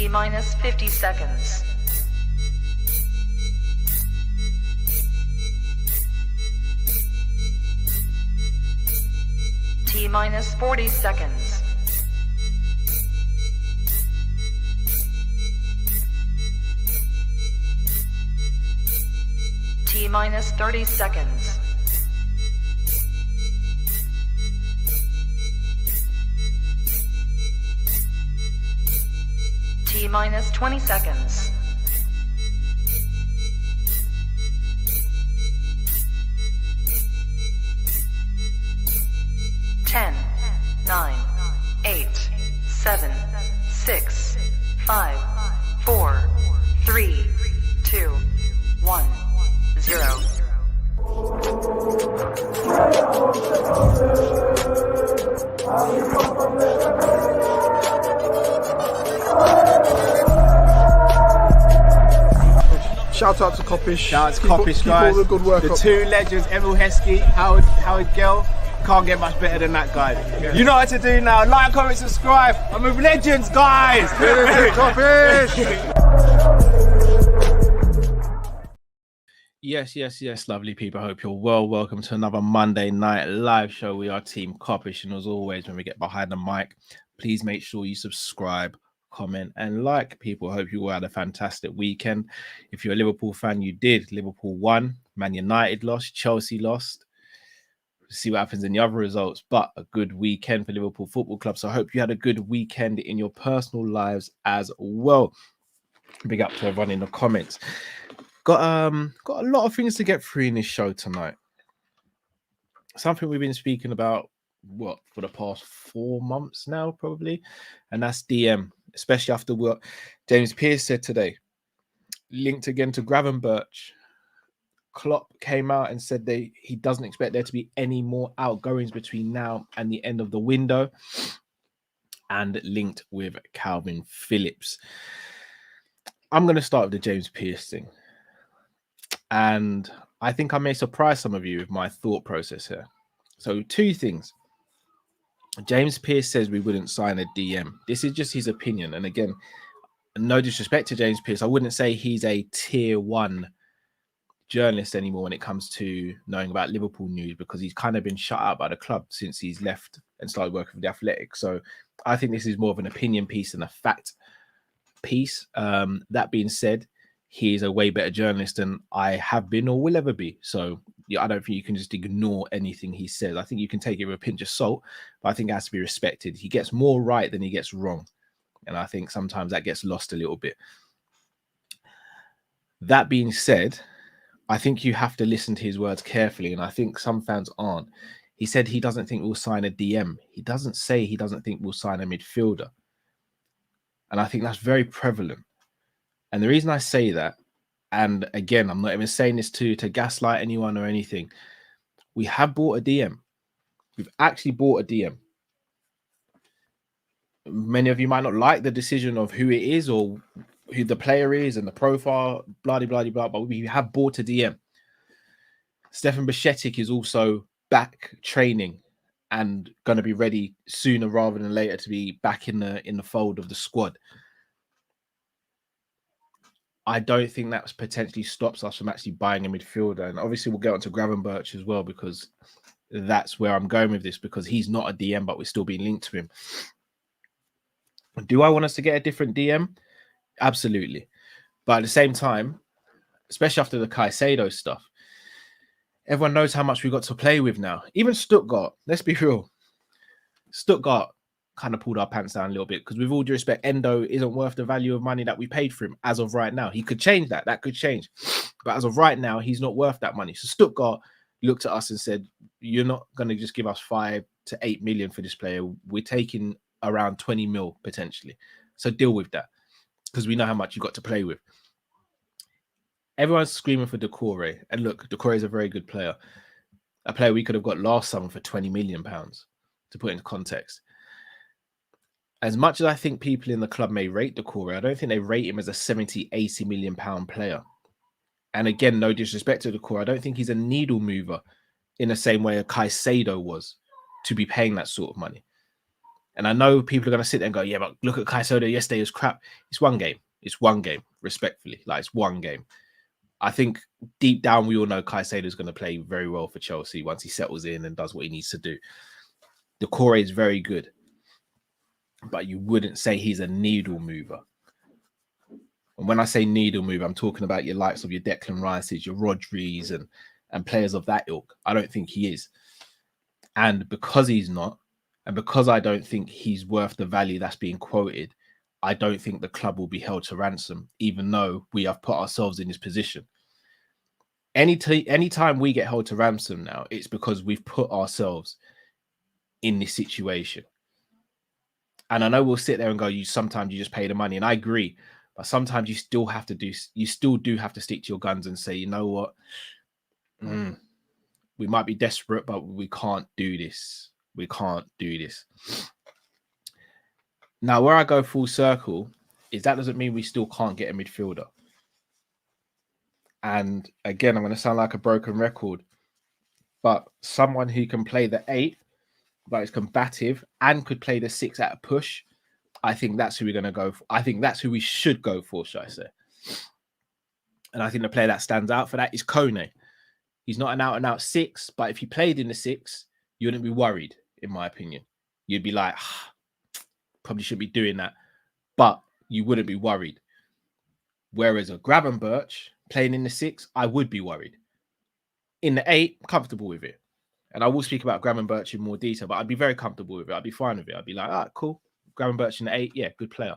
T minus 50 seconds. T minus 40 seconds. T minus 30 seconds. T minus 20 seconds. Ten, 9, 8, 7, 6, 5, 4, 3, 2, 1, 0. Shout out to Kopish. Shout out to Kopish, guys. Keep all the good work the up. Two legends, Emil Heskey, Howard Gill. Can't get much better than that, guys. Yeah. You know what to do now. Like, comment, subscribe. I'm with legends, guys. Kopish. Yes, lovely people. I hope you're well. Welcome to another Monday night live show. We are Team Kop-Ish, and as always, when we get behind the mic, please make sure you subscribe, comment, and like. People, hope you all had a fantastic weekend. If you're a Liverpool fan, you did. Liverpool won, Man United lost, Chelsea lost. See what happens in the other results, but a good weekend for Liverpool Football Club. So I hope you had a good weekend in your personal lives as well. Big up to everyone in the comments. Got a lot of things to get through in this show tonight. Something we've been speaking about for the past 4 months now, probably, and that's DM, especially after what James Pearce said today. Linked again to Gravenberch. Klopp came out and said he doesn't expect there to be any more outgoings between now and the end of the window, and linked with Kalvin Phillips. I'm going to start with the James Pearce thing. And I think I may surprise some of you with my thought process here. So 2 things. James Pearce says we wouldn't sign a DM. This is just his opinion. And again, no disrespect to James Pearce, I wouldn't say he's a tier 1 journalist anymore when it comes to knowing about Liverpool news, because he's kind of been shut out by the club since he's left and started working for the Athletic. So I think this is more of an opinion piece than a fact piece. That being said, he is a way better journalist than I have been or will ever be. So yeah, I don't think you can just ignore anything he says. I think you can take it with a pinch of salt, but I think it has to be respected. He gets more right than he gets wrong. And I think sometimes that gets lost a little bit. That being said, I think you have to listen to his words carefully. And I think some fans aren't. He said he doesn't think we'll sign a DM. He doesn't say he doesn't think we'll sign a midfielder. And I think that's very prevalent. And the reason I say that, and again, I'm not even saying this to gaslight anyone or anything. We have bought a DM. We've actually bought a DM. Many of you might not like the decision of who it is or who the player is and the profile, blah, blah, blah, blah, but we have bought a DM. Stefan Bajcetic is also back training and going to be ready sooner rather than later to be back in the fold of the squad. I don't think that potentially stops us from actually buying a midfielder. And obviously we'll get on to Gravenberch as well, because that's where I'm going with this, because he's not a DM, but we're still being linked to him. Do I want us to get a different DM? Absolutely. But at the same time, especially after the Caicedo stuff, everyone knows how much we've got to play with now. Even Stuttgart, let's be real. Stuttgart kind of pulled our pants down a little bit, because with all due respect, Endo isn't worth the value of money that we paid for him as of right now. He could change that. That could change. But as of right now, he's not worth that money. So Stuttgart looked at us and said, you're not going to just give us 5 to 8 million for this player. We're taking around 20 mil potentially. So deal with that, because we know how much you've got to play with. Everyone's screaming for Decore. And look, Decore is a very good player. A player we could have got last summer for £20 million, to put into context. As much as I think people in the club may rate Decore, I don't think they rate him as a 70, 80 million pound player. And again, no disrespect to Decore, I don't think he's a needle mover in the same way a Caicedo was to be paying that sort of money. And I know people are going to sit there and go, yeah, but look at Caicedo yesterday, it was crap. It's one game. It's one game, respectfully. Like, it's one game. I think deep down, we all know Caicedo is going to play very well for Chelsea once he settles in and does what he needs to do. Decore is very good, but you wouldn't say he's a needle mover. And when I say needle mover, I'm talking about your likes of your Declan Rices, your Rodris, and players of that ilk. I don't think he is. And because he's not, and because I don't think he's worth the value that's being quoted, I don't think the club will be held to ransom, even though we have put ourselves in this position. Anytime we get held to ransom now, it's because we've put ourselves in this situation. And I know we'll sit there and go, sometimes you just pay the money. And I agree. But sometimes you still do have to stick to your guns and say, you know what? We might be desperate, but we can't do this. We can't do this. Now, where I go full circle is that doesn't mean we still can't get a midfielder. And again, I'm going to sound like a broken record, but someone who can play the 8, but is combative and could play the 6 at a push, I think that's who we're going to go for. I think that's who we should go for, should I say. And I think the player that stands out for that is Kone. He's not an out-and-out 6, but if he played in the 6, you wouldn't be worried, in my opinion. You'd be like, probably shouldn't be doing that, but you wouldn't be worried. Whereas a Gravenberch playing in the 6, I would be worried. In the 8, comfortable with it. And I will speak about Gravenberch in more detail, but I'd be very comfortable with it. I'd be fine with it. I'd be like, cool. Gravenberch in the 8, yeah, good player.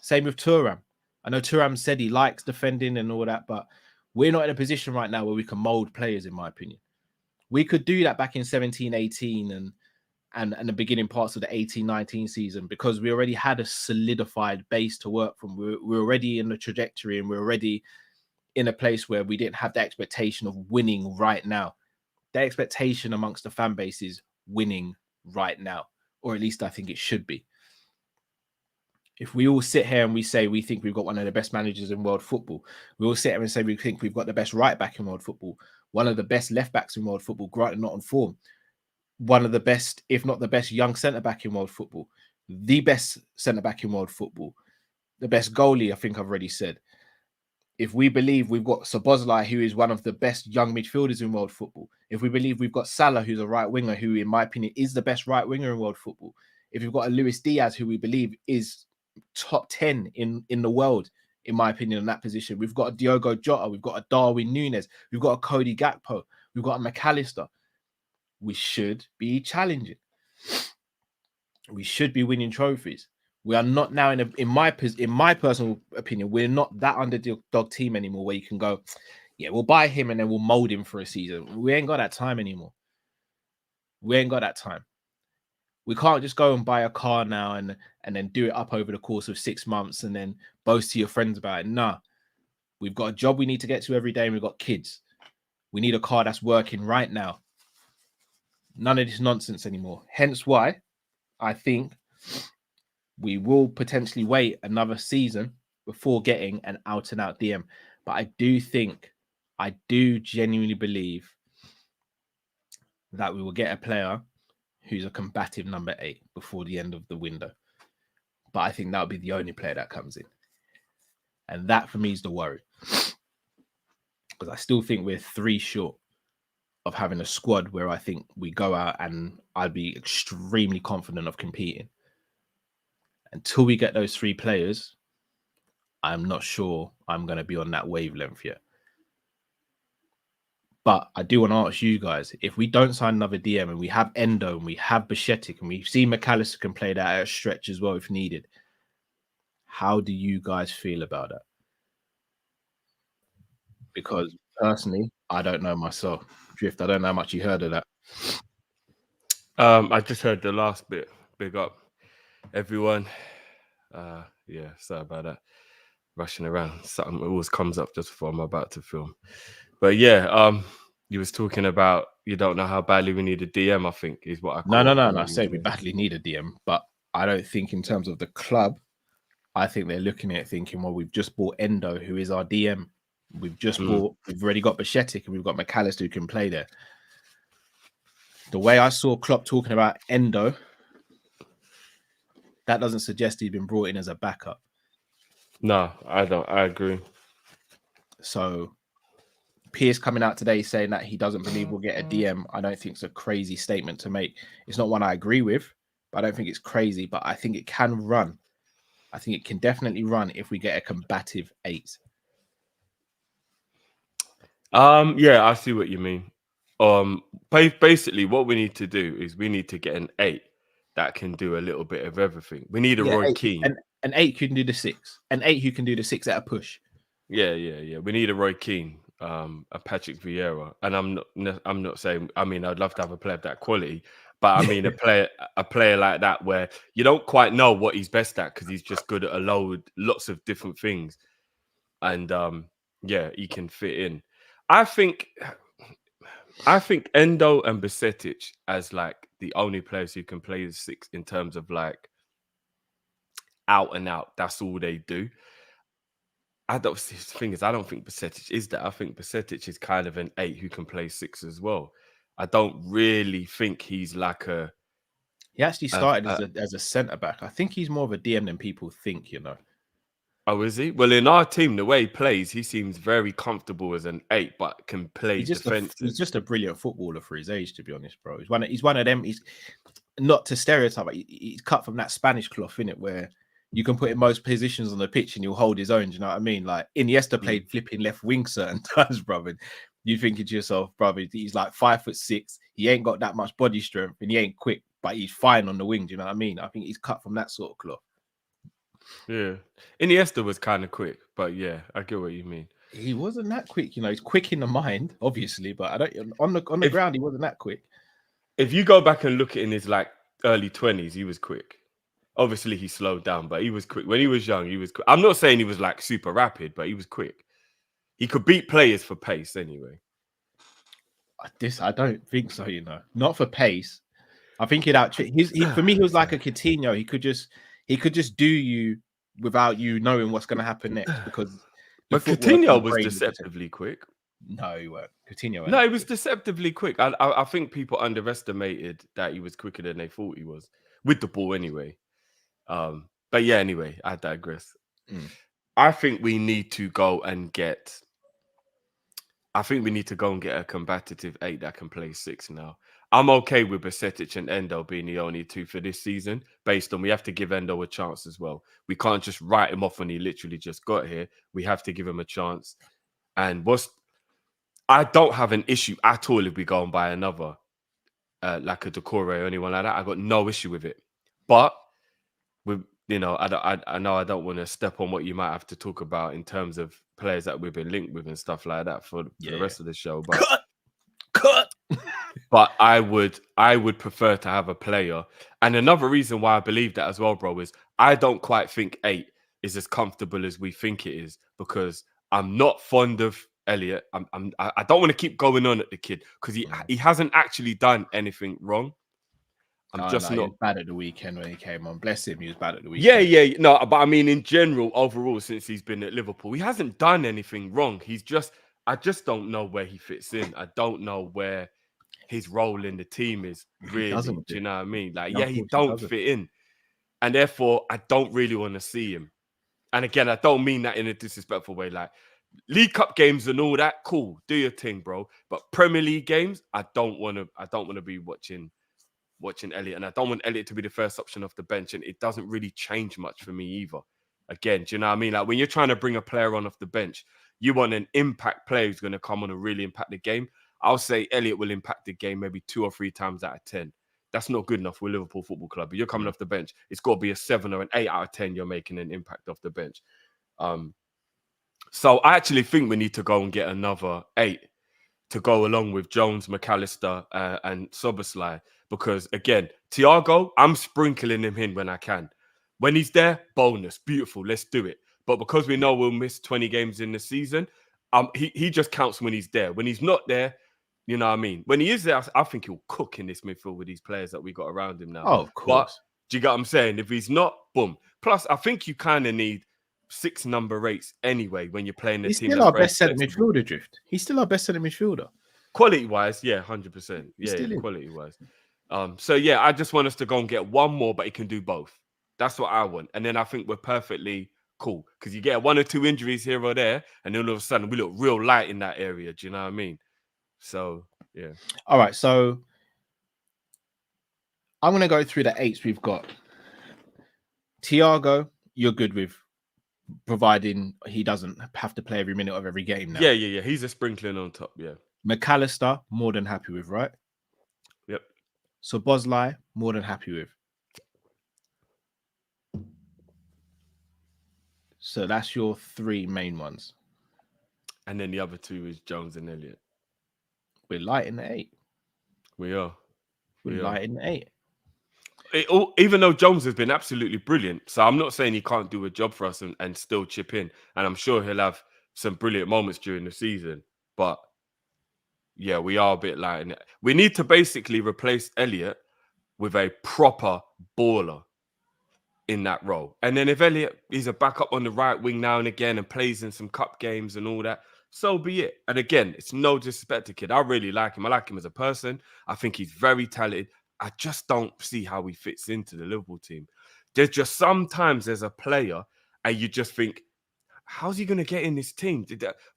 Same with Thuram. I know Thuram said he likes defending and all that, but we're not in a position right now where we can mold players, in my opinion. We could do that back in 17-18 and the beginning parts of the 18-19 season because we already had a solidified base to work from. We're already in the trajectory and we're already in a place where we didn't have the expectation of winning right now. The expectation amongst the fan base is winning right now, or at least I think it should be. If we all sit here and we say we think we've got one of the best managers in world football, we all sit here and say we think we've got the best right back in world football, one of the best left backs in world football, granted not on form, one of the best, if not the best, young centre back in world football, the best centre back in world football, the best goalie, I think I've already said. If we believe we've got Szoboszlai, who is one of the best young midfielders in world football, if we believe we've got Salah, who's a right winger, who in my opinion is the best right winger in world football, if we've got a Luis Diaz, who we believe is top 10 in the world, in my opinion, in that position, we've got a Diogo Jota, we've got a Darwin Núñez, we've got a Cody Gakpo, we've got a McAllister. We should be challenging. We should be winning trophies. We are not now in my personal opinion, we're not that underdog team anymore where you can go, yeah, we'll buy him and then we'll mold him for a season. We ain't got that time anymore. We ain't got that time. We can't just go and buy a car now and then do it up over the course of 6 months and then boast to your friends about it. Nah, we've got a job we need to get to every day and we've got kids. We need a car that's working right now. None of this nonsense anymore. Hence why I think we will potentially wait another season before getting an out-and-out DM. But I do genuinely believe that we will get a player who's a combative number 8 before the end of the window. But I think that'll be the only player that comes in. And that for me is the worry. Because I still think we're 3 short of having a squad where I think we go out and I'd be extremely confident of competing. Until we get those 3 players, I'm not sure I'm going to be on that wavelength yet. But I do want to ask you guys, if we don't sign another DM and we have Endo and we have Bajcetic and we've seen McAllister can play that at a stretch as well if needed, how do you guys feel about that? Because personally, I don't know myself. Drift, I don't know how much you heard of that. I just heard the last bit. Big up, everyone. Yeah, sorry about that. Rushing around. Something always comes up just before I'm about to film. But yeah, you was talking about you don't know how badly we need a DM, I think, is what I call No. I say we badly need a DM, but I don't think in terms of the club, I think they're looking at it thinking, well, we've just bought Endo, who is our DM. We've already got Bajcetic and we've got McAllister who can play there. The way I saw Klopp talking about Endo that doesn't suggest he's been brought in as a backup. No, I don't. I agree. So Pierce coming out today saying that he doesn't believe we'll get a DM, I don't think it's a crazy statement to make. It's not one I agree with, but I don't think it's crazy. But I think it can run. I think it can definitely run if we get a combative 8. Yeah, I see what you mean. Basically, what we need to do is we need to get an 8 that can do a little bit of everything. We need a Roy Keane. An 8 who can do the 6. An 8 who can do the 6 at a push. Yeah. We need a Roy Keane, a Patrick Vieira, and I'm not saying. I mean, I'd love to have a player of that quality, but I mean a player like that where you don't quite know what he's best at because he's just good at lots of different things, and he can fit in. I think Endo and Bajcetic as like the only players who can play the 6 in terms of like out and out. That's all they do. The thing is, I don't think Bajcetic is that. I think Bajcetic is kind of an 8 who can play 6 as well. I don't really think he's like a. He actually started as a centre back. I think he's more of a DM than people think. You know. Oh, is he? Well, in our team, the way he plays, he seems very comfortable as an 8, but can play defensive. He's just a brilliant footballer for his age, to be honest, bro. He's one of them. He's not to stereotype, but he's cut from that Spanish cloth, innit, where you can put in most positions on the pitch and he'll hold his own. Do you know what I mean? Like Iniesta played flipping left wing certain times, brother. You thinking to yourself, brother, he's like 5'6". He ain't got that much body strength and he ain't quick, but he's fine on the wing. Do you know what I mean? I think he's cut from that sort of cloth. Yeah, Iniesta was kind of quick, but yeah, I get what you mean. He wasn't that quick, you know. He's quick in the mind, obviously, but I don't on the ground. He wasn't that quick. If you go back and look at in his like early 20s, he was quick. Obviously, he slowed down, but he was quick when he was young. He was quick. I'm not saying he was like super rapid, but he was quick. He could beat players for pace anyway. I don't think so. You know, not for pace. I think he'd out. For me, he was like a Coutinho. He could just do you without you knowing what's going to happen next because. But Coutinho was deceptively quick. No, he weren't. Coutinho. No, he was deceptively quick. I think people underestimated that he was quicker than they thought he was with the ball anyway. But yeah, anyway, I digress. I think we need to go and get. a combative 8 that can play 6 now. I'm okay with Bajcetic and Endo being the only 2 for this season, based on we have to give Endo a chance as well. We can't just write him off when he literally just got here. We have to give him a chance. And I don't have an issue at all if we go and buy another, like a Decore or anyone like that. I got no issue with it. But with I know I don't want to step on what you might have to talk about in terms of players that we've been linked with and stuff like that for the rest of the show. But cut. But I would prefer to have a player. And another reason why I believe that as well, bro, is I don't quite think 8 is as comfortable as we think it is, because I'm not fond of Elliott. I don't want to keep going on at the kid because he hasn't actually done anything wrong. He was bad at the weekend when he came on. Bless him, he was bad at the weekend. Yeah. No, but I mean, in general, overall, since he's been at Liverpool, he hasn't done anything wrong. I just don't know where he fits in. I don't know where his role in the team is really. Do you know what I mean? Like, he don't fit in. And therefore, I don't really want to see him. And again, I don't mean that in a disrespectful way. Like, League Cup games and all that, cool, do your thing, bro. But Premier League games, I don't want to be watching Elliott, and I don't want Elliott to be the first option off the bench, and it doesn't really change much for me either. Again, do you know what I mean? Like, when you're trying to bring a player on off the bench, you want an impact player who's going to come on and really impact the game. I'll say Elliott will impact the game maybe 2 or 3 times out of 10. That's not good enough for Liverpool Football Club. But you're coming off the bench, it's got to be a 7 or an 8 out of 10. You're making an impact off the bench. So I actually think we need to go and get another 8 to go along with Jones, McAllister, and Szoboszlai. Because again, Thiago, I'm sprinkling him in when I can. When he's there, bonus, beautiful, let's do it. But because we know we'll miss 20 games in the season, he just counts when he's there. When he's not there, you know what I mean? When he is there, I think he'll cook in this midfield with these players that we got around him now. Oh, of course. But, do you get what I'm saying? If he's not, boom. Plus, I think you kind of need 6 number 8s anyway when you're playing the team. He's still our best centre midfielder, Drift. He's still our best centre midfielder. Quality-wise, yeah, 100%. Yeah, quality-wise. So, yeah, I just want us to go and get one more, but he can do both. That's what I want. And then I think we're perfectly cool because you get 1 or 2 injuries here or there, and then all of a sudden we look real light in that area. Do you know what I mean? So, yeah. All right. So I'm going to go through the 8s we've got. Thiago, you're good with, providing he doesn't have to play every minute of every game now. Yeah. He's a sprinkling on top. Yeah. McAllister, more than happy with, right? Yep. So Bosley, more than happy with. So that's your 3 main ones. And then the other 2 is Jones and Elliott. We're light in the 8. We are. We're light in the 8. Even though Jones has been absolutely brilliant, so I'm not saying he can't do a job for us and still chip in, and I'm sure he'll have some brilliant moments during the season. But yeah, we are a bit light in it. We need to basically replace Elliott with a proper baller in that role. And then if Elliott is a backup on the right wing now and again and plays in some cup games and all that, so be it. And again, it's no disrespect to kid. I really like him. I like him as a person. I think he's very talented. I just don't see how he fits into the Liverpool team. There's just sometimes there's a player and you just think, how's he going to get in this team?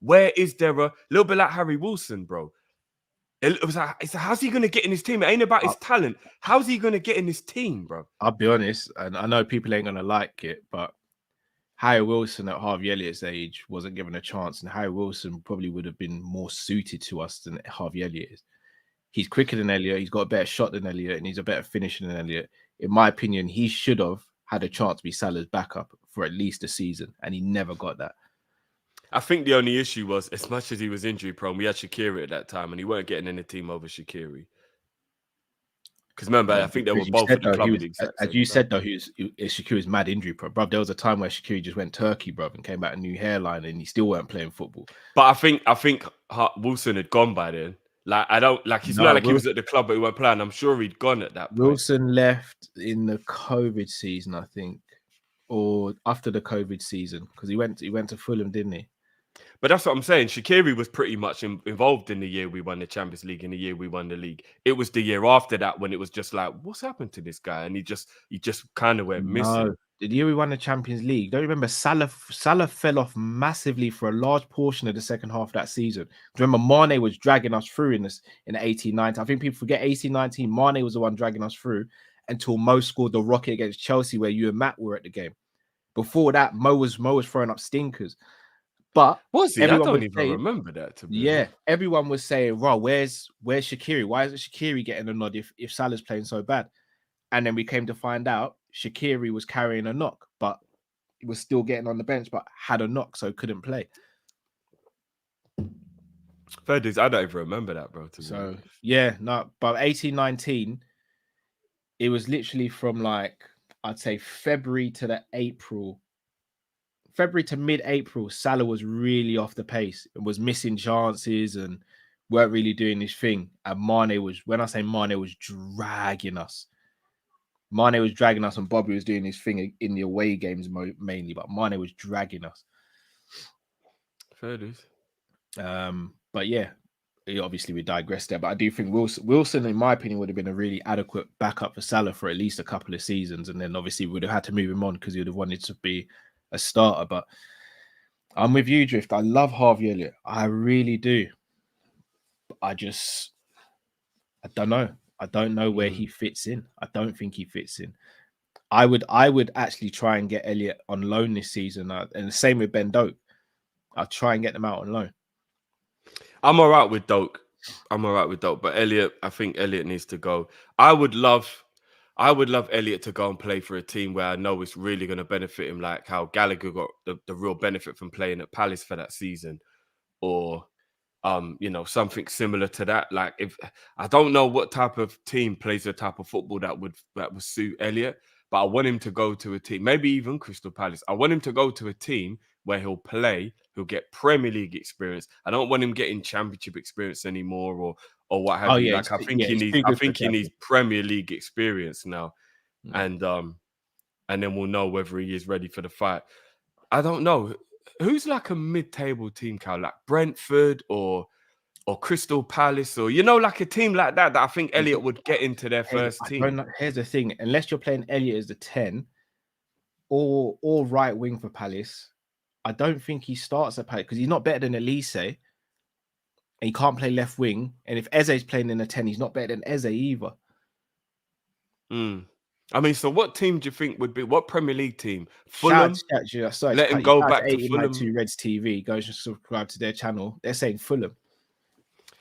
Where is there a little bit like Harry Wilson, bro? It was like, how's he going to get in his team? It ain't about his talent. How's he going to get in this team, bro? I'll be honest, and I know people ain't going to like it, but Harry Wilson at Harvey Elliott's age wasn't given a chance, and Harry Wilson probably would have been more suited to us than Harvey Elliott is. He's quicker than Elliott. He's got a better shot than Elliott, and he's a better finisher than Elliott. In my opinion, he should have had a chance to be Salah's backup for at least a season, and he never got that. I think the only issue was, as much as he was injury prone, we had Shaqiri at that time, and he weren't getting in the team over Shaqiri. Because remember, I think they were both at the club at the exact same as you time. said, though, Shaqiri's mad injury prone, bro. There was a time where Shaqiri just went turkey, bro, and came out a new hairline, and he still weren't playing football. But I think Wilson had gone by then. Like, I don't like. He's not like he was at the club, but he weren't playing. I'm sure he'd gone at that point. Wilson left in the COVID season, I think, or after the COVID season, because he went to Fulham, didn't he? But that's what I'm saying. Shaqiri was pretty much involved in the year we won the Champions League, in the year we won the league. It was the year after that when it was just like, what's happened to this guy? And he just kind of went missing. No. The year we won the Champions League, don't you remember Salah fell off massively for a large portion of the second half of that season. Do you remember Mane was dragging us through in the 18-19? I think people forget 18-19. Mane was the one dragging us through until Mo scored the rocket against Chelsea, where you and Matt were at the game. Before that, Mo was throwing up stinkers. But was he? I don't even remember that. Everyone was saying, "Wow, where's Shaqiri? Why isn't Shaqiri getting a nod if Salah's playing so bad?" And then we came to find out Shaqiri was carrying a knock, but he was still getting on the bench, but had a knock, so couldn't play. Fair dues, I don't even remember that, bro. So yeah, no, but 18-19, it was literally from like I'd say February to mid-April, Salah was really off the pace and was missing chances and weren't really doing his thing. And Mane was dragging us. Mane was dragging us and Bobby was doing his thing in the away games mainly, but Mane was dragging us. Fair dues. But yeah, obviously we digressed there. But I do think Wilson, in my opinion, would have been a really adequate backup for Salah for at least a couple of seasons. And then obviously we would have had to move him on because he would have wanted to be a starter. But I'm with you, Drift. I love Harvey Elliott. I really do. I don't know. I don't know where he fits in. I don't think he fits in. I would actually try and get Elliott on loan this season. And the same with Ben Doak. I'll try and get them out on loan. I'm all right with Doak. But Elliott, I think Elliott needs to go. I would love Elliott to go and play for a team where I know it's really going to benefit him, like how Gallagher got the real benefit from playing at Palace for that season, or something similar to that. Like, if I don't know what type of team plays the type of football that would suit Elliott, but I want him to go to a team, maybe even Crystal Palace. I want him to go to a team where he'll get Premier League experience. I don't want him getting Championship experience anymore, or what have you. Like, I think he needs Premier League experience now, and then we'll know whether he is ready for the fight. I don't know who's like a mid-table team, Cal, like Brentford or Crystal Palace, or like a team like that I think Elliott would get into their first team. Here's the thing: unless you're playing Elliott as the 10, or right wing for Palace. I don't think he starts at Palace because he's not better than Elise. And he can't play left wing. And if Eze's playing in a 10, he's not better than Eze either. I mean, so what team do you think would be what Premier League team? Fulham. Let him go back to Fulham. To Reds TV. Go and subscribe to their channel. They're saying Fulham.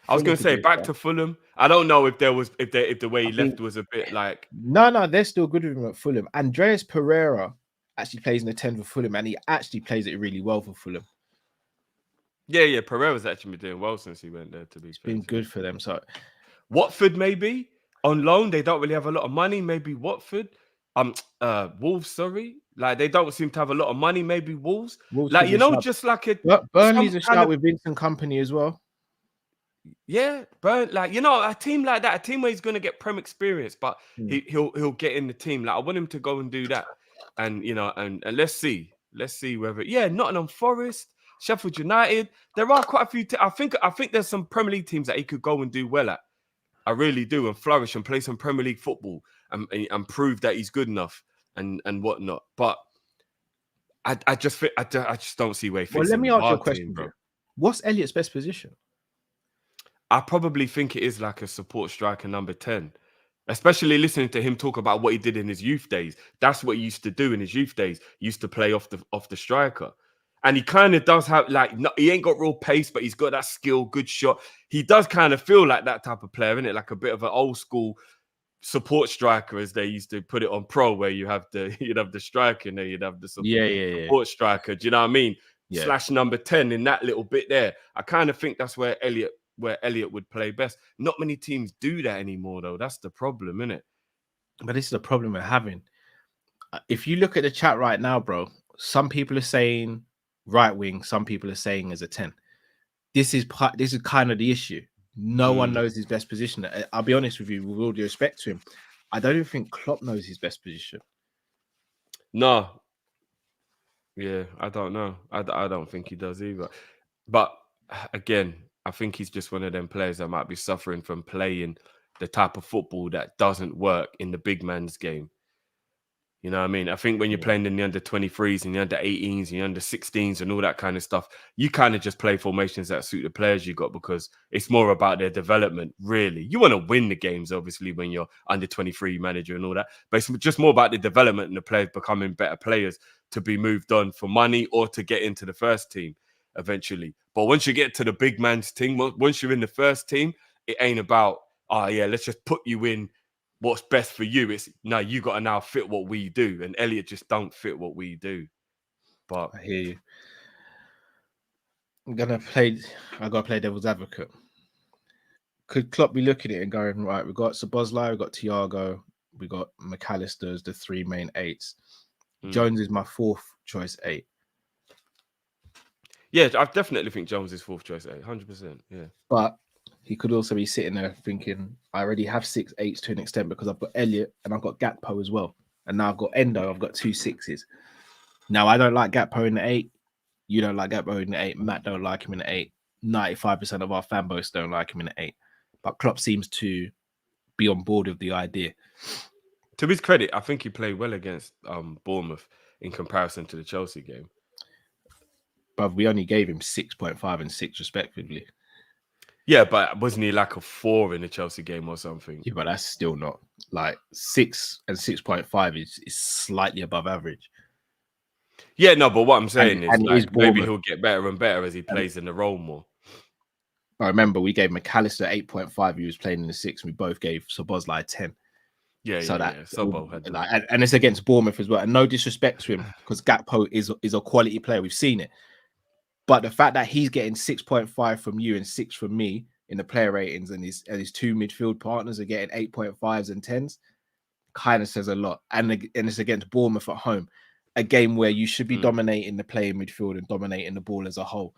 I was going to say back to Fulham. I don't know if the way he left was a bit like. No, they're still good with him at Fulham. Andreas Pereira actually plays in the 10 for Fulham, and he actually plays it really well for Fulham. Yeah. Pereira's actually been doing well since he went there. To be fair, been good for them. So Watford maybe on loan. They don't really have a lot of money. Maybe Watford. Wolves. Sorry, like they don't seem to have a lot of money. Maybe Wolves. Like just like a Burnley's a shout with Vincent Kompany as well. Yeah, a team like that, a team where he's going to get Prem experience, but he'll get in the team. Like I want him to go and do that, and and let's see whether Nottingham Forest, Sheffield United. There are quite a few. I think there's some Premier League teams that he could go and do well at. I really do, and flourish and play some Premier League football and prove that he's good enough and whatnot. But I just don't see where he fits. Well, let me ask you a question, bro. What's Elliott's best position? I probably think it is like a support striker number 10, especially listening to him talk about what he did in his youth days. That's what he used to do in his youth days. He used to play off the striker. And he kind of does have he ain't got real pace, but he's got that skill, good shot. He does kind of feel like that type of player, isn't it? Like a bit of an old school support striker, as they used to put it on Pro, where you'd have the striker and then you'd have the support striker. Do you know what I mean? Yeah. / number 10 in that little bit there. I kind of think that's where Elliott would play best. Not many teams do that anymore, though. That's the problem, isn't it? But this is the problem we're having. If you look at the chat right now, bro, some people are saying right wing, some people are saying as a 10. This is kind of the issue. No one knows his best position. I'll be honest with you, with all due respect to him, I don't even think Klopp knows his best position. No. Yeah, I don't know. I don't think he does either. But again, I think he's just one of them players that might be suffering from playing the type of football that doesn't work in the big man's game. You know what I mean? I think when you're playing in the under 23s and the under 18s and the under 16s and all that kind of stuff, you kind of just play formations that suit the players you got because it's more about their development, really. You want to win the games, obviously, when you're under 23 manager and all that. But it's just more about the development and the players becoming better players to be moved on for money or to get into the first team eventually. But once you get to the big man's team, once you're in the first team, it ain't about, let's just put you in what's best for you. It's no, you got to now fit what we do. And Elliott just don't fit what we do. But I hear you. I got to play devil's advocate. Could Klopp be looking at it and going, right, we've got Szoboszlai, we've got Thiago, we've got McAllister as the 3 main 8s. Jones is my 4th choice 8. Yeah, I definitely think Jones is 4th choice 8, 100%. Yeah. But he could also be sitting there thinking, I already have 6 8s to an extent because I've got Elliott and I've got Gakpo as well. And now I've got Endo, I've got 2 6s. Now, I don't like Gakpo in the 8. You don't like Gakpo in the 8. Matt don't like him in the 8. 95% of our fan base don't like him in the 8. But Klopp seems to be on board with the idea. To his credit, I think he played well against Bournemouth in comparison to the Chelsea game. But we only gave him 6.5 and 6 respectively. Yeah, but wasn't he like a 4 in the Chelsea game or something? Yeah, but that's still not like 6 and 6.5 is slightly above average. Yeah, no, but what I'm saying is like, maybe he'll get better and better as he plays in the role more. I remember we gave McAllister 8.5. He was playing in the 6, and we both gave Szoboszlai 10. Yeah, so Sobo had and it's against Bournemouth as well. And no disrespect to him, because Gakpo is a quality player. We've seen it. But the fact that he's getting 6.5 from you and 6 from me in the player ratings, and his 2 midfield partners are getting 8.5s and 10s, kind of says a lot. And it's against Bournemouth at home, a game where you should be dominating the play in midfield and dominating the ball as a whole.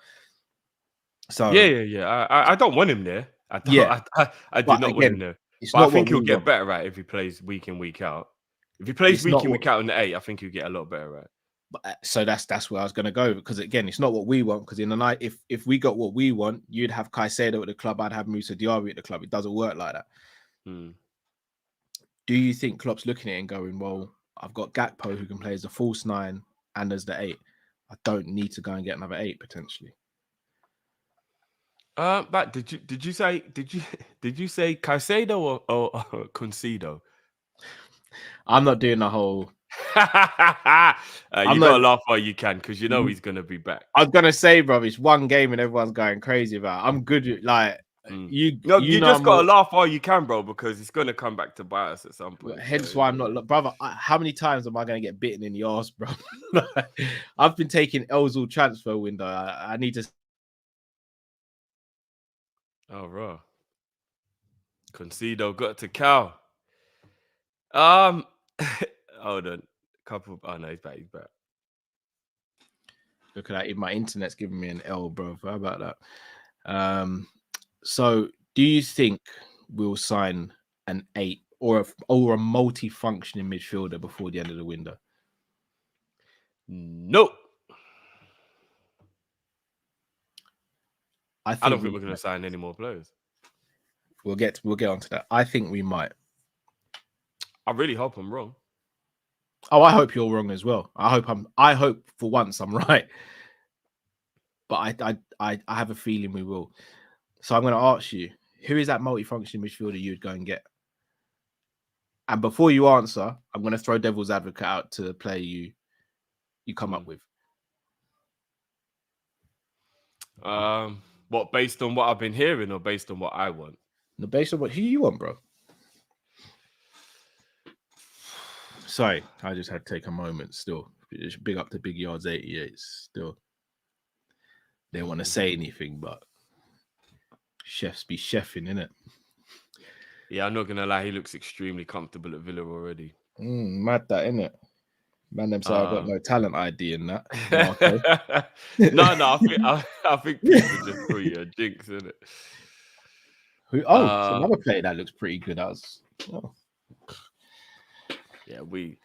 So yeah. I don't want him there. I do not want him there. But I think he'll get better at it if he plays week in, week out. If he plays week in, week out in the 8, I think he'll get a lot better at it. But so that's where I was going to go, because again, it's not what we want. Because in the night, if we got what we want, you'd have Caicedo at the club, I'd have Moussa Diarra at the club. It doesn't work like that. Do you think Klopp's looking at it and going, well, I've got Gakpo who can play as a false 9 and as the 8. I don't need to go and get another 8 potentially. But did you say Caicedo or Concedo? I'm not doing the whole. You gotta laugh while you can because you know he's gonna be back. I was gonna say, bro, it's one game and everyone's going crazy about it. I'm good at, like you just gotta laugh while you can, bro, because it's gonna come back to bite us at some point. Hence why I'm not, brother. How many times am I gonna get bitten in the arse, bro? I've been taking L's all transfer window. I need to. Oh, bro. Concedo got to Cal. Hold on. Oh no, he's back. Look at that. My internet's giving me an L, bro. How about that? So do you think we'll sign an 8 or a multi-functioning midfielder before the end of the window? Nope. I don't think we're going to sign any more players. We'll get onto that. I think we might. I really hope I'm wrong. Oh, I hope you're wrong as well. I hope for once I'm right. But I have a feeling we will. So I'm going to ask you, who is that multifunctional midfielder you would go and get? And before you answer, I'm going to throw devil's advocate out to the player you come up with. What, based on what I've been hearing or based on what I want? No, based on who you want, bro. Sorry, I just had to take a moment still. Big up to Big Yards 88 still. They want to say anything, but chefs be chefing, innit? Yeah, I'm not going to lie. He looks extremely comfortable at Villa already. Mad that, innit? Man, them say I've got no talent ID in that. No, I think people just threw you a jinx, innit? It's another player that looks pretty good. Yeah, we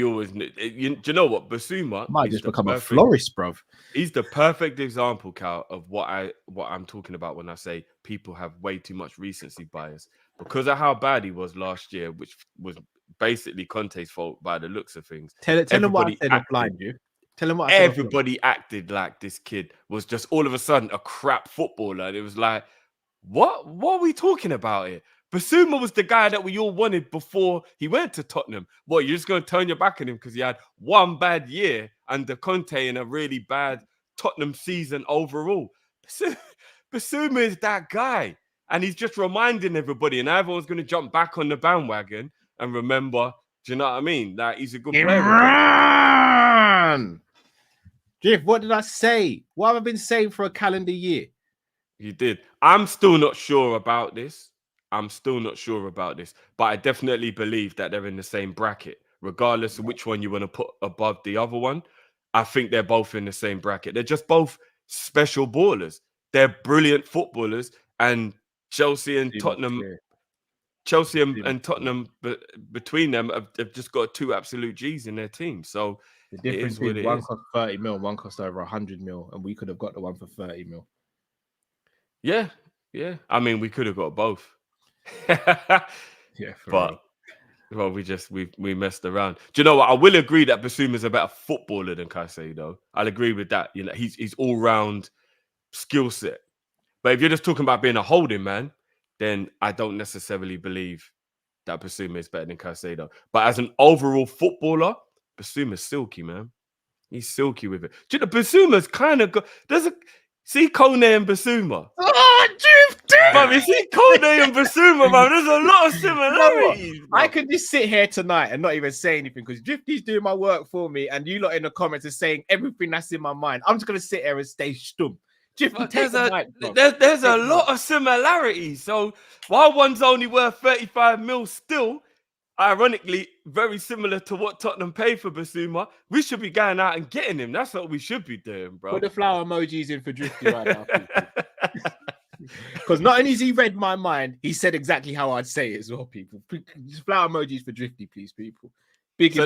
always. Do you know what? Basuma might just become a florist, bruv. He's the perfect example, Cal, of what I'm talking about when I say people have way too much recency bias because of how bad he was last year, which was basically Conte's fault by the looks of things. Tell him what I said offline, you. Tell him what I said. Everybody acted like this kid was just all of a sudden a crap footballer, and it was like, what are we talking about here? Basuma was the guy that we all wanted before he went to Tottenham. What, you're just going to turn your back on him because he had one bad year under Conte and a really bad Tottenham season overall? Basuma is that guy. And he's just reminding everybody, and everyone's going to jump back on the bandwagon and remember, do you know what I mean? That he's a good player. Jiff, what did I say? What have I been saying for a calendar year? You did. I'm still not sure about this. But I definitely believe that they're in the same bracket, regardless of which one you want to put above the other one. I think they're both in the same bracket. They're just both special ballers. They're brilliant footballers, and Chelsea and Tottenham, but between them have just got 2 absolute G's in their team. So the difference is one cost 30 mil, one cost over 100 mil, and we could have got the one for 30 mil. Yeah. I mean, we could have got both. Yeah, but well, we messed around. Do you know what? I will agree that Basuma is a better footballer than Caicedo. I'll agree with that. You know, he's all round skill set. But if you're just talking about being a holding man, then I don't necessarily believe that Basuma is better than Caicedo. But as an overall footballer, Basuma's silky, man. He's silky with it. Do you know, Basuma's kind of got. See Kone and Basuma. Oh, man, you see Kone and Basuma, man. There's a lot of similarities. I could just sit here tonight and not even say anything because Drifty's doing my work for me, and you lot in the comments are saying everything that's in my mind. I'm just gonna sit here and stay stum. There's a lot of similarities. So while one's only worth 35 mil, still, ironically, very similar to what Tottenham paid for Basuma, we should be going out and getting him. That's what we should be doing, bro. Put the flower emojis in for Drifty right now, because not only has he read my mind, he said exactly how I'd say it as well, people. Just flower emojis for Drifty, please, people. So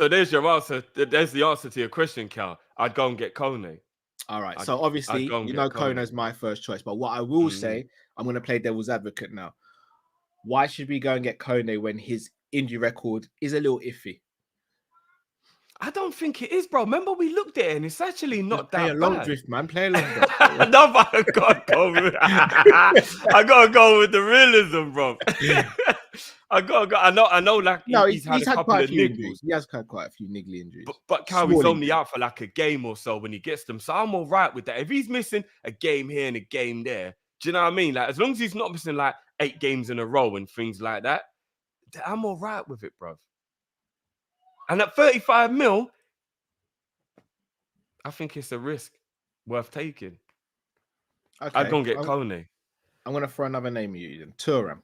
there's your answer. There's the answer to your question, Cal. I'd go and get Kone. All right. So obviously, you know, Kone's my first choice. But what I will say, I'm going to play devil's advocate now. Why should we go and get Kone when his injury record is a little iffy. I don't think it is, bro. Remember we looked at it and it's actually not Play that a long bad. drift, man. Play a long drift. No, but I gotta go with I gotta go with the realism, bro. I gotta go. I know. Like No, he's had a couple quite a of few niggles. injuries. He has had quite a few niggly injuries. But Cal, Small he's only injuries. out for like a game or so when he gets them. So I'm all right with that. If he's missing a game here and a game there, do you know what I mean? Like as long as he's not missing like 8 games in a row and things like that, I'm all right with it, bro. And at 35 mil, I think it's a risk worth taking. Okay. I'd go and get Kone. I'm going to throw another name at you then. Thuram.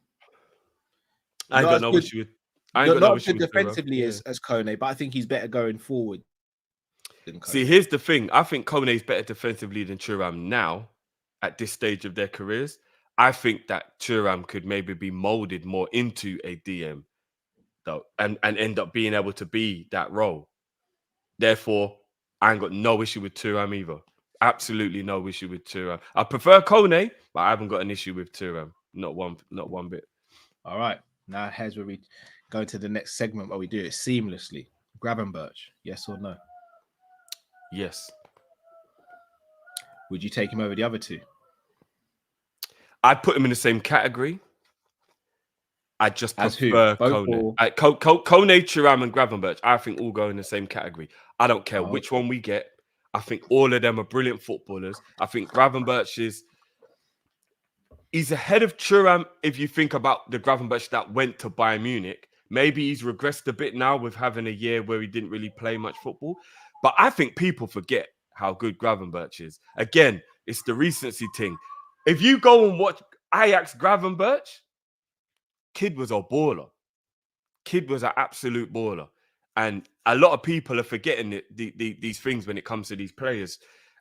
I ain't got no issue with. I ain't got no issue with defensively as Kone, but I think he's better going forward than Kone. See, here's the thing. I think Kone is better defensively than Thuram now at this stage of their careers. I think that Thuram could maybe be molded more into a DM though, and end up being able to be that role. Therefore, I ain't got no issue with Thuram either. Absolutely no issue with Thuram. I prefer Kone, but I haven't got an issue with Thuram. Not one bit. All right. Now here's where we go to the next segment where we do it seamlessly. Gravenberch, yes or no? Yes. Would you take him over the other two? I'd put him in the same category. I just prefer Kone. Kone, Thuram, and Gravenberch, I think all go in the same category. I don't care which one we get. I think all of them are brilliant footballers. I think Gravenberch he's ahead of Thuram if you think about the Gravenberch that went to Bayern Munich. Maybe he's regressed a bit now with having a year where he didn't really play much football. But I think people forget how good Gravenberch is. Again, it's the recency thing. If you go and watch Ajax Gravenberch, kid was a baller. Kid was an absolute baller. And a lot of people are forgetting these things when it comes to these players.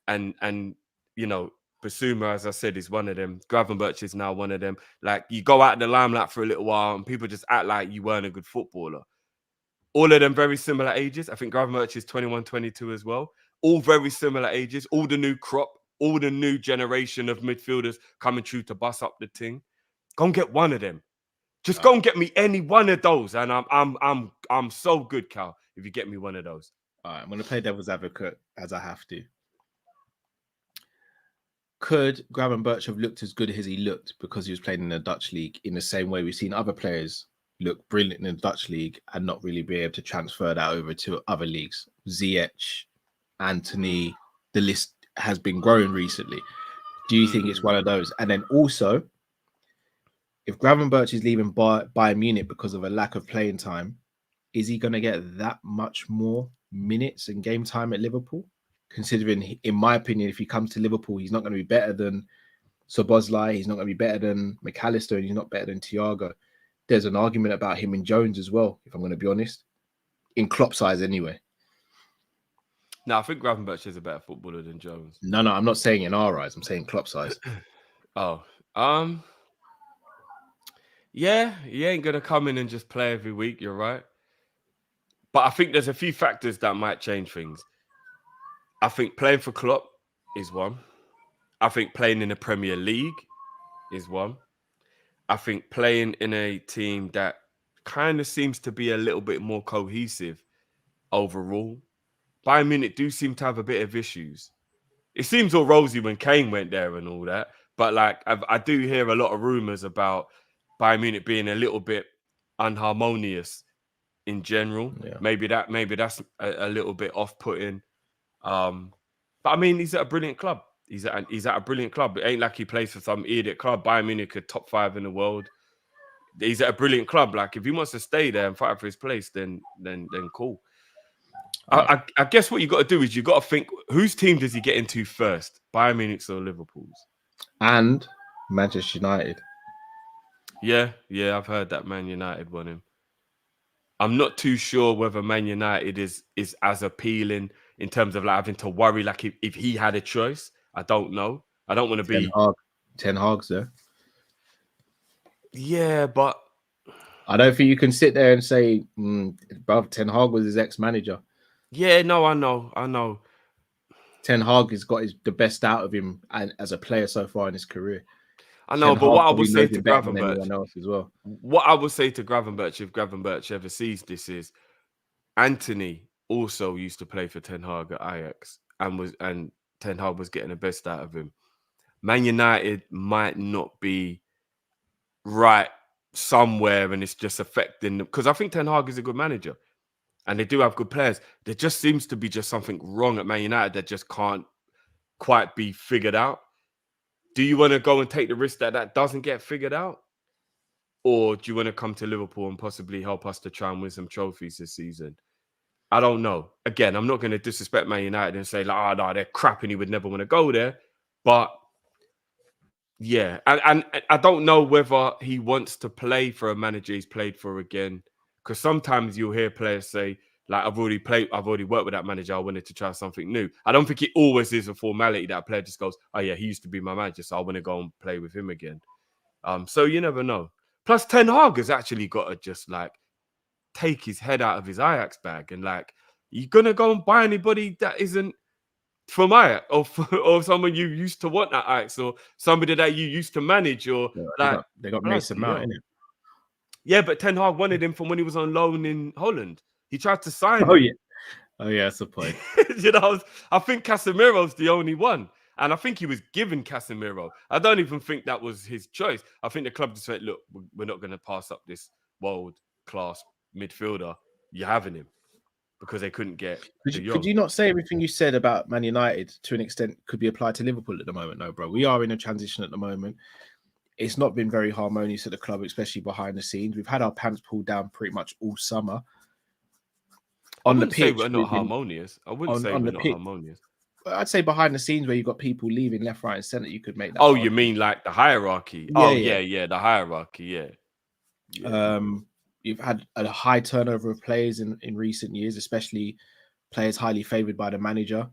And you know, Basuma, as I said, is one of them. Gravenberch is now one of them. Like, you go out in the limelight for a little while and people just act like you weren't a good footballer. All of them very similar ages. I think Gravenberch is 21, 22 as well. All very similar ages. All the new crop, all the new generation of midfielders coming through to bust up the thing. Go and get one of them. Just go and get me any one of those, and I'm so good, Cal. If you get me one of those. All right, I'm going to play devil's advocate as I have to. Could Gravenberch have looked as good as he looked because he was playing in the Dutch league in the same way we've seen other players look brilliant in the Dutch league and not really be able to transfer that over to other leagues? Ziyech, Anthony, the list has been growing recently. Do you think it's one of those? And then also, if Gravenberch is leaving Bayern Munich because of a lack of playing time, is he going to get that much more minutes and game time at Liverpool? Considering, in my opinion, if he comes to Liverpool, he's not going to be better than Szoboszlai, he's not going to be better than McAllister, and he's not better than Thiago. There's an argument about him and Jones as well, if I'm going to be honest, in Klopp's eyes anyway. No, I think Gravenberch is a better footballer than Jones. No, I'm not saying in our eyes. I'm saying Klopp's eyes. Yeah, he ain't gonna come in and just play every week. You're right, but I think there's a few factors that might change things. I think playing for Klopp is one. I think playing in the Premier League is one. I think playing in a team that kind of seems to be a little bit more cohesive overall. Bayern Munich do seem to have a bit of issues. It seems all rosy when Kane went there and all that, but like I do hear a lot of rumors about Bayern Munich being a little bit unharmonious in general. Yeah. Maybe that's a little bit off-putting. But I mean, he's at a brilliant club. He's at a brilliant club. It ain't like he plays for some idiot club. Bayern Munich are top 5 in the world. He's at a brilliant club. Like, if he wants to stay there and fight for his place, then cool. I guess what you got to do is you got to think, whose team does he get into first? Bayern Munich's or Liverpool's? And Manchester United. Yeah, I've heard that Man United want him. I'm not too sure whether Man United is as appealing in terms of like having to worry like if he had a choice. I don't know. I don't want to be... Ten Hag's there. Yeah, but... I don't think you can sit there and say, bruv, Ten Hag was his ex-manager. Yeah, no, I know. Ten Hag has got the best out of him as a player so far in his career. I know, Ten but Hag what I probably would say knows to it better than Gravenberch, anyone else as well. what I would say to Gravenberch, if Gravenberch ever sees this, is Anthony also used to play for Ten Hag at Ajax, and Ten Hag was getting the best out of him. Man United might not be right somewhere, and it's just affecting them, because I think Ten Hag is a good manager, and they do have good players. There just seems to be just something wrong at Man United that just can't quite be figured out. Do you want to go and take the risk that doesn't get figured out? Or do you want to come to Liverpool and possibly help us to try and win some trophies this season? I don't know. Again, I'm not going to disrespect Man United and say, like, no, they're crap and he would never want to go there. But yeah, and I don't know whether he wants to play for a manager he's played for again. Because sometimes you'll hear players say, like, I've already worked with that manager, I wanted to try something new. I don't think it always is a formality that a player just goes, oh yeah, he used to be my manager, so I want to go and play with him again. So you never know. Plus, Ten Hag has actually got to just like take his head out of his Ajax bag and like, you're gonna go and buy anybody that isn't from Ajax or someone you used to want at Ajax or somebody that you used to manage or They got Mason Mount, innit? Yeah, but Ten Hag wanted him from when he was on loan in Holland. He tried to sign him. Oh yeah, that's the point. You know, I think Casemiro's the only one. And I think he was given Casemiro. I don't even think that was his choice. I think the club just said, look, we're not going to pass up this world-class midfielder. You're having him. Because they couldn't get Could you not say everything you said about Man United to an extent could be applied to Liverpool at the moment? No, bro. We are in a transition at the moment. It's not been very harmonious at the club, especially behind the scenes. We've had our pants pulled down pretty much all summer. On the pitch, we're not harmonious. I wouldn't say we're not harmonious. I'd say behind the scenes where you've got people leaving left, right, and centre, you could make that. Oh, you mean like the hierarchy? Yeah, the hierarchy, yeah. You've had a high turnover of players in recent years, especially players highly favoured by the manager.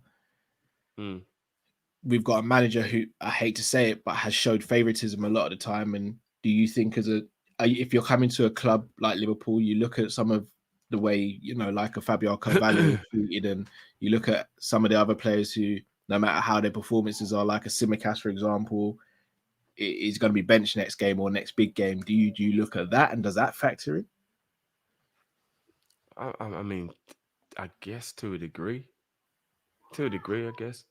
We've got a manager who, I hate to say it, but has showed favouritism a lot of the time. And do you think if you're coming to a club like Liverpool, you look at some of the way, you know, like a Fabio Carvalho treated, and you look at some of the other players who, no matter how their performances are, like a Tsimikas, for example, is going to be benched next game or next big game. Do you look at that, and does that factor in? I mean, I guess to a degree, I guess.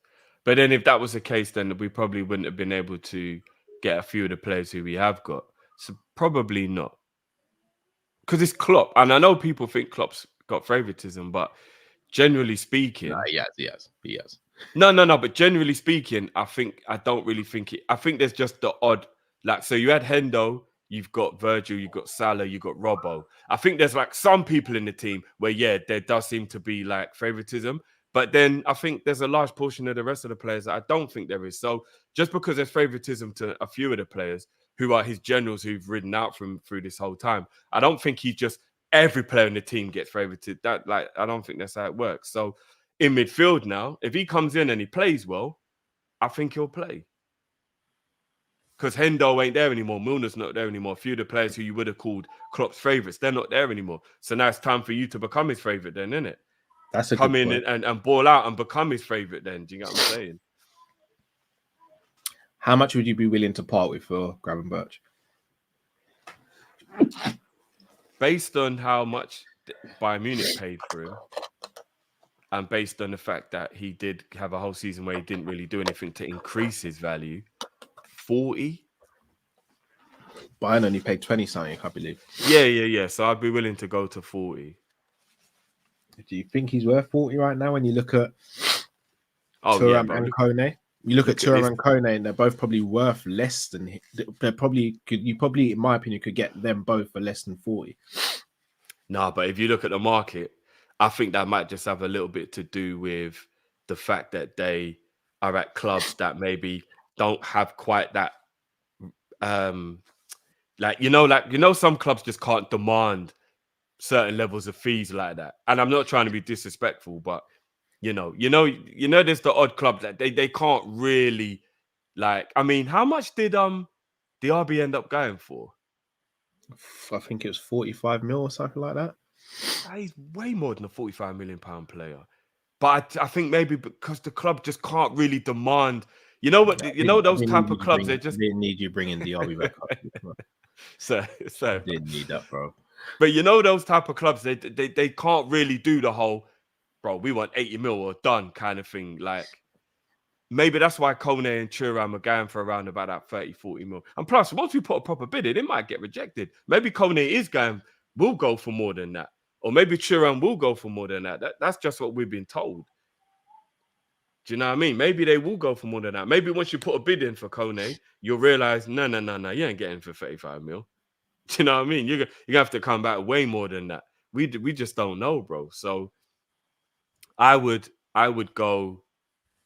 But then if that was the case, then we probably wouldn't have been able to get a few of the players who we have got. So probably not. Because it's Klopp. And I know people think Klopp's got favouritism, but generally speaking... No, he has. No. But generally speaking, I don't really think it... I think there's just the odd... Like, so you had Endo, you've got Virgil, you've got Salah, you've got Robbo. I think there's like some people in the team where, yeah, there does seem to be like favouritism. But then I think there's a large portion of the rest of the players that I don't think there is. So just because there's favouritism to a few of the players who are his generals who've ridden out through this whole time, I don't think every player in the team gets favoured. I don't think that's how it works. So in midfield now, if he comes in and he plays well, I think he'll play. Because Endo ain't there anymore. Milner's not there anymore. A few of the players who you would have called Klopp's favourites, they're not there anymore. So now it's time for you to become his favourite then, isn't it? That's a come in and ball out and become his favourite then. Do you get what I'm saying? How much would you be willing to part with for Gravenberch? Based on how much Bayern Munich paid for him, and based on the fact that he did have a whole season where he didn't really do anything to increase his value, 40? Bayern only paid 20 something, I believe. Yeah. So I'd be willing to go to 40. Do you think he's worth 40 right now when you look at Thuram and Kone? You look at Thuram and Kone, and they're both probably worth less than... You probably, in my opinion, could get them both for less than 40. No, but if you look at the market, I think that might just have a little bit to do with the fact that they are at clubs that maybe don't have quite that... some clubs just can't demand certain levels of fees like that. And I'm not trying to be disrespectful, but you know, there's the odd club that they can't really like. I mean, how much did the RB end up going for? I think it was 45 mil or something like that. He's way more than a 45 million pound player. But I think maybe because the club just can't really demand, You know what? You know those I type of clubs. They just didn't need you bringing the Derby back up. so. Didn't need that, bro. But you know those type of clubs. They can't really do the whole, bro. We want 80 mil or done kind of thing. Like maybe that's why Kone and Thuram are going for around about that 30, 40 mil. And plus, once we put a proper bid in, it might get rejected. Maybe Kone will go for more than that, or maybe Thuram will go for more than that. That's just what we've been told. Do you know what I mean? Maybe they will go for more than that. Maybe once you put a bid in for Kone, you'll realize, no, you ain't getting for 35 mil. Do you know what I mean? You're gonna have to come back way more than that. We just don't know, bro. So I would go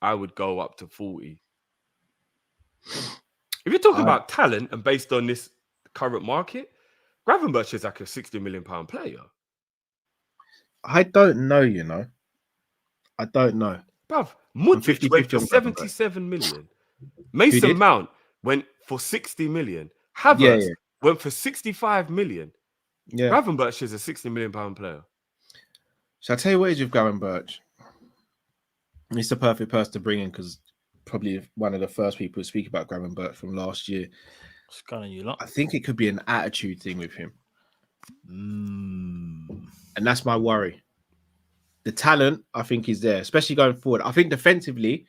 up to 40. If you're talking about talent and based on this current market, Gravenberch is like a £60 million player. I don't know, you know. I don't know. Bruv, Mudryk went for 77 million. Mason Mount went for 60 million. Havertz went for 65 million. Yeah. Gravenberch is a £60 million player. So I'll tell you what is with Gravenberch. He's the perfect person to bring in because probably one of the first people to speak about Gravenberch from last year. I think it could be an attitude thing with him. And that's my worry. The talent, I think, is there, especially going forward. I think defensively,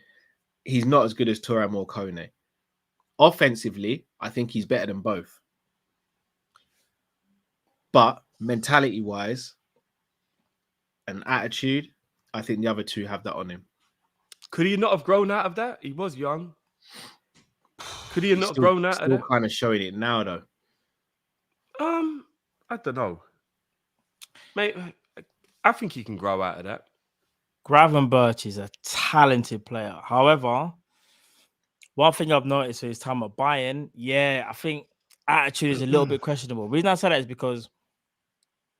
he's not as good as Thuram or Kone. Offensively, I think he's better than both. But mentality-wise and attitude, I think the other two have that on him. Could he not have grown out of that? He was young. Could he have not grown out of that? Still kind of showing it now, though. I don't know. Mate, I think he can grow out of that. Gravenberch is a talented player. However, one thing I've noticed for his time at Bayern, I think attitude is a little bit questionable. The reason I say that is because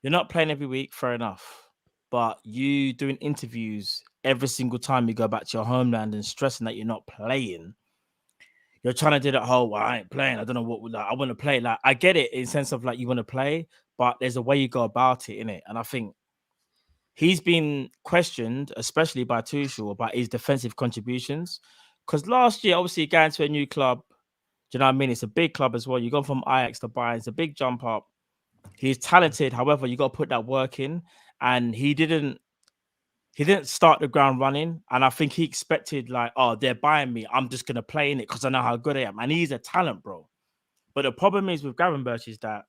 you're not playing every week, fair enough. But you doing interviews every single time you go back to your homeland and stressing that you're not playing. You're trying to do that whole, well, I ain't playing. I don't know what, like, I want to play. Like, I get it in the sense of like you want to play, but there's a way you go about it, innit? And I think he's been questioned, especially by Tuchel, about his defensive contributions. Because last year, obviously, going to a new club, do you know what I mean? It's a big club as well. You go from Ajax to Bayern. It's a big jump up. He's talented. However, you got to put that work in. And he didn't start the ground running. And I think he expected like, oh, they're buying me. I'm just going to play in it because I know how good I am. And he's a talent, bro. But the problem is with Gravenberch is that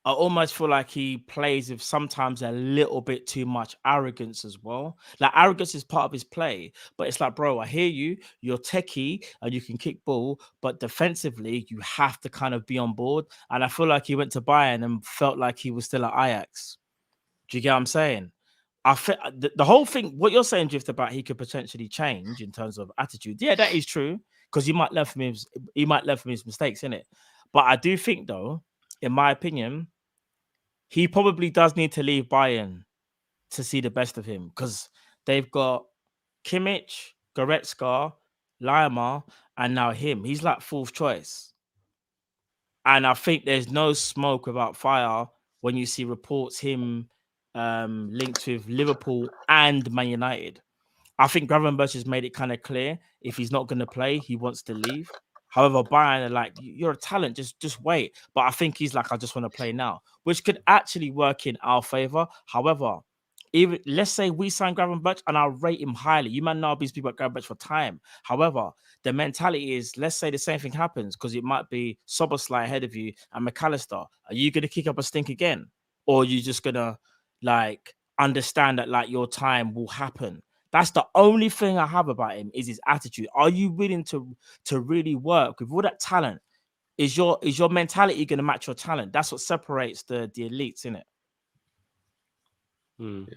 I almost feel like he plays with sometimes a little bit too much arrogance as well. Like arrogance is part of his play, but it's like, bro, I hear you. You're techie and you can kick ball, but defensively, you have to kind of be on board. And I feel like he went to Bayern and felt like he was still at Ajax. Do you get what I'm saying? I feel the whole thing, what you're saying, Drift, about he could potentially change in terms of attitude. Yeah, that is true because he might learn from his mistakes, innit? But I do think, though, in my opinion, he probably does need to leave Bayern to see the best of him because they've got Kimmich, Goretzka, Laimer, and now him. He's like fourth choice. And I think there's no smoke without fire when you see reports him linked with Liverpool and Man United. I think Gravenberch has made it kind of clear if he's not going to play, he wants to leave. However, Bayern are like, you're a talent, just wait. But I think he's like, I just want to play now, which could actually work in our favor. However, even let's say we sign Gravenberch and I'll rate him highly. You might not be speaking about Gravenberch for time. However, the mentality is, let's say the same thing happens because it might be Szoboszlai ahead of you and McAllister. Are you going to kick up a stink again? Or are you just going to like understand that like your time will happen? That's the only thing I have about him is his attitude. Are you willing to really work with all that talent? Is your mentality going to match your talent? That's what separates the elites, isn't it?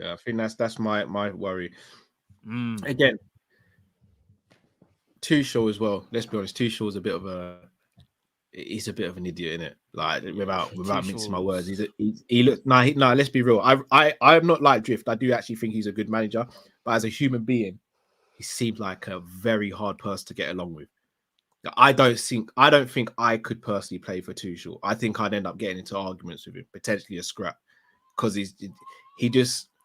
Yeah, I think that's my worry. Again, Tuchel as well. Let's be honest, Tuchel's a bit of he's a bit of an idiot, innit? Like without mincing my words, he looks no. Let's be real. I'm not like Drift. I do actually think he's a good manager, but as a human being, he seems like a very hard person to get along with. I don't think I could personally play for Tuchel. I think I'd end up getting into arguments with him, potentially a scrap, because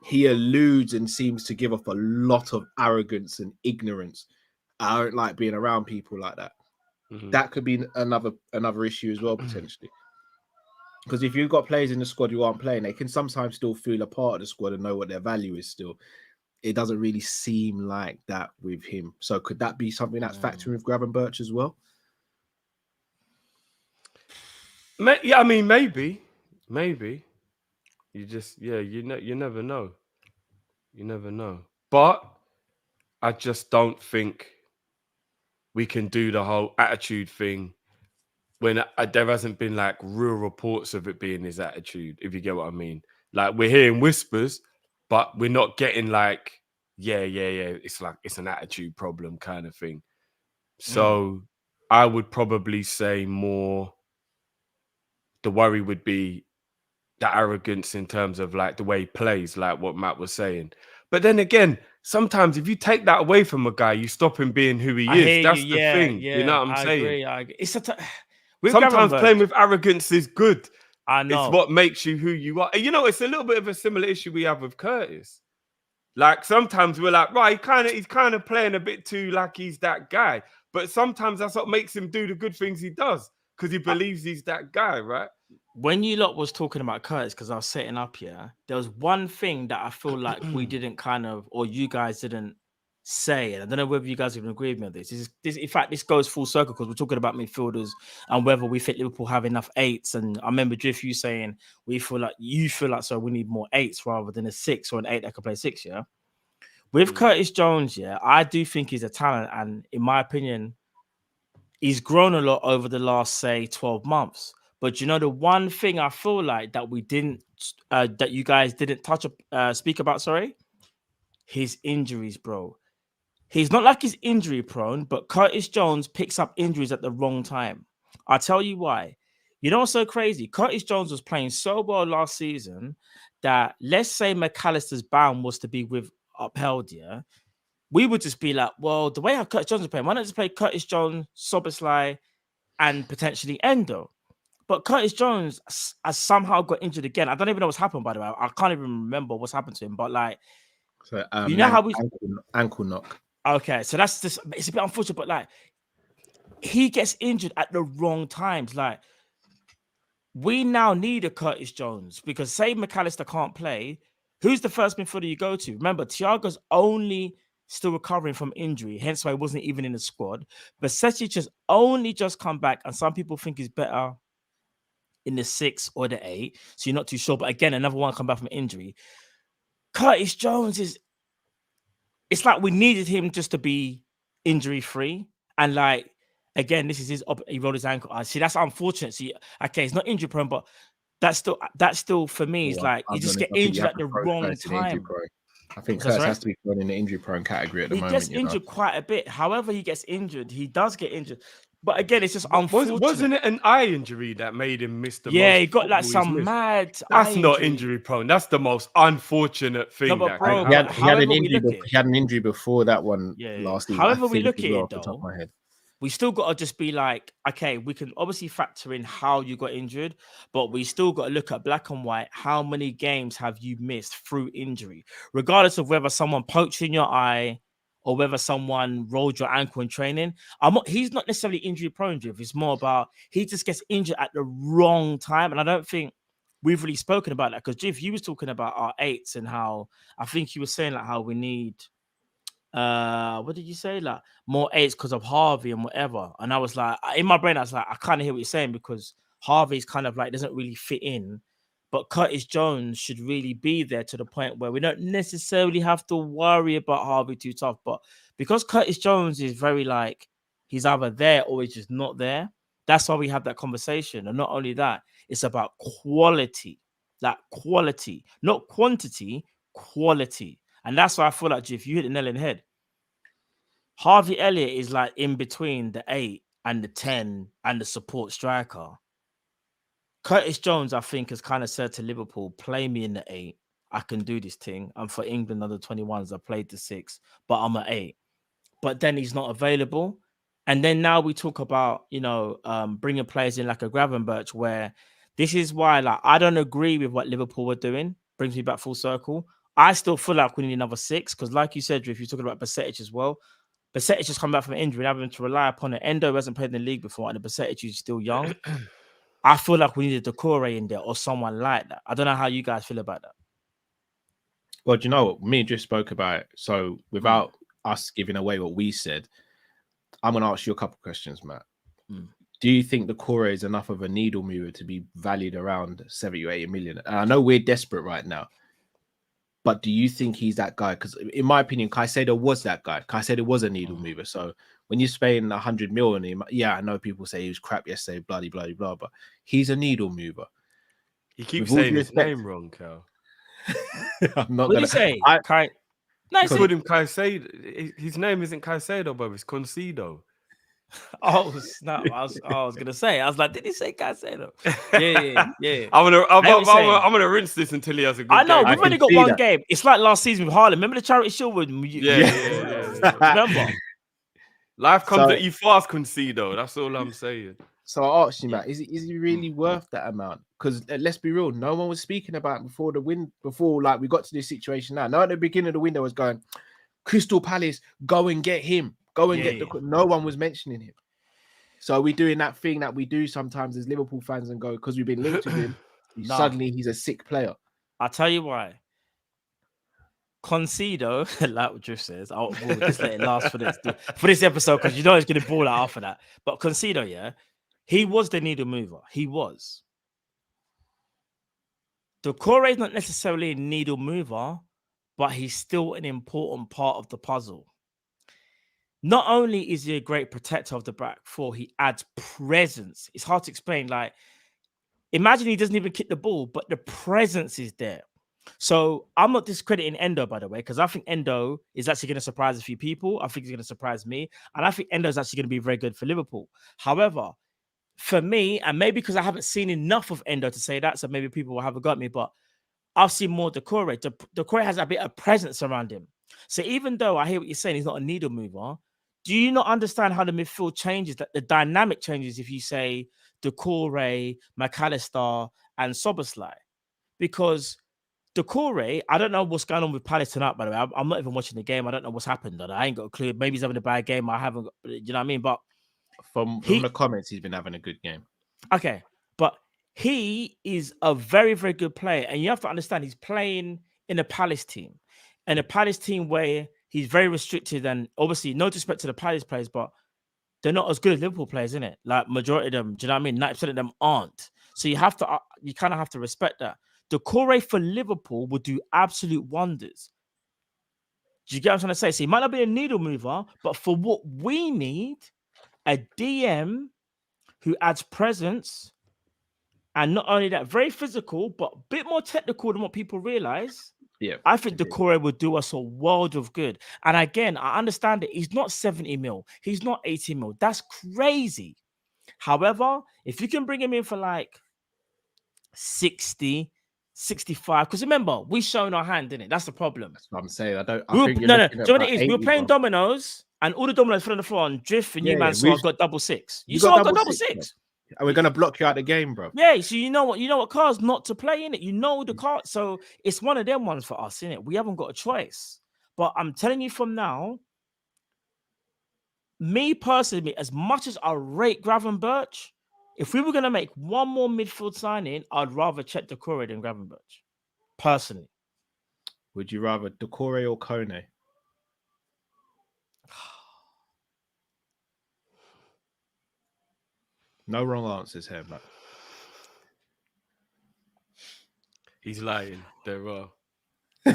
he alludes and seems to give off a lot of arrogance and ignorance I don't like being around people like that. That could be another issue as well, potentially. Because if you've got players in the squad who aren't playing, they can sometimes still feel a part of the squad and know what their value is still. It doesn't really seem like that with him. So could that be something that's factoring with Gravenberch as well? Yeah, I mean, maybe. You just, you never know. You never know. But I just don't think we can do the whole attitude thing when there hasn't been like real reports of it being his attitude, if you get what I mean. Like we're hearing whispers, but we're not getting like, yeah. It's like it's an attitude problem kind of thing. So I would probably say more the worry would be the arrogance in terms of like the way he plays, like what Matt was saying. But then again, sometimes if you take that away from a guy, you stop him being who he is. That's the thing. You know what I'm saying? I agree. Sometimes playing with arrogance is good. I know. It's what makes you who you are. You know, it's a little bit of a similar issue we have with Curtis. Like sometimes we're like, right, he's kind of playing a bit too like he's that guy. But sometimes that's what makes him do the good things he does because he believes he's that guy, right? When you lot was talking about Curtis, because I was setting up here, there was one thing that I feel like we didn't kind of, or you guys didn't say, and I don't know whether you guys even agree with me on this. In fact, this goes full circle because we're talking about midfielders and whether we think Liverpool have enough eights. And I remember Drift, you saying you feel like so we need more eights rather than a 6 or an 8 that can play 6. Yeah, with Curtis Jones, I do think he's a talent, and in my opinion, he's grown a lot over the last, say, 12 months. But you know, the one thing I feel like that we didn't, that you guys didn't speak about, his injuries, bro. He's not like he's injury prone, but Curtis Jones picks up injuries at the wrong time. I'll tell you why. You know what's so crazy? Curtis Jones was playing so well last season that let's say McAllister's ban was to be upheld, we would just be like, well, the way how Curtis Jones is playing, why not just play Curtis Jones, Soboslai, and potentially Endo? But Curtis Jones has somehow got injured again. I don't even know what's happened, by the way. I can't even remember what's happened to him. But like, so, you know how we ankle knock. Okay, so that's just, it's a bit unfortunate, but like, he gets injured at the wrong times. Like, we now need a Curtis Jones because say McAllister can't play, who's the first midfielder you go to? Remember, Thiago's only still recovering from injury, hence why he wasn't even in the squad. But Sesic has only just come back, and some people think he's better in the 6 or the 8, so you're not too sure. But again, another one come back from injury. Curtis Jones it's like we needed him just to be injury free, and like again, this is he rolled his ankle. I see that's unfortunate. See, okay, it's not injury prone, but that's still for me. It's like you just get injured at the wrong time. I think Curtis has to be thrown in the injury prone category at the moment. He gets injured quite a bit. However, he gets injured, he does get injured. But again, it's just unfortunate. Wasn't it an eye injury that made him miss the most? Yeah, he got like some mad. That's not injury prone. That's the most unfortunate thing. No, but bro, he had an injury before that one last season. However we look at it, though, we still got to just be like, okay, we can obviously factor in how you got injured, but we still got to look at black and white. How many games have you missed through injury? Regardless of whether someone poked in your eye or whether someone rolled your ankle in training. He's not necessarily injury prone, it's more about he just gets injured at the wrong time. And I don't think we've really spoken about that because Jiv, he was talking about our 8s and how I think he was saying like how we need what did you say? Like more 8s because of Harvey and whatever. And I was like, in my brain, I was like, I kind of hear what you're saying because Harvey's kind of like doesn't really fit in. But Curtis Jones should really be there to the point where we don't necessarily have to worry about Harvey too tough. But because Curtis Jones is very like, he's either there or he's just not there. That's why we have that conversation. And not only that, it's about quality. Like quality. Not quantity, quality. And that's why I feel like, if you hit the nail in the head, Harvey Elliott is like in between the 8 and the 10 and the support striker. Curtis Jones, I think, has kind of said to Liverpool, play me in the 8. I can do this thing. And for England under 21s, I played the 6, but I'm at 8. But then he's not available. And then now we talk about, bringing players in like a Gravenberch, where this is why like I don't agree with what Liverpool were doing. Brings me back full circle. I still feel like we need another 6 because like you said, if you're talking about Bajcetic as well, Besetich just come back from injury, and having to rely upon it. Endo hasn't played in the league before, and the Besetich is still young. I feel like we need a Doucouré in there or someone like that. I don't know how you guys feel about that. Well, do you know what? Me and Drift spoke about it. So without us giving away what we said, I'm going to ask you a couple of questions, Matt. Do you think Doucouré is enough of a needle mover to be valued around 70 or 80 million? And I know we're desperate right now, but do you think he's that guy? Because in my opinion, Caicedo was that guy. Caicedo was a needle mover. So when you're spending 100 million on him, yeah, I know people say he was crap yesterday, bloody, bloody, blah, but he's a needle mover. You keep saying his name wrong, Cal. I'm not What do you say? Nice. Called him Caicedo. His name isn't Caicedo, but it's Concedo. Oh, snap. I was gonna say. I was like, did he say Caicedo? Yeah. I'm gonna rinse this until he has a good I know, game. we've only got one game. It's like last season with Haaland. Remember the Charity Shield with Yeah. Remember? Life comes at you fast, Concedo. That's all I'm saying. So I asked you, Matt, is he really worth that amount? Because let's be real, no one was speaking about him before like we got to this situation now. No, at the beginning of the window was going, Crystal Palace, go and get him. Go and no one was mentioning him. So we're doing that thing that we do sometimes as Liverpool fans and go, because we've been linked to him, suddenly he's a sick player. I'll tell you why. Concedo, like what Drift says, we'll just let it last for this episode because you know it's going to ball out after that. But Concedo, yeah, he was the needle mover. He was. Doucouré is not necessarily a needle mover, but he's still an important part of the puzzle. Not only is he a great protector of the back four, he adds presence. It's hard to explain. Like, imagine he doesn't even kick the ball, but the presence is there. So I'm not discrediting Endo, by the way, because I think Endo is actually going to surprise a few people. I think he's going to surprise me. And I think Endo is actually going to be very good for Liverpool. However, for me, and maybe because I haven't seen enough of Endo to say that, so maybe people will have got me, but I've seen more Doucouré. Doucouré has a bit of presence around him. So even though I hear what you're saying, he's not a needle mover, do you not understand how the midfield changes, that the dynamic changes if you say Doucouré, McAllister, and Szoboszlai? Because Doucouré, I don't know what's going on with Palace tonight, by the way. I'm not even watching the game. I don't know what's happened. I ain't got a clue. Maybe he's having a bad game. I haven't got, you know what I mean? But from the comments, he's been having a good game. Okay. But he is a very, very good player. And you have to understand, he's playing in a Palace team. And a Palace team where he's very restricted. And obviously, no disrespect to the Palace players, but they're not as good as Liverpool players, isn't it? Like, majority of them, do you know what I mean? 90% of them aren't. So you kind of have to respect that. Doucouré for Liverpool would do absolute wonders. Do you get what I'm trying to say? So he might not be a needle mover, but for what we need, a DM who adds presence, and not only that, very physical, but a bit more technical than what people realize. Yeah, I think Doucouré would do us a world of good. And again, I understand it. He's not 70 mil. He's not 80 mil. That's crazy. However, if you can bring him in for like 60, 65, because remember, we shown our hand, didn't it? That's the problem. That's what I'm saying. Do you know what it is? We were playing dominoes, and all the dominoes fell on the floor, and Drift and you, man, saw I got double six. You saw I got double six. And we're gonna block you out the game, bro. Yeah, so you know what cards not to play in it. You know the card, so it's one of them ones for us, isn't it? We haven't got a choice. But I'm telling you from now, me personally, as much as I rate Gravenberch, if we were gonna make one more midfield signing, I'd rather check Doucouré than Gravenberch. Personally. Would you rather Doucouré or Kone? No wrong answers here, man. He's lying. There are. You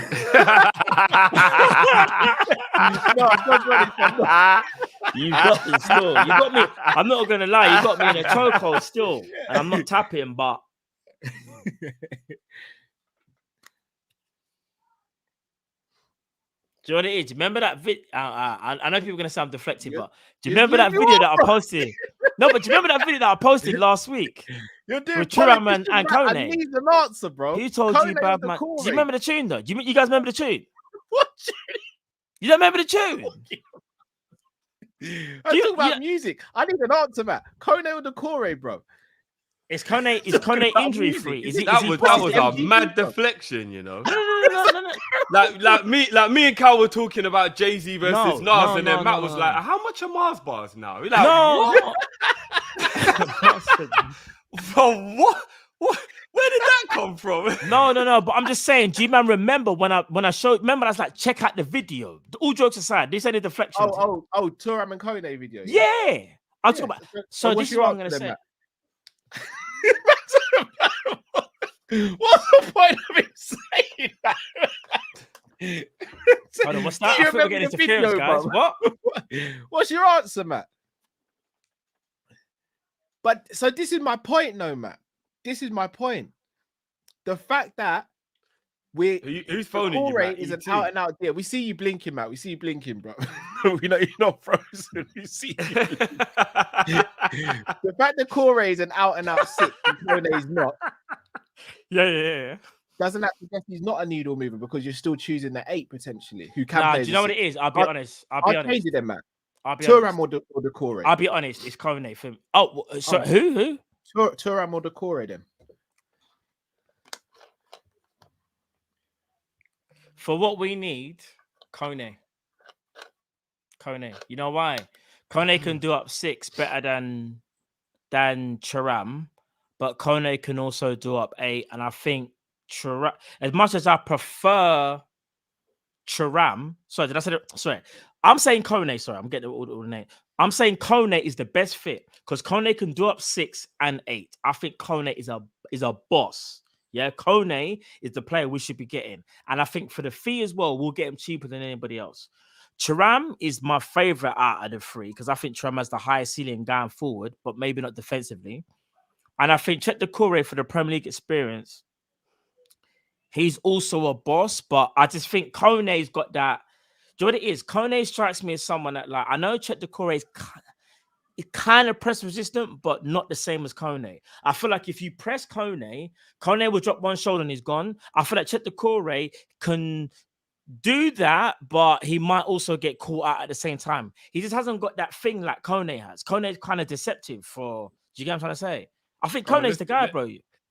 got me still. You got me. I'm not gonna lie. You got me in a chokehold still, and I'm not tapping. But do you know what it is? Remember that video? I know people are gonna say I'm deflecting, but do you remember that video that I posted? No, but do you remember that video that I posted last week? You're doing with Thuram and Kone. I need an answer, bro. Who told you, bad man? Do you remember the tune though? You guys remember the tune? What tune? You don't remember the tune? I talk about music. I need an answer, Matt. Kone or Doucouré, bro? Is Kone injury free? That was a mad deflection, you know. No. Like me and Cal were talking about Jay-Z versus Nas, and then Matt was like, "How much are Mars bars now?" We're like, No. Bro, what? Where did that come from? No. But I'm just saying, G-Man, remember when I showed, remember I was like, check out the video. All jokes aside, this any deflection. Turam and Kone video. Yeah. I'll talk about. So this is what I'm going to say. What's the point of him saying that? Hold on, what's that? I think we're getting interference, guys. What? What's your answer, Matt? But so this is my point, no, Matt. This is my point. The fact that who's phoning you, Matt? is an out and out deal. We see you blinking, Matt. We see you blinking, bro. We know you're not frozen. We see you. The fact that Corey is an out and out 6 and Kone is not. Yeah. Doesn't that suggest he's not a needle mover because you're still choosing the 8 potentially who can play? Do you know what it is? I'll be honest. I'll change it then, Matt. Turam or the Corey. I'll be honest. It's Kone for me. Oh, so who? Turam or the Corey then. For what we need, Kone. You know why? Kone can do up 6 better than Turam, but Kone can also do up 8. And I think Turam, as much as I prefer Turam, sorry, did I say that? Sorry. I'm saying Kone. Sorry, I'm getting all the name. I'm saying Kone is the best fit because Kone can do up 6 and 8. I think Kone is a boss. Yeah, Kone is the player we should be getting. And I think for the fee as well, we'll get him cheaper than anybody else. Turam is my favorite out of the 3 because I think Turam has the highest ceiling going forward, but maybe not defensively. And I think Chet Doucouré for the Premier League experience, he's also a boss, but I just think Kone's got that. Do you know what it is? Kone strikes me as someone that, like, I know Chet Doucouré is kind of press resistant, but not the same as Kone. I feel like if you press Kone will drop one shoulder and he's gone. I feel like Chet Doucouré can do that, but he might also get caught out at the same time. He just hasn't got that thing like Kone has. Kone is kind of deceptive do you get what I'm trying to say? I think Kone's the guy, bro.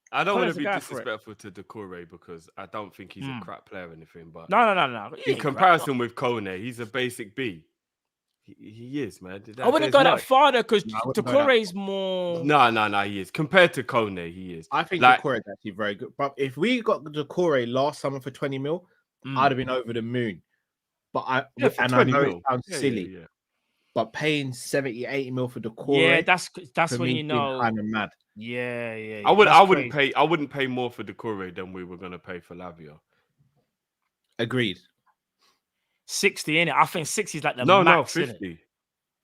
I don't want to be disrespectful to Doucouré because I don't think he's a crap player or anything, but no. In comparison with Kone, he's a basic B. He is, man. I wouldn't go that far because Doucouré is more. No, he is. Compared to Kone, he is. I think Doucouré is actually very good. But if we got Doucouré last summer for 20 mil, I'd have been over the moon. But I know it sounds silly. Yeah. But paying 70, 80 mil for Doucouré, that's when you know kind of mad. Yeah. I wouldn't pay more for Doucouré than we were gonna pay for Lavia. Agreed. 60 in it. I think 60 is like the max. 50.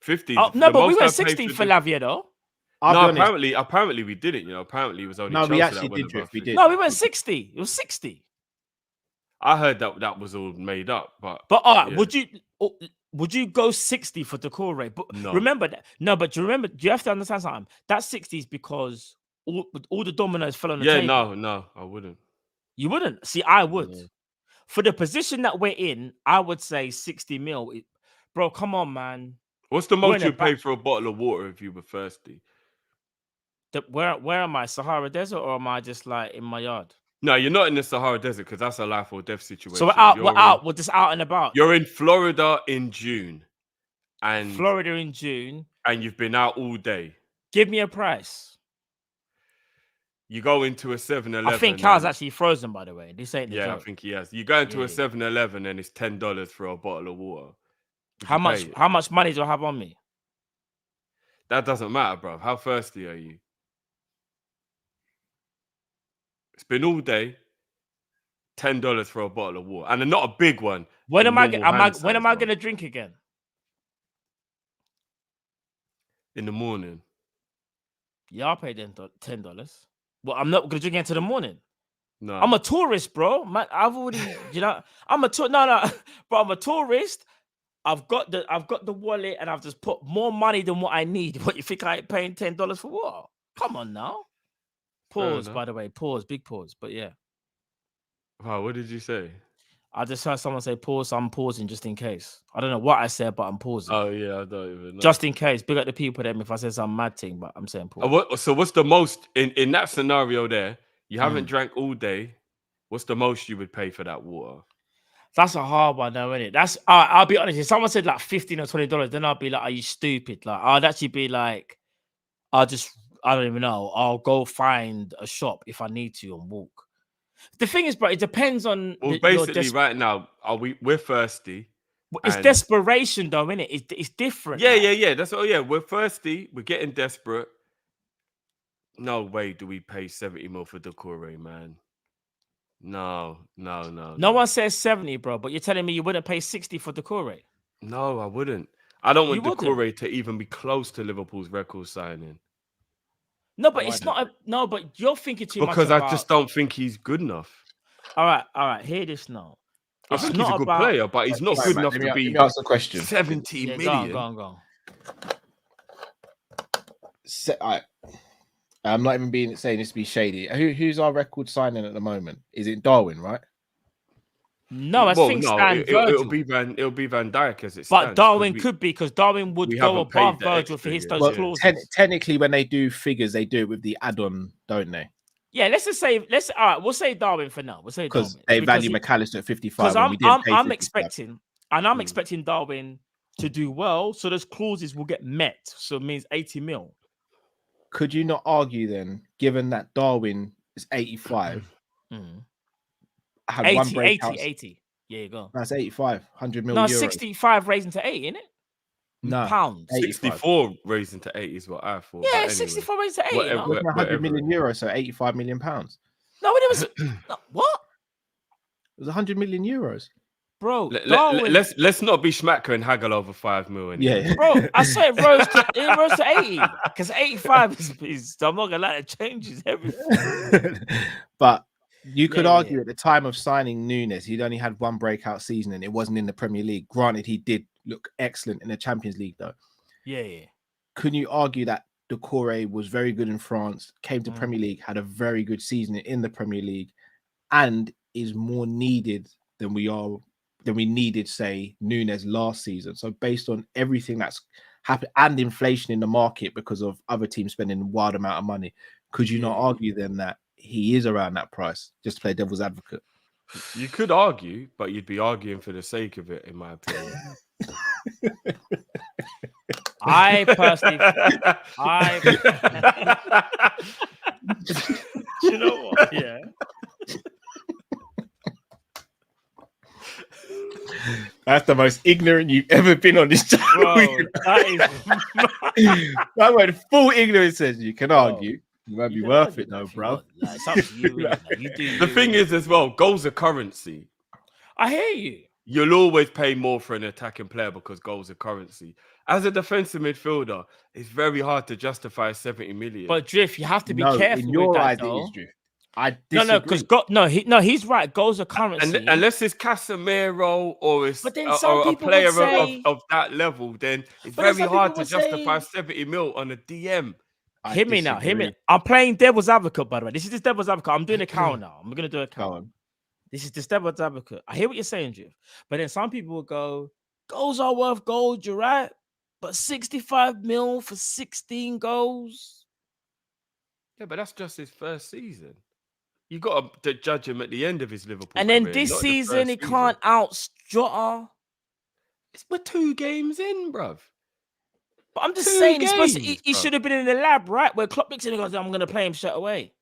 50. Oh, no, but we went 60 for Lavia though. Apparently we didn't. You know, apparently it was only. No, we actually did. We did. No, we went 60. It was 60. I heard that was all made up, but all right, would you go 60 for Doucouré? But no. Remember that. No, but you have to understand something. That 60 is because all the dominoes fell on the table. Yeah, no, I wouldn't. You wouldn't? See, I would. Yeah. For the position that we're in, I would say 60 mil. Bro, come on, man. What's the most you'd pay for a bottle of water if you were thirsty? Where am I? Sahara Desert, or am I just like in my yard? No, you're not in the Sahara Desert because that's a life or death situation. So we're just out and about. You're in Florida in June. And you've been out all day. Give me a price. You go into a 7-Eleven. I think Carl's actually frozen, by the way. This ain't the joke. I think he has. You go into a 7-Eleven and it's $10 for a bottle of water. How much money do I have on me? That doesn't matter, bro. How thirsty are you? It's been all day. $10 for a bottle of water, and not a big one. When am I going to drink again? In the morning. Yeah, I'll pay $10. Well, I'm not going to drink into the morning. No, I'm a tourist, bro. Man, I've already, I'm a no, but I'm a tourist. I've got the wallet, and I've just put more money than what I need. What, you think I ain't paying $10 for what? Come on now. Pause, by the way. Pause, big pause. But yeah. Wow, what did you say? I just heard someone say pause. So I'm pausing just in case. I don't know what I said, but I'm pausing. Oh yeah, I don't even know. Just in case. Big up the people them if I said some mad thing, but I'm saying pause. So what's the most in that scenario there? You haven't drank all day, What's the most you would pay for that water? That's a hard one, though, isn't it? That's I'll be honest. If someone said like $15 or $20, then I'll be like, "Are you stupid?" Like, I'd actually be like, I don't even know. I'll go find a shop if I need to and walk. The thing is, bro, it depends on. Well, basically, right now, we're thirsty. It's desperation, though, isn't it? It's different. Yeah. That's all. Yeah, we're thirsty. We're getting desperate. No way do we pay 70 mil for Doucouré, man. No. No one says 70, bro, but you're telling me you wouldn't pay 60 for Doucouré? No, I wouldn't. I don't want Doucouré to even be close to Liverpool's record signing. No, but it's not. No, but you're thinking too much because I just don't think he's good enough. All right. Hear this now. I think he's a good player, but he's not good enough to be. Let me ask the question. 70 million. Go on. I'm not even saying this to be shady. Who's our record signing at the moment? Is it Darwin, right? No, I think it'll be Van Dijk as it stands. But Darwin could be, because Darwin would go above Virgil for his those clauses. Technically, when they do figures, they do it with the add-on, don't they? Yeah, we'll say Darwin for now. We'll say Darwin because they value McAllister at 55. Because I'm expecting Darwin to do well, so those clauses will get met. So it means 80 mil. Could you not argue then, given that Darwin is 85, had 80, one breakout? 80. Yeah, you go. That's 85, 100 million. No, 65 raising to 80, isn't it? No, pounds. 64 raising to 80 is what I thought. Yeah, anyway, 64 raising to 80. It was 100 million euros, so 85 million pounds. No, it was what? It was 100 million euros. Bro, let's not be schmacker and haggle over 5 million. Yeah, bro, I said it rose to 80 because 85 is I'm not gonna lie, it changes everything. But you could argue at the time of signing Núñez, he'd only had one breakout season and it wasn't in the Premier League. Granted, he did look excellent in the Champions League, though. Yeah. Couldn't you argue that Doucouré was very good in France, came to Premier League, had a very good season in the Premier League, and is more needed than we needed, say, Núñez last season? So based on everything that's happened and inflation in the market because of other teams spending a wild amount of money, could you not argue then that he is around that price, just to play devil's advocate? You could argue, but you'd be arguing for the sake of it, in my opinion. I personally, you know what? Yeah. That's the most ignorant you've ever been on this channel. Bro, that went full ignorance. Says you can argue. You won't be worth it, though, bro. Like, it's up to you. The thing is, as well, goals are currency. I hear you. You'll always pay more for an attacking player because goals are currency. As a defensive midfielder, it's very hard to justify 70 million. But Drift, you have to be careful. In your with that, eyes, though. it is Drift. I disagree. Because he's right. Goals are currency. And unless it's Casemiro or it's or a player of that level, then it's very hard to justify 70 mil on a DM. Hear me now. I'm playing devil's advocate, by the way. This is this devil's advocate. I'm doing a count now. I'm going to do a count. This is the devil's advocate. I hear what you're saying, Drift. But then some people will go, goals are worth gold, you're right. But 65 mil for 16 goals? Yeah, but that's just his first season. You got to judge him at the end of his Liverpool and then career, this season, he can't out Jota. We're 2 games in, bruv. But I'm just saying, he should have been in the lab, right? Where Klopp looks in and goes, I'm going to play him straight away.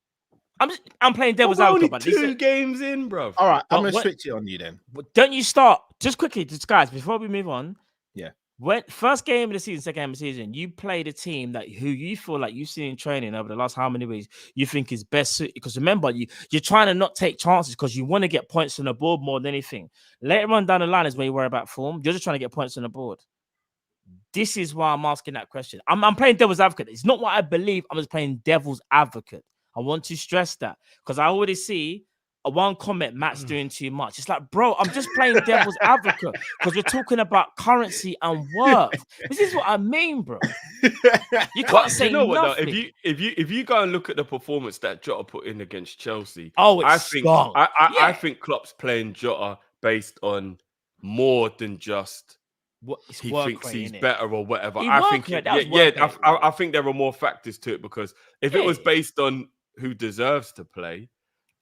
I'm playing devil's advocate. Only 2 games in, bruv. All right, I'm going to switch it on you then. Don't you start, just quickly, guys, before we move on. Yeah. When first game of the season, second game of the season, you played a team who you feel like you've seen in training over the last how many weeks you think is best suited. Because remember, you're trying to not take chances because you want to get points on the board more than anything. Later on down the line is where you worry about form. You're just trying to get points on the board. This is why I'm asking that question. I'm playing devil's advocate. It's not what I believe. I'm just playing devil's advocate. I want to stress that because I already see one comment, Matt's doing too much. It's like, bro, I'm just playing devil's advocate because we're talking about currency and worth. This is what I mean, bro. You can't say nothing. What, though? If you go and look at the performance that Jota put in against Chelsea, I think Klopp's playing Jota based on more than just he thinks he's better or whatever. I think there are more factors to it because if it was based on who deserves to play,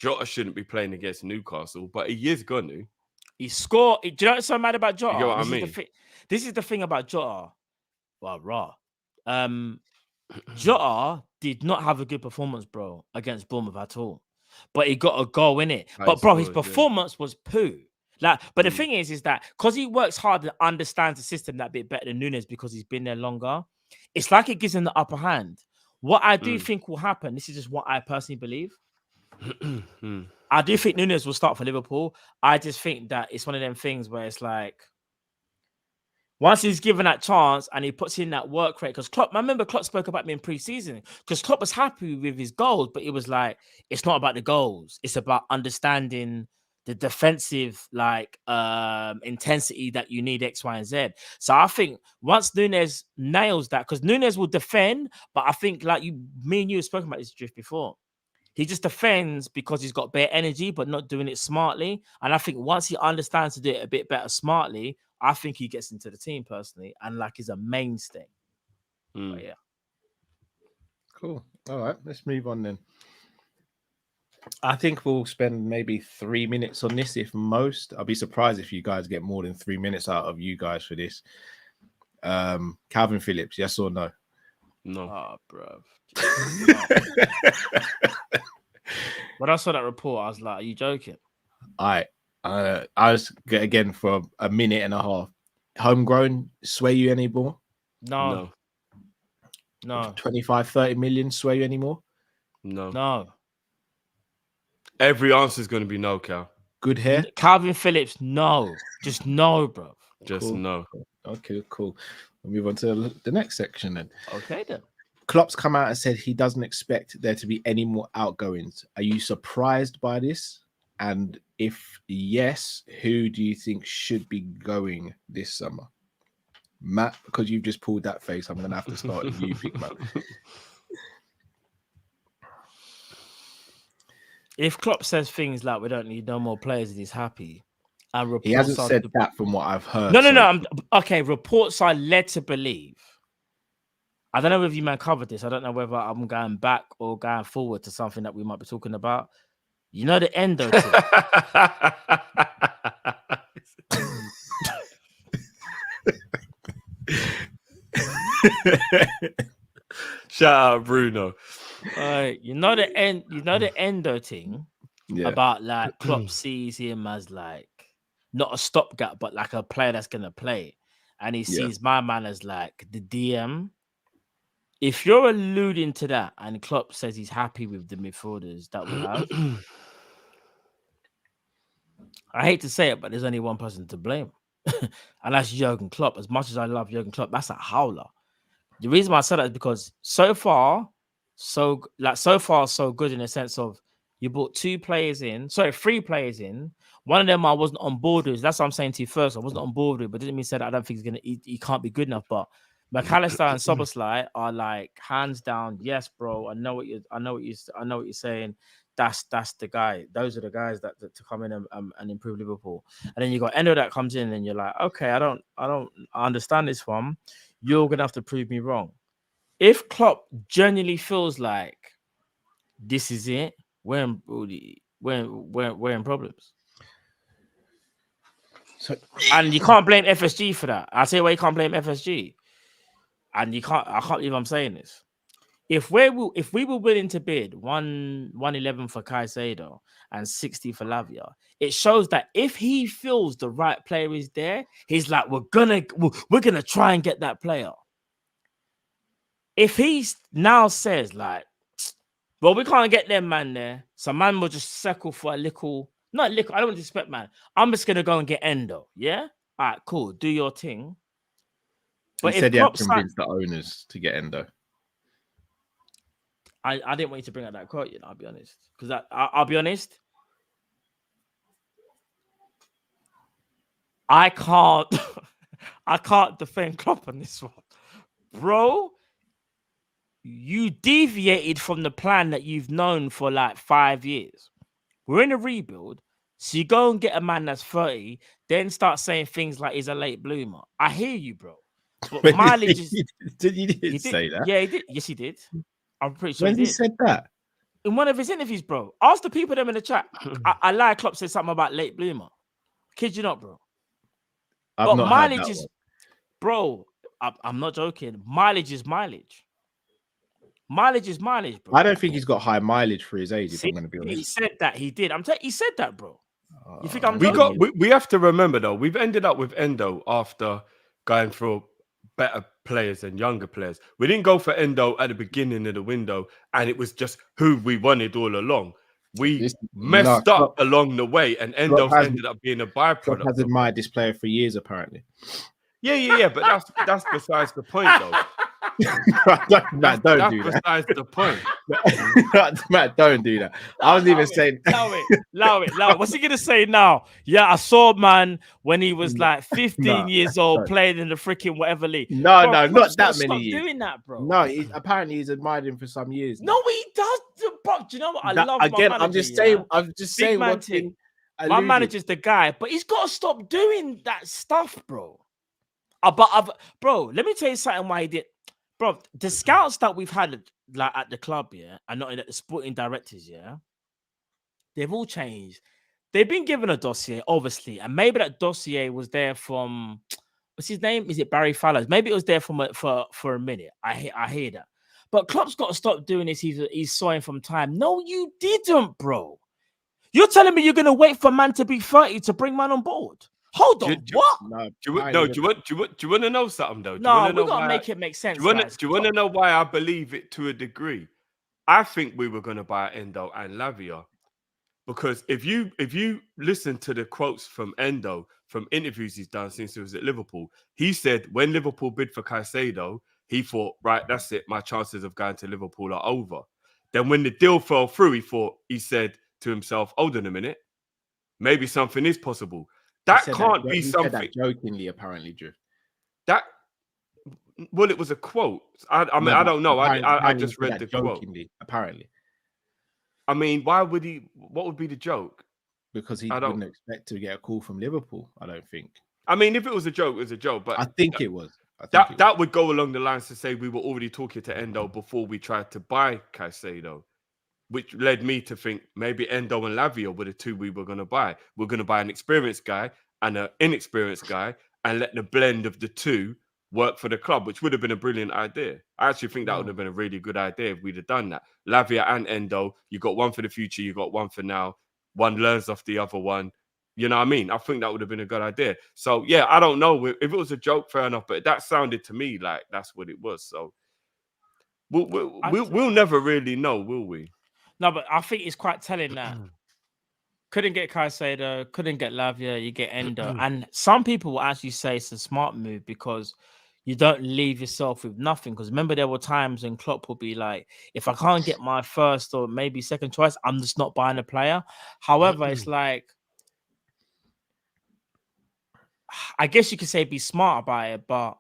Jota shouldn't be playing against Newcastle, but he is going to. He scored. Do you know what's so mad about Jota? You get what I mean? This is the thing about Jota. Well, raw. Jota did not have a good performance, bro, against Bournemouth at all. But he got a goal in it. But bro, his performance was poo. Like, but the thing is that because he works hard and understands the system that bit better than Nunes because he's been there longer, it's like it gives him the upper hand. What I do think will happen, this is just what I personally believe. I do think Nunes will start for Liverpool. I just think that it's one of them things where it's like, once he's given that chance and he puts in that work rate, because Klopp, I remember Klopp spoke about me in pre-season, because Klopp was happy with his goals, but it was like, it's not about the goals. It's about understanding the defensive intensity that you need X, Y, and Z. So I think once Nunes nails that, because Nunes will defend, but I think like me and you have spoken about this drift before. He just defends because he's got bare energy, but not doing it smartly. And I think once he understands to do it a bit better smartly, I think he gets into the team personally and like is a mainstay. But yeah. Cool. All right, let's move on then. I think we'll spend maybe 3 minutes on this, if most. I'll be surprised if you guys get more than 3 minutes out of you guys for this. Kalvin Phillips, yes or no? No. Oh, bro. When I saw that report, I was like, are you joking? I was again for a minute and a half. Homegrown sway you anymore? No. 25, 30 million sway you anymore? No. Every answer is going to be no, Cal. Good hair? Kalvin Phillips, no. Just no, bro. Just cool. no. Okay, cool. We'll move on to the next section then. Okay, then. Klopp's come out and said he doesn't expect there to be any more outgoings. Are you surprised by this? And if yes, who do you think should be going this summer? Matt, because you've just pulled that face, I'm going to have to start with you, big man. If Klopp says things like we don't need no more players and he's happy, and he hasn't said that from what I've heard. No. Okay, reports are led to believe. I don't know if you man covered this. I don't know whether I'm going back or going forward to something that we might be talking about. You know the Endo thing. Shout out Bruno. You know the Endo thing about like Klopp sees him as like not a stopgap, but like a player that's gonna play, and he sees my man as like the DM. If you're alluding to that, and Klopp says he's happy with the midfielders that we have, I hate to say it, but there's only one person to blame, and that's Jurgen Klopp. As much as I love Jurgen Klopp, that's a howler. The reason why I said that is because so far, so good in the sense of you brought 3 players in. One of them I wasn't on board with. That's what I'm saying to you first. I wasn't on board with, but didn't mean say that I don't think he can't be good enough. But McAllister and Szoboszlai are like hands down. Yes, bro. I know what you're saying. That's the guy. Those are the guys that to come in and improve Liverpool. And then you got Endo that comes in, and you're like, okay, I understand this one. You're gonna have to prove me wrong. If Klopp genuinely feels like this is it, we're in problems. So, and you can't blame FSG for that. I'll tell you why you can't blame FSG. And I can't believe I'm saying this. If we were willing to bid 111 for Caicedo and 60 for Lavia, it shows that if he feels the right player is there, he's like, we're gonna try and get that player. If he now says like, well, we can't get them man there, so man will just settle for a little, not little. I don't want to expect man. I'm just gonna go and get Endo. Yeah, all right, cool. Do your thing. But he said he had convinced the owners to get Endo. I didn't want you to bring out that quote, I'll be honest. Because I'll be honest. I can't defend Klopp on this one. Bro, you deviated from the plan that you've known for like 5 years. We're in a rebuild. So you go and get a man that's 30, then start saying things like he's a late bloomer. I hear you, bro. But mileage is... He didn't say that. Yeah, he did. Yes, he did. I'm pretty sure when he said that. in one of his interviews, bro. Ask the people them in the chat. I lie. Klopp said something about late bloomer. Kid you not, bro. I've not mileage heard is, that bro. I'm not joking. Mileage is mileage. Mileage is mileage, bro. I don't think he's got high mileage for his age. If I'm going to be honest, he said that he did. He said that, bro. You think I'm? We have to remember though. We've ended up with Endo after going through better players and younger players. We didn't go for Endo at the beginning of the window, and it was just who we wanted all along. We messed up along the way, and Endo ended up being a byproduct. Has admired this player for years, apparently. Yeah. But that's besides the point, though. Matt, don't do that. Besides the point. Matt, don't do that. I was even saying. Allow it. What's he gonna say now? Yeah, I saw man when he was like 15 years old playing in the freaking whatever league. No, not that many stop years. Doing that, bro. No, apparently he's admired him for some years. No, he does. Bro, do you know what? I love again. My manager, I'm just saying. One thing. My manager's the guy, but he's got to stop doing that stuff, bro. Bro, let me tell you something why he did. Bro, the scouts that we've had like at the club, and not in the sporting directors, they've all changed. They've been given a dossier, obviously, and maybe that dossier was there from what's his name? Is it Barry Fallows? Maybe it was there for a minute. I hear that, but Klopp's got to stop doing this. He's sawing from time. No, you didn't, bro. You're telling me you're gonna wait for man to be 30 to bring man on board? Hold on, what? Do you want to know something though? No, we gotta make it make sense. Do you want to know why I believe it to a degree? I think we were gonna buy Endo and Lavia because if you listen to the quotes from Endo from interviews he's done since he was at Liverpool, he said when Liverpool bid for Caicedo, he thought, right, that's it, my chances of going to Liverpool are over. Then when the deal fell through, he said to himself, hold on a minute, maybe something is possible. That can't be something. Said that jokingly, apparently, Drew. Well, it was a quote. I don't know. I just read the quote. Apparently. I mean, why would he? What would be the joke? Because he wouldn't expect to get a call from Liverpool. I don't think. I mean, if it was a joke, it was a joke. But I think it was. That would go along the lines to say we were already talking to Endo before we tried to buy Caicedo, which led me to think maybe Endo and Lavia were the two we were going to buy. We're going to buy an experienced guy and an inexperienced guy and let the blend of the two work for the club, which would have been a brilliant idea. I actually think that would have been a really good idea if we'd have done that. Lavia and Endo, you got one for the future, you got one for now. One learns off the other one. You know what I mean? I think that would have been a good idea. So, yeah, I don't know. If it was a joke, fair enough. But that sounded to me like that's what it was. So, we'll never really know, will we? No, but I think it's quite telling that couldn't get Caicedo, couldn't get Lavia, you get Endo. And some people will actually say it's a smart move because you don't leave yourself with nothing. Because remember, there were times when Klopp would be like, if I can't get my first or maybe second choice, I'm just not buying a player. However, it's like, I guess you could say be smart about it, but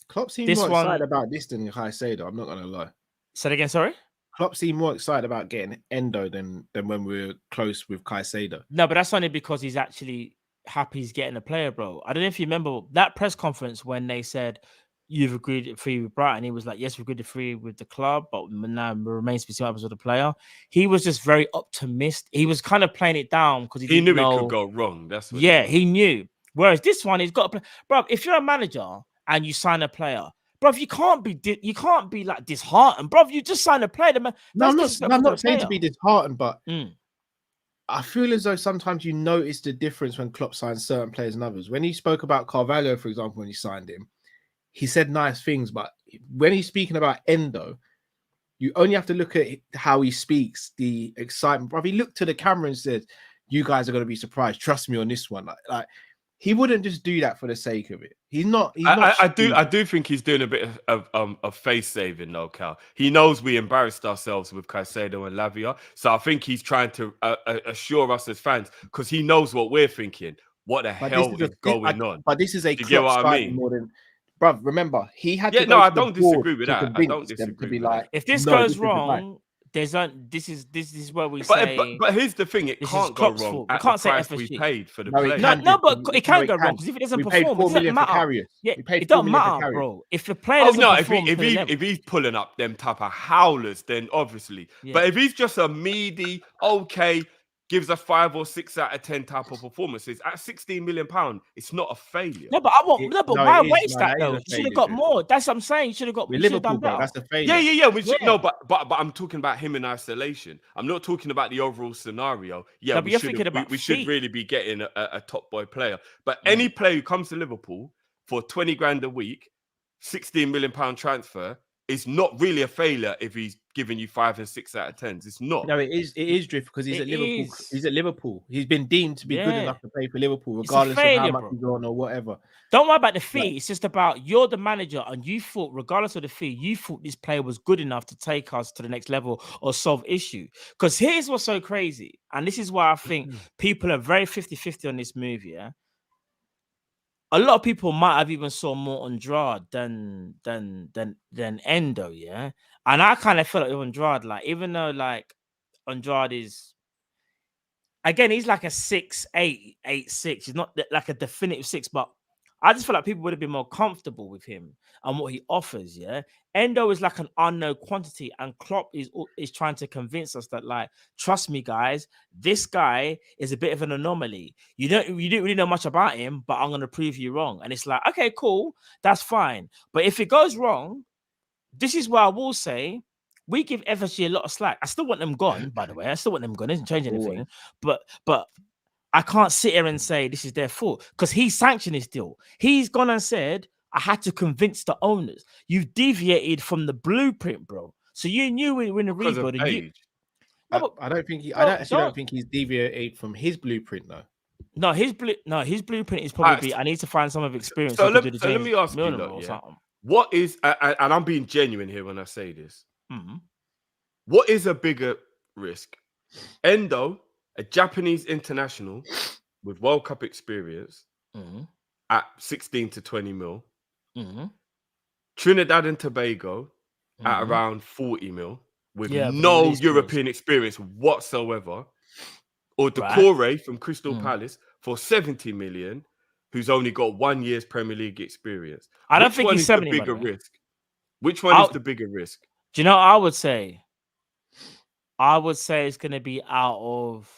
Klopp seemed more excited about this than Caicedo. I'm not going to lie. Say it again, sorry? Klopp seemed more excited about getting Endo than when we were close with Caicedo. No, but that's only because he's actually happy he's getting a player, bro. I don't know if you remember that press conference when they said you've agreed free with Brighton. He was like, yes, we've agreed to free with the club, but now remains to be seen what happens with the player. He was just very optimistic. He was kind of playing it down because he knew know... it could go wrong. That's what he knew. Whereas this one, he's got to play. Bro, if you're a manager and you sign a player, bro, you can't be like disheartened, bro. You just sign a player. I'm not saying to be disheartened, but I feel as though sometimes you notice the difference when Klopp signs certain players and others. When he spoke about Carvalho, for example, when he signed him, he said nice things, but when he's speaking about Endo, you only have to look at how he speaks, the excitement. Bro, he looked to the camera and said, "You guys are going to be surprised. Trust me on this one." Like. He wouldn't just do that for the sake of it. He's not. I do think he's doing a bit of face saving though, Cal. He knows we embarrassed ourselves with Caicedo and Lavia, so I think he's trying to assure us as fans because he knows what we're thinking. What the hell is going on? But this is a Klopp signing more than. Bruv, remember he had. Yeah, no, I don't disagree with that. I don't disagree to be like, if this goes wrong, This is where we say. But here's the thing: it can't go wrong. We can't say FSG. We paid for the No, player. But it can go wrong because if it doesn't perform, it doesn't matter. Yeah, it doesn't matter, bro. If the player doesn't perform, if he's pulling up them type of howlers, then obviously. Yeah. But if he's just a meaty, okay, gives a 5 or 6 out of 10 type of performances at £16 million, it's not a failure. No, but why waste that though? You should have got more. That's what I'm saying. You should have got. With Liverpool, bro, that's a failure. Yeah. No, but I'm talking about him in isolation. I'm not talking about the overall scenario. Yeah, no, we should really be getting a top boy player. But any player who comes to Liverpool for 20 grand a week, £16 million transfer, is not really a failure if he's giving you 5 and 6 out of 10s. It's not. No, it is Drift because he's at Liverpool. He's at Liverpool. He's been deemed to be good enough to play for Liverpool, regardless of how much he's on or whatever. Don't worry about the fee. It's just about you're the manager, and you thought, regardless of the fee, you thought this player was good enough to take us to the next level or solve issue. Because here's what's so crazy, and this is why I think people are very 50-50 on this move. Yeah. A lot of people might have even saw more Andrade than Endo, yeah. And I kind of felt like with Andrade, like even though like Andrade is, again, he's like a 6'8", 8'6". He's not like a definitive 6, but I just feel like people would have been more comfortable with him and what he offers. Yeah, Endo is like an unknown quantity, and Klopp is trying to convince us that, like, trust me, guys, this guy is a bit of an anomaly. You didn't really know much about him, but I'm going to prove you wrong. And it's like, okay, cool, that's fine. But if it goes wrong, this is where I will say we give FSG a lot of slack. I still want them gone, by the way. I still want them gone. It doesn't change anything. But I can't sit here and say this is their fault because he sanctioned this deal. He's gone and said, I had to convince the owners. You've deviated from the blueprint, bro. So you knew we were in a rebuild. I don't think I don't think he's deviated from his blueprint though. No, his blueprint is probably I need to find some of experience. So let me ask you, though, what is, and I'm being genuine here when I say this, what is a bigger risk? Endo, a Japanese international with World Cup experience at 16 to 20 mil. Trinidad and Tobago at around 40 mil with no European experience whatsoever. Or Decore from Crystal Palace for 70 million, who's only got 1 year's Premier League experience. I don't think he's 70 bigger risk. Which one is the bigger risk? Do you know what I would say? I would say it's going to be out of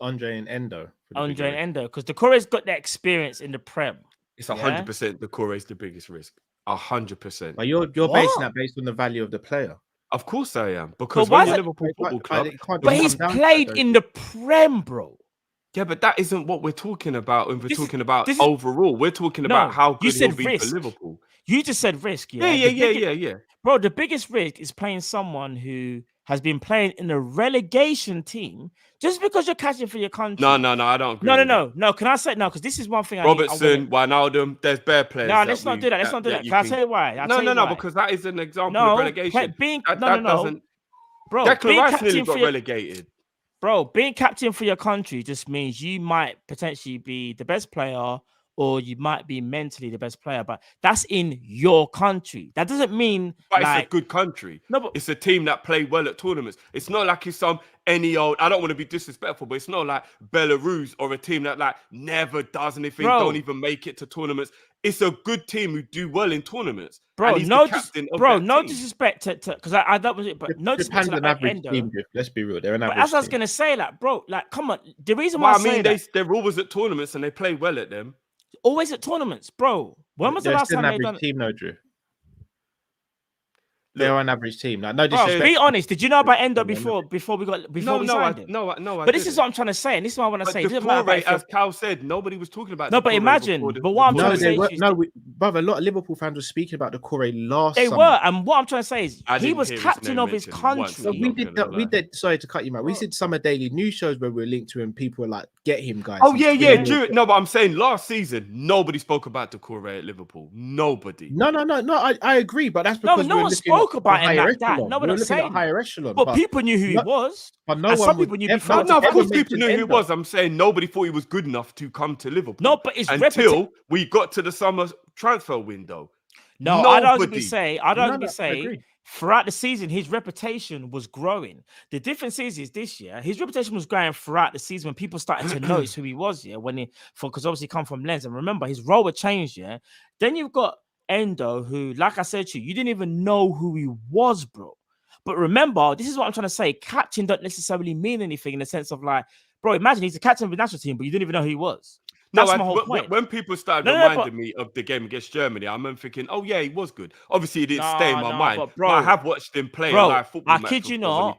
Andre and Endo. Andre and Endo, because Decore's got that experience in the Prem. It's 100% Decore is the biggest risk. 100%. But you're basing that based on the value of the player. Of course I am, because when you're Liverpool Football Club, but he's played in the Prem, bro. Yeah, but that isn't what we're talking about. When we're talking about overall, we're talking about how good he'll be for Liverpool. You just said risk, yeah. Bro, the biggest risk is playing someone who has been playing in a relegation team just because you're catching for your country. No, I don't agree. No. Can I say no? Because this is one thing. Robertson, Wijnaldum, there's bare players. No, let's not do that. Can I tell you why? No, because that is an example of relegation. Bro, Declan Rice nearly got relegated. Bro, being captain for your country just means you might potentially be the best player, or you might be mentally the best player, but that's in your country. That doesn't mean it's a good country. No, but it's a team that play well at tournaments. It's not like it's any old, I don't want to be disrespectful, but it's not like Belarus or a team that like never does anything, don't even make it to tournaments. It's a good team who do well in tournaments. Bro, no disrespect to because I that was it, but no disrespect to average team. Let's be real, they're an average. As I was gonna say, like, bro, like, come on. The reason why they're always at tournaments and they play well at them. Always at tournaments, bro. When was the last time they done team, no, Drew? They're an average team. Like, no disrespect. Bro, be honest. Did you know about Endo before we signed him? No. But this is what I'm trying to say, and this is what I want to say. As Cal said, nobody was talking about. No, but imagine. But what I'm trying to say, brother, a lot of Liverpool fans were speaking about Decore last. They were, and what I'm trying to say is he was captain of his country. So we did. Sorry to cut you, man. We did summer daily news shows where we were linked to him. People were like, "Get him, guys." Oh yeah, Drew. No, but I'm saying last season nobody spoke about Decore at Liverpool. Nobody. No. I agree, but that's because no one spoke about him like that. No, we're looking at higher echelon. But people knew who he was. But some people knew before. No, of course people knew who he was. I'm saying nobody thought he was good enough to come to Liverpool. No, but it's until we got to the summer transfer window. No, I'd argue say throughout the season, his reputation was growing. The difference is this year, his reputation was growing throughout the season when people started to notice who he was, because obviously come from Lens. And remember, his role had changed, Then you've got Endo, who, like I said to you, you didn't even know who he was, bro. But remember, this is what I'm trying to say. Captain don't necessarily mean anything in the sense of like, bro, imagine he's the captain of the national team, but you didn't even know who he was. That's my whole point. When people started reminding me of the game against Germany, I'm thinking, oh yeah, he was good. Obviously, he didn't stay in my mind. But, bro, I have watched him play a live football match. I kid you not,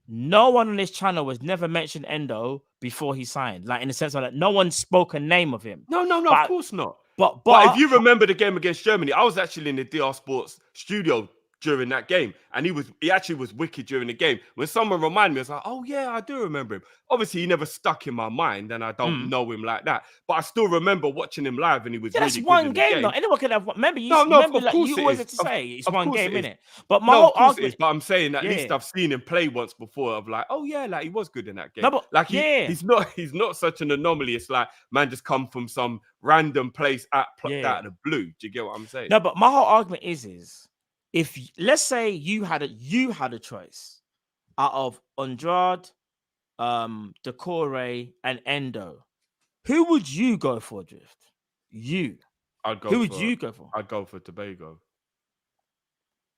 no one on this channel was never mentioned Endo before he signed. Like in the sense of like, no one spoke a name of him. No, of course not. But if you remember the game against Germany, I was actually in the DR Sports studio during that game, and he actually was wicked during the game. When someone reminded me, I was like, oh yeah, I do remember him. Obviously, he never stuck in my mind, and I don't know him like that. But I still remember watching him live, and he was really good. That's one game, though. Anyone can have. Remember, you always have to say it's one game, innit? But my whole argument. But I'm saying at least I've seen him play once before. Of like, oh yeah, like he was good in that game. No, but like he's not such an anomaly. It's like man just come from some random place plucked out of the blue. Do you get what I'm saying? No, but my whole argument is. If let's say you had a choice out of Andrade, Decore, and Endo, who would you go for, Drift? You. Who would you go for? I'd go for Tobago.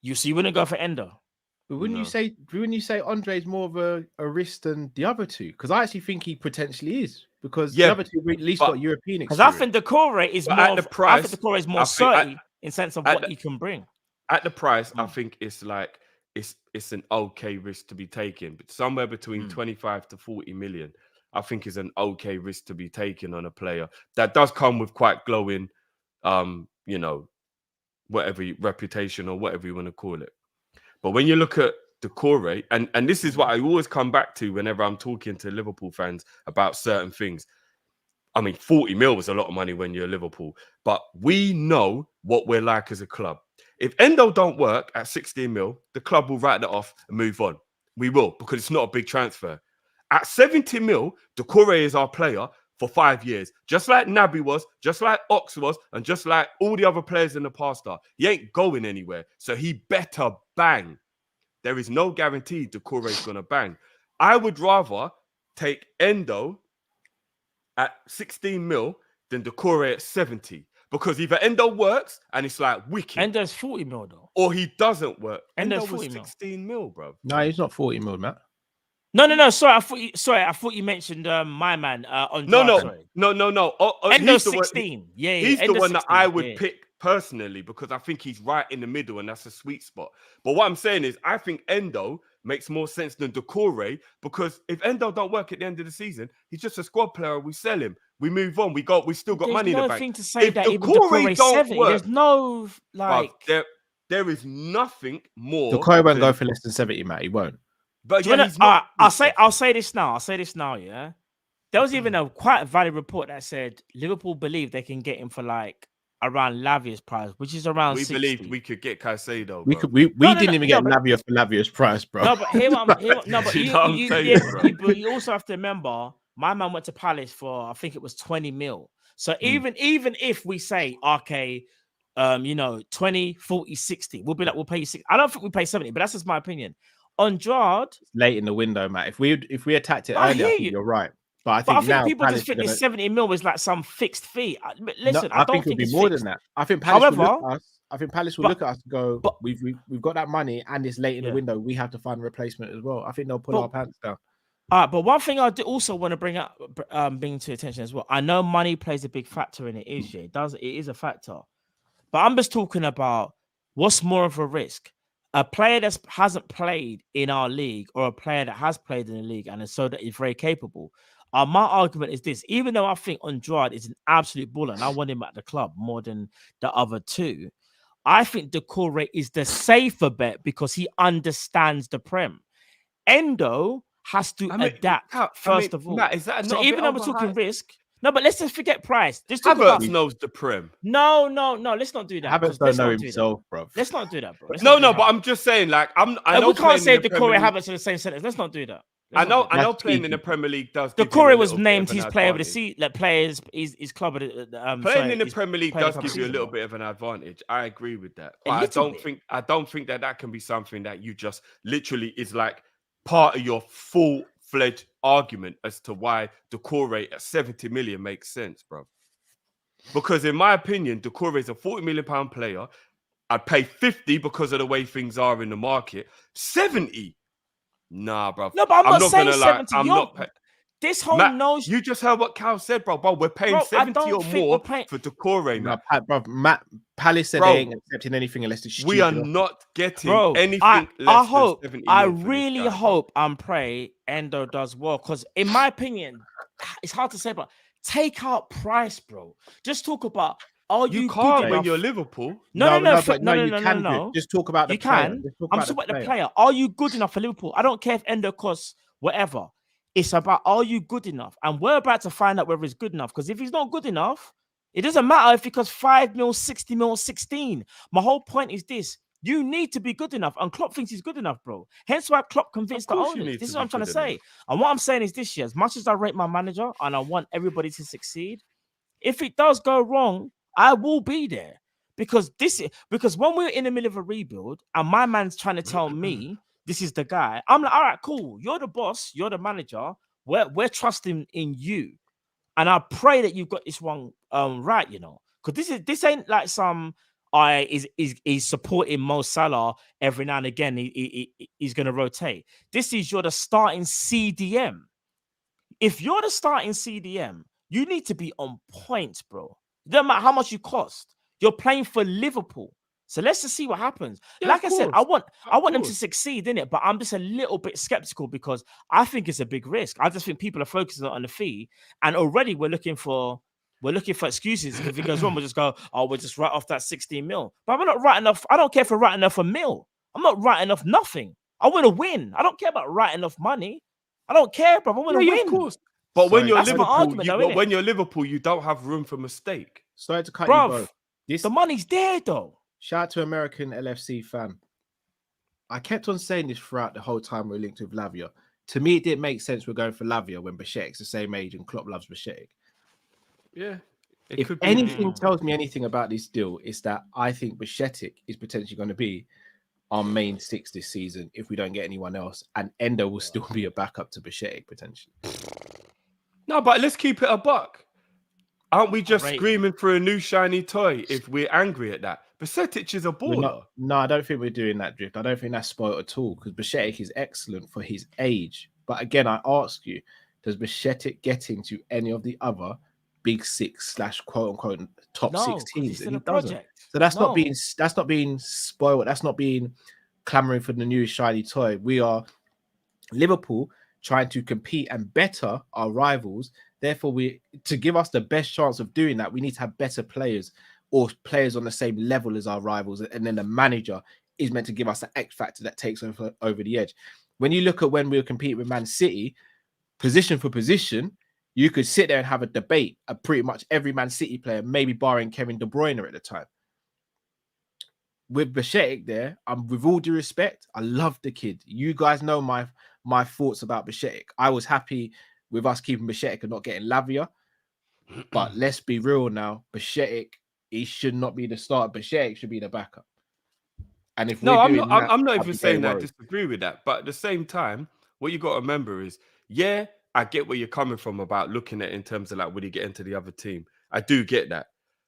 You wouldn't go for Endo. But wouldn't you say Andre's more of a risk than the other two? Because I actually think he potentially is. Because the other two at least got European experience. Because I think Decore is more. I think Decore is more certain in sense of what he can bring. At the price, I think it's like it's an okay risk to be taken, but somewhere between 25 to 40 million, I think is an okay risk to be taken on a player that does come with quite glowing, whatever reputation or whatever you want to call it. But when you look at Decore, and this is what I always come back to whenever I'm talking to Liverpool fans about certain things. I mean, 40 mil was a lot of money when you're Liverpool, but we know what we're like as a club. If Endo don't work at 16 mil, the club will write that off and move on. We will, because it's not a big transfer. At 70 mil, Decore is our player for 5 years. Just like Naby was, just like Ox was, and just like all the other players in the past are. He ain't going anywhere, so he better bang. There is no guarantee Decore is going to bang. I would rather take Endo at 16 mil than Decore at 70. Because either Endo works and it's like wicked. Endo's 40 mil though. Or he doesn't work. Endo's Endo was 16 mil, bro. No, he's not 40 mil, Matt. No. Sorry, I thought you mentioned my man. No. Endo's 16. He's the one that I would pick personally because I think he's right in the middle and that's a sweet spot. But what I'm saying is I think Endo makes more sense than Decore because if Endo don't work at the end of the season, he's just a squad player. We sell him. We move on. We still got money in the bank. There's nothing to say that even Decore 70. There's no like. There is nothing more. Decore won't go for less than 70, Matt. He won't. But I'll say this now. Yeah, there was even a quite valid report that said Liverpool believe they can get him for like around Lavia's price, which is around. We 60. Believed we could get Caicedo. We didn't even get Lavia for Lavia's price, bro. No, but you also have to remember. My man went to Palace for I think it was 20 mil. So even if we say okay, 20, 40, 60, we'll be like we'll pay you 60. I don't think we pay 70, but that's just my opinion. Andrade late in the window, Matt. If we attacked it earlier, I think you're right. But I think people just think this 70 mil was like some fixed fee. Listen, I think it'll be more than that. I think Palace will look at us and go, we've got that money and it's late in the window. We have to find a replacement as well. I think they'll pull our pants down. But one thing I do also want to bring to attention as well. I know money plays a big factor in it. It is a factor. But I'm just talking about what's more of a risk. A player that hasn't played in our league or a player that has played in the league and so that is very capable. My argument is this. Even though I think Andrade is an absolute baller and I want him at the club more than the other two, I think Decore is the safer bet because he understands the Prem. Endo has to adapt first of all. Matt, is that so even though we're talking risk, no, but let's just forget price. Havertz knows the Prem. No. Let's not do that. Havertz don't know himself, bro. Let's not do that, bro. No, but I'm just saying, like, I know we can't say Decore and Havertz in the same sentence. Let's not do that. I know playing in the Premier League does. Doucouré was named his player of the season. Like players, his club. Playing in the Premier League does give you a little bit of an advantage. I agree with that, but I don't think that can be something that you just literally is like part of your full-fledged argument as to why Doucouré at 70 million makes sense, bro. Because in my opinion, Doucouré is a 40 million pound player. I'd pay 50 because of the way things are in the market. 70. Nah, bro. No, but I'm not saying 70. I'm not. This whole Matt, you just heard what Cal said, bro. We're paying 70 or more for Doucouré, man. Matt Palace said they ain't accepting anything unless it's stupid. We are not getting anything less than 70 I really hope and pray Endo does well, because in my opinion, it's hard to say, but take out price, bro. Just talk about. You can't when you're Liverpool. No. Just talk about the you player. Can. I'm talking about the player. Are you good enough for Liverpool? I don't care if Endo costs whatever. It's about, are you good enough? And we're about to find out whether he's good enough. Because if he's not good enough, it doesn't matter if he costs 5 mil, 60 mil, 16. My whole point is this. You need to be good enough. And Klopp thinks he's good enough, bro. Hence why Klopp convinced the owners. This is what I'm trying to say. And what I'm saying is this year, as much as I rate my manager and I want everybody to succeed, if it does go wrong, I will be there. Because when we're in the middle of a rebuild and my man's trying to tell me this is the guy, I'm like, all right, cool. You're the boss. You're the manager. We're trusting in you. And I pray that you've got this one right, you know. Because this ain't like some is supporting Mo Salah every now and again. He's going to rotate. You're the starting CDM. If you're the starting CDM, you need to be on point, bro. It doesn't matter how much you cost. You're playing for Liverpool. So let's just see what happens. Yeah, like I said, I want them to succeed in it, but I'm just a little bit skeptical because I think it's a big risk. I just think people are focusing on the fee, and already we're looking for excuses. If it goes wrong, we'll just go, we'll just write off that 16 mil. But we're not writing off. I don't care if we're writing off a mil. I'm not writing off nothing. I want to win. I don't care about writing off money. I don't care, bro. I want to win. Of course. But when you're Liverpool, you don't have room for mistake. Sorry to cut you, bro. The money's there, though. Shout out to American LFC fan. I kept on saying this throughout the whole time we're linked with Lavia. To me, it didn't make sense we're going for Lavia when Bashetik's the same age and Klopp loves Bashetik. Yeah. If anything tells me anything about this deal, it's that I think Bashetik is potentially going to be our main six this season if we don't get anyone else. And Endo will still be a backup to Bashetik, potentially. No, but let's keep it a buck. Aren't we just screaming for a new shiny toy if we're angry at that? Bashetik is a baller. No, I don't think we're doing that, Drift. I don't think that's spoiled at all because Bashetik is excellent for his age. But again, I ask you, does Bashetik get into any of the other big six / quote unquote top 6 teams? He doesn't. So that's not being spoiled. That's not being clamoring for the new shiny toy. We are Liverpool trying to compete and better our rivals. Therefore, to give us the best chance of doing that, we need to have better players or players on the same level as our rivals. And then the manager is meant to give us the X factor that takes over the edge. When you look at when we were competing with Man City, position for position, you could sit there and have a debate of pretty much every Man City player, maybe barring Kevin De Bruyne at the time. With Bashetik there, with all due respect, I love the kid. You guys know my thoughts about Bashetik. I was happy with us keeping Bashetik and not getting Lavia. But let's be real now. Bashetik, he should not be the starter. Bashetik should be the backup. And if I'm not even saying that I disagree with that. But at the same time, what you got to remember is, yeah, I get where you're coming from about looking at it in terms of like, would he get into the other team? I do get that.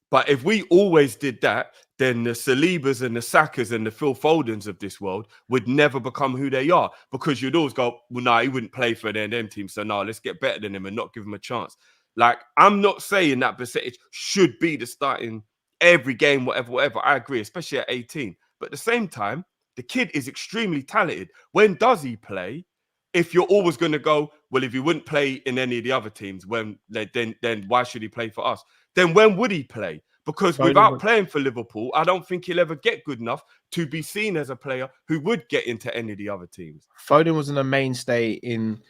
But if we always did that, then the Salibas and the Sakas and the Phil Fodens of this world would never become who they are, because you'd always go, well, no, he wouldn't play for the them team. So no, let's get better than him and not give him a chance. Like, I'm not saying that Bashetik should be the starting every game, whatever. I agree, especially at 18. But at the same time, the kid is extremely talented. When does he play? If you're always going to go, well, if he wouldn't play in any of the other teams, then why should he play for us? Then when would he play? Because without playing for Liverpool, I don't think he'll ever get good enough to be seen as a player who would get into any of the other teams. Foden wasn't a mainstay in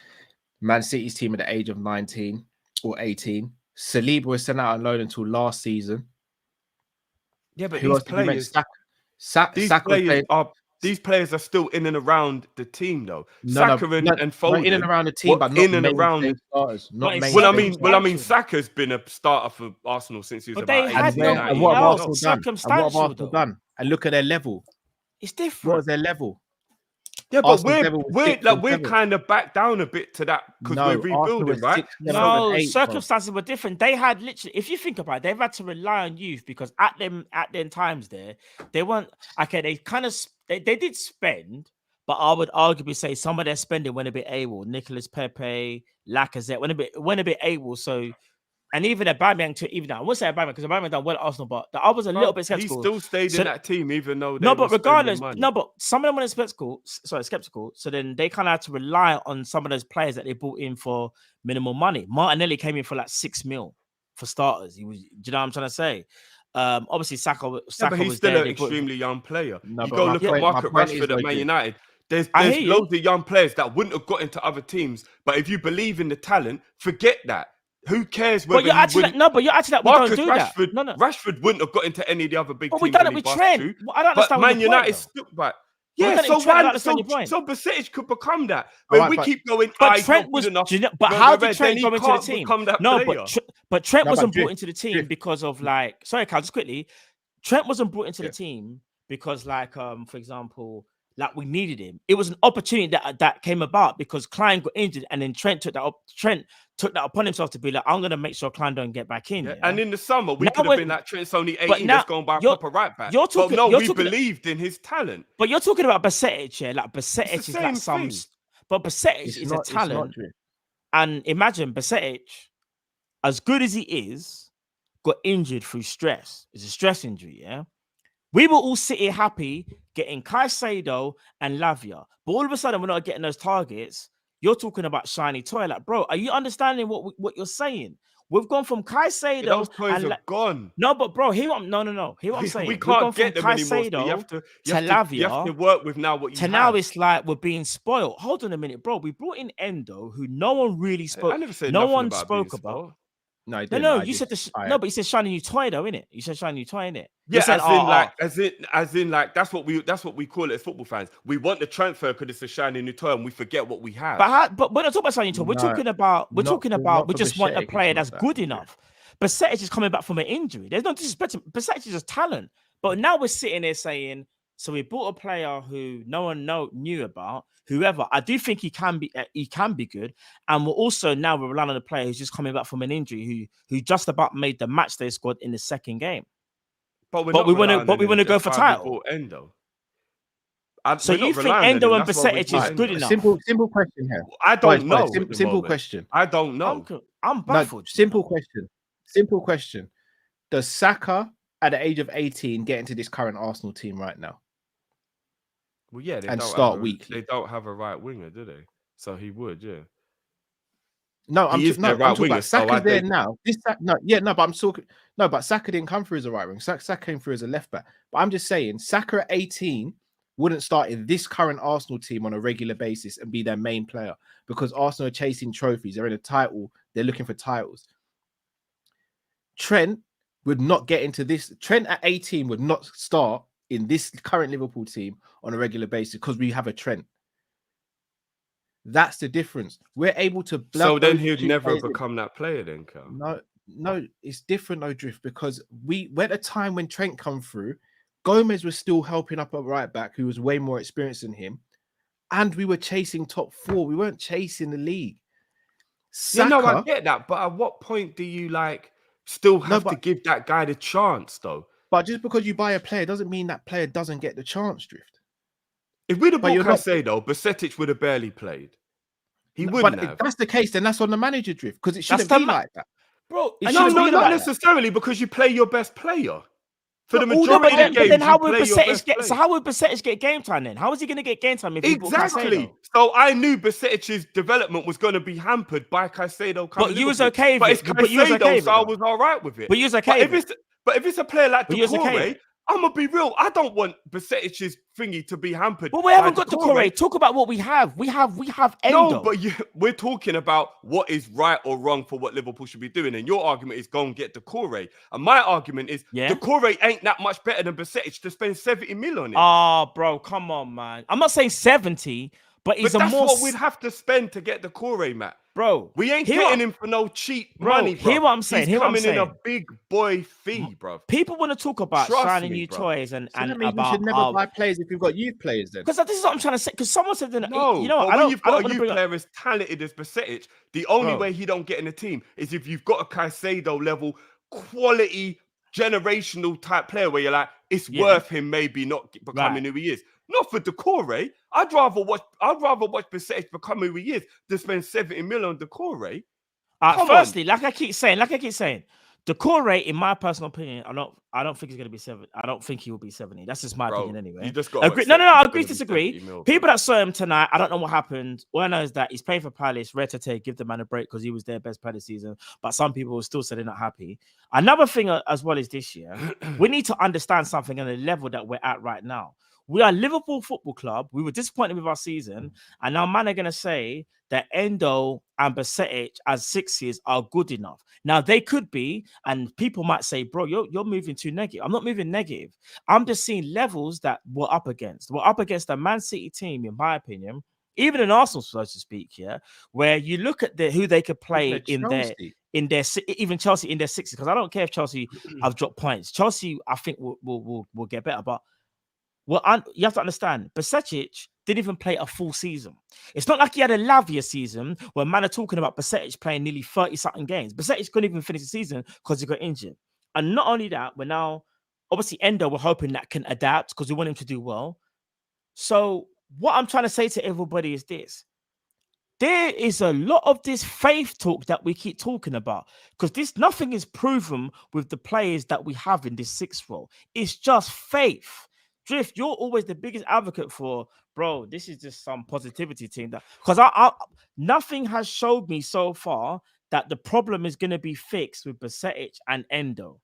Man City's team at the age of 19 or 18. Saliba was sent out on loan until last season. Yeah, but these players are these players are still in and around the team, though. No, Saka and Foden in and around the team, but not in and around starters. Not main. Well, I mean, Saka's been a starter for Arsenal since he was about 18. And what have Arsenal done? And look at their level. It's different. What is their level? Yeah, but we're kind of back down a bit to that because we're rebuilding, right? No, circumstances were different. They had literally, if you think about it, they've had to rely on youth because at them times they weren't okay. They kind of they did spend, but I would arguably say some of their spending went a bit AWOL. Nicolas Pepe, Lacazette went a bit AWOL. So. And even Aubameyang too. Even now, I won't say Aubameyang because Aubameyang done well at Arsenal, but I was a little bit skeptical. He still stayed in that team, even though but regardless, but some of them were skeptical. So then they kind of had to rely on some of those players that they brought in for minimal money. Martinelli came in for like 6 mil for starters. Do you know what I'm trying to say? Obviously Saka but he's was still there. an extremely young player. No, you go look at Marcus Rashford at Man United. There's loads of young players that wouldn't have got into other teams, but if you believe in the talent, forget that. Who cares whether you're acting like we don't do Rashford, that. No. Rashford wouldn't have got into any of the other big teams. But we done it with Trent. I don't understand. But Man United stuck by. Yeah, so Besic could become that. But we keep going. But Trent was. But how did Trent come into the team? No, but Trent wasn't brought into the team because of like. Sorry, Cal, just quickly. Trent wasn't brought into the team because, like, for example. Like we needed him. It was an opportunity that came about because Klein got injured, and then Trent took that upon himself to be like, I'm gonna make sure Klein don't get back in. Yeah. And in the summer, we could have been like Trent's only 18, that's going by a proper right back. We believed in his talent. But you're talking about Bajcetic, yeah? Like Bajcetic is like some, but Bajcetic is a talent. And imagine Bajcetic, as good as he is, got injured through stress. It's a stress injury, yeah. We were all sitting happy getting Caicedo and Lavia, but all of a sudden we're not getting those targets. You're talking about shiny toy, like, bro. Are you understanding what you're saying? We've gone from Caicedo. Those toys are gone. No, but bro, hear what I'm saying. We can't get them anymore. You have to work with now what you have. Now it's like we're being spoiled. Hold on a minute, bro. We brought in Endo, who no one really spoke. I never said no one spoke about. No, you said but you said shiny new toy though, innit? You said shiny new toy, innit? Yeah, as in that's what we call it as football fans. We want the transfer because it's a shiny new toy, and we forget what we have. But we're not talking about shiny toy. We're talking about we just want a player that's good enough. Bajcetic is coming back from an injury. There's no disrespect. Bajcetic is just talent. But now we're sitting there saying, so we bought a player who no one knew about. Whoever, I do think he can be good, and we're relying on a player who's just coming back from an injury who just about made the matchday squad in the second game. But we want to go for title. Endo. So you think Endo and Bajcetic is good enough? Simple question here. I don't know. Simple question. I don't know. I'm baffled. Simple question. Does Saka at the age of 18 get into this current Arsenal team right now? Well, yeah, and start weekly. They don't have a right winger, do they? So he would, yeah. No, I'm talking about Saka's there now. But Saka didn't come through as a right wing. Saka came through as a left back. But I'm just saying, Saka at 18 wouldn't start in this current Arsenal team on a regular basis and be their main player because Arsenal are chasing trophies. They're in a title. They're looking for titles. Trent would not get into this. Trent at 18 would not start in this current Liverpool team on a regular basis because we have a Trent. That's the difference. We're able to. So then he'd never become that player, then, Carl. No, it's different, though, Drift, because we're at a time when Trent come through. Gomez was still helping up a right back who was way more experienced than him, and we were chasing top 4. We weren't chasing the league. Saka, I get that, but at what point do you still have to give that guy the chance, though? But just because you buy a player doesn't mean that player doesn't get the chance, Drift. If we'd have bought Caicedo, Bajcetic would have barely played. He wouldn't have. If that's the case, then that's on the manager, Drift, because it shouldn't be like that. Bro, not necessarily because you play your best player. For the majority of games, then how would Bajcetic get game time then? How is he going to get game time if exactly? So I knew Bajcetic's development was going to be hampered by Caicedo. But you was okay with it. But it's Caicedo, so I was all right with it. But you was okay. But if it's a player like Doucouré, I'm gonna be real. I don't want Besettich's thingy to be hampered. But we haven't got Doucouré. Talk about what we have. We have Endo. No, but we're talking about what is right or wrong for what Liverpool should be doing. And your argument is go and get Doucouré. And my argument is Doucouré ain't that much better than Besetich to spend 70 million on it. Oh, bro, come on, man. I'm not saying 70, but it's that's what we'd have to spend to get Doucouré, Matt. Bro, we ain't getting him for no cheap money, bro. Hear what I'm saying. He's coming in a big boy fee, bro. People want to talk about signing new toys and about you should never buy players if you've got youth players then. Because this is what I'm trying to say. Because someone said that when you've got a youth player as talented as Besetich, the only way he don't get in the team is if you've got a Caicedo level quality generational type player where you're like, it's worth him maybe not becoming who he is. Not for Doucouré. I'd rather watch Besetich become who he is than spend 70 million on Doucouré. Firstly, like I keep saying, Doucouré, in my personal opinion, I don't think he's going to be 70. I don't think he will be 70. That's just my opinion anyway. You just got I agree to disagree. People that saw him tonight, I don't know what happened. All I know is that he's playing for Palace. Rare give the man a break because he was their best player this season. But some people will still say they're not happy. Another thing as well is this year, we need to understand something on the level that we're at right now. We are Liverpool Football Club. We were disappointed with our season. And now man are going to say that Endo and Besetich as sixes are good enough. Now, they could be, and people might say, bro, you're moving too negative. I'm not moving negative. I'm just seeing levels that we're up against. We're up against a Man City team, in my opinion, even an Arsenal, so to speak, where you look at who they could play in their even Chelsea in their sixes, because I don't care if Chelsea have dropped points. Chelsea, I think, will get better, but you have to understand, Besetich didn't even play a full season. It's not like he had a Lavia season where man are talking about Besetich playing nearly 30-something games. Besetich couldn't even finish the season because he got injured. And not only that, we're now, obviously, Endo, we're hoping that can adapt because we want him to do well. So what I'm trying to say to everybody is this. There is a lot of this faith talk that we keep talking about because nothing is proven with the players that we have in this sixth role. It's just faith. Drift, you're always the biggest advocate for, bro, this is just some positivity team. Because nothing has showed me so far that the problem is going to be fixed with Besetich and Endo.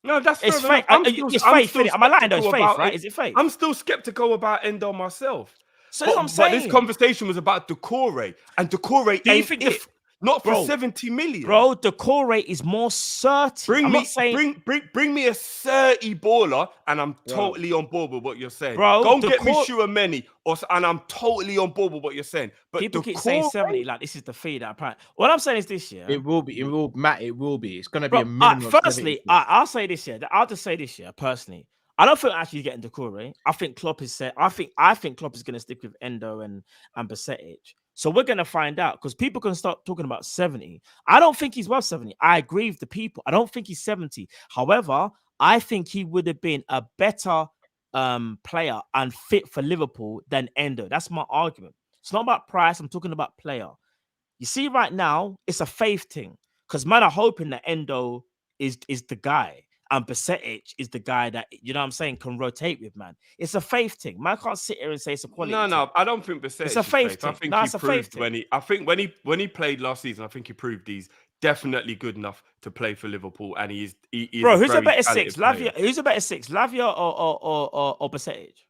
No, that's it's fake. It's faith. Am I lying though? It's faith, right? Is it faith? I'm still skeptical about Endo myself. So that's what I'm saying. But this conversation was about Doucouré, and Doucouré ain't it. Not for 70 million. Bro, Doucouré is more certain. Bring me a 30 baller, and I'm totally on board with what you're saying. Bro, go and get me Chouameni, and I'm totally on board with what you're saying. But people keep saying 70, like this is the fee that I'm planning. What I'm saying is this year. It will be. Matt, it will be. It's going to be a minimum. Firstly, I'll say this year. I'll just say this year, personally. I don't think actually getting Doucouré. I think Klopp is set. I think Klopp is going to stick with Endo and Besetich. So we're going to find out because people can start talking about 70. I don't think he's worth 70. I agree with the people. I don't think he's 70. However, I think he would have been a better player and fit for Liverpool than Endo. That's my argument. It's not about price. I'm talking about player. You see, right now, it's a faith thing because man are hoping that Endo is the guy. And Besetich is the guy that, you know what I'm saying, can rotate with, man. It's a faith thing. Man can't sit here and say it's a quality thing. No, I don't think Besetich it's a faith thing. I think when he played last season, I think he proved he's definitely good enough to play for Liverpool, and he is bro, who's a better six? Who's a better six? Lavia or Besetich?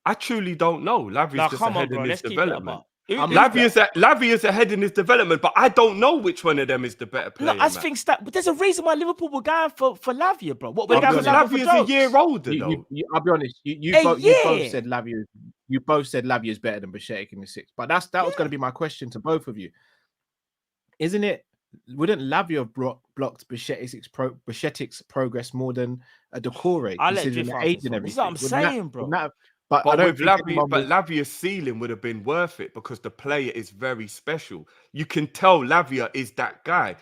I truly don't know. Lavia's just ahead in his development. Lavia's ahead in his development, but I don't know which one of them is the better player. No, I think that, but there's a reason why Liverpool were going for Lavia, bro. What we're going for Lavia's a year older, though. I'll be honest. You both said Lavia. You both said Lavia is better than Besetich in the six, but that was going to be my question to both of you. Isn't it? Wouldn't Lavia have blocked Beshetich's progress more than Doucouré? I let you age and everything. That's what I'm saying, bro. But with Lavia's ceiling would have been worth it because the player is very special. You can tell Lavia is that guy.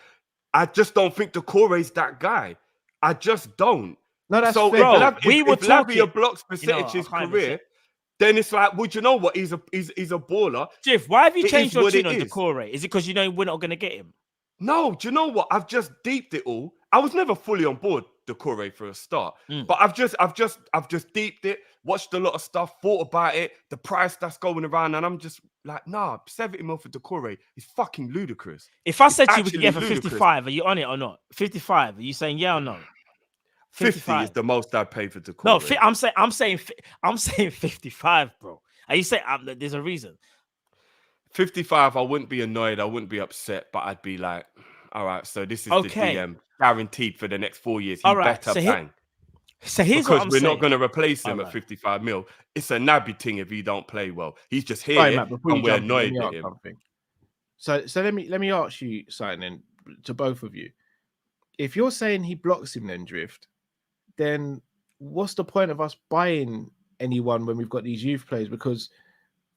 I just don't think Doucouré is that guy. I just don't. No, that's so. Fair. If Lavia blocks Besetich's career, then it's like, well, you know what? He's a baller. Jiff, why have you changed your tune on Doucouré? Is it because you know we're not going to get him? No, do you know what? I've just deeped it all. I was never fully on board Doucouré for a start, but I've just deeped it, watched a lot of stuff, thought about it, the price that's going around, and I'm just like, nah, 70 mil for Doucouré is fucking ludicrous. If I said to you we could get for 55, are you on it or not? 55, are you saying yeah or no? 50 is the most I'd pay for Doucouré. No, I'm saying 55, bro. And you say there's a reason. 55, I wouldn't be annoyed. I wouldn't be upset, but I'd be like, all right, so this is the DM guaranteed for the next 4 years. He better bang. So here's because what I'm we're saying. not going to replace him at 55 mil. It's a nabby thing if he don't play well. He's just here, Matt, and we're annoyed with him. So let me ask you something then, to both of you. If you're saying he blocks him, then Drift, then what's the point of us buying anyone when we've got these youth players? Because,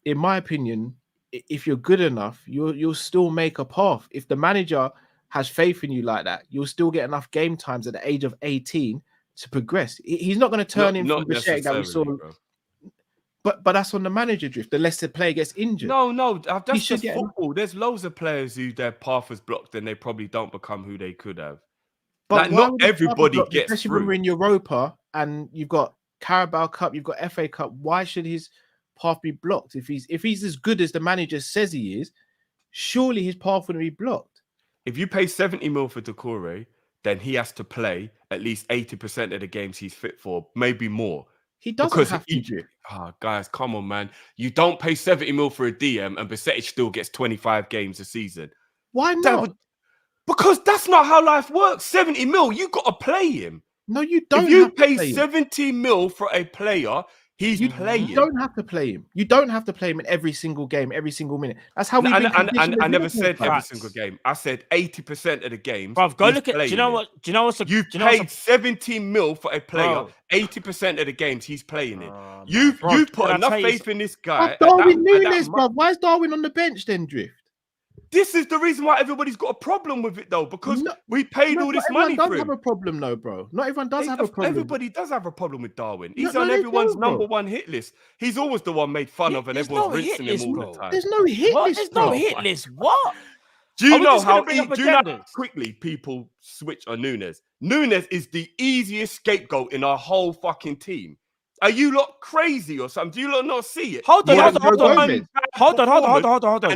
in my opinion, if you're good enough, you'll still make a path. If the manager has faith in you like that, you'll still get enough game times at the age of 18 to progress. He's not going to turn in from the shake that we saw. Bro. But that's on the manager, Drift. The less the player gets injured. No, that's just football. There's loads of players who their path was blocked and they probably don't become who they could have. But like, not everybody gets especially through. When we're in Europa and you've got Carabao Cup, you've got FA Cup. Why should his path be blocked? If he's as good as the manager says he is, surely his path wouldn't be blocked. If you pay 70 mil for Doucouré, then he has to play at least 80% of the games he's fit for, maybe more. He doesn't have to. Guys, come on, man. You don't pay 70 mil for a DM and Besetic still gets 25 games a season. Why not? Because that's not how life works. 70 mil, you got to play him. No, you don't. If you pay 70 mil for a player, he's playing. You don't have to play him. You don't have to play him in every single game, every single minute. That's how we. I never said every single game. I said 80% of the games. Bro, go look at. Do you know what? You paid 17 mil for a player. 80% of the games he's playing in. You put enough faith in this guy. Darwin Núñez, bro. Why is Darwin on the bench then, Drift? This is the reason why everybody's got a problem with it, though, because we paid all this money for him. Everyone does have a problem, though, bro. Not everyone does have a problem. Everybody does have a problem with Darwin. He's on everyone's number one hit list. He's always the one made fun of, and everyone's rinsing him all the time. There's no hit list. There's no hit list. What? Do you know how quickly people switch on Núñez? Núñez is the easiest scapegoat in our whole fucking team. Are you lot crazy or something? Do you lot not see it? Hold on.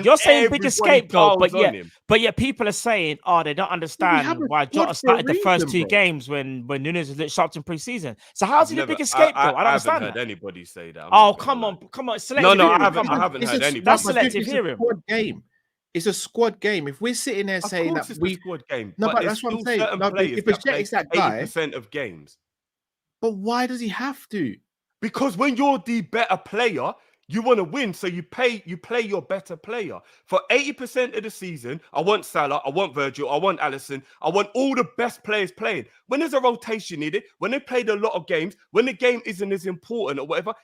You're saying biggest scapegoat, but yet people are saying, they don't understand why Jota started the first two games when Núñez was lit shocked in pre-season. So how's he the biggest scapegoat? I don't understand. I haven't heard anybody say that. Come on. No, I haven't heard anybody. That's selective hearing. It's a squad game. If we're sitting there saying that we squad game, but that's what I'm saying. If Besetic's that guy, 80% of games. But why does he have to? Because when you're the better player, you want to win, so you play your better player. For 80% of the season, I want Salah, I want Virgil, I want Alisson, I want all the best players playing. When there's a rotation needed, when they played a lot of games, when the game isn't as important or whatever,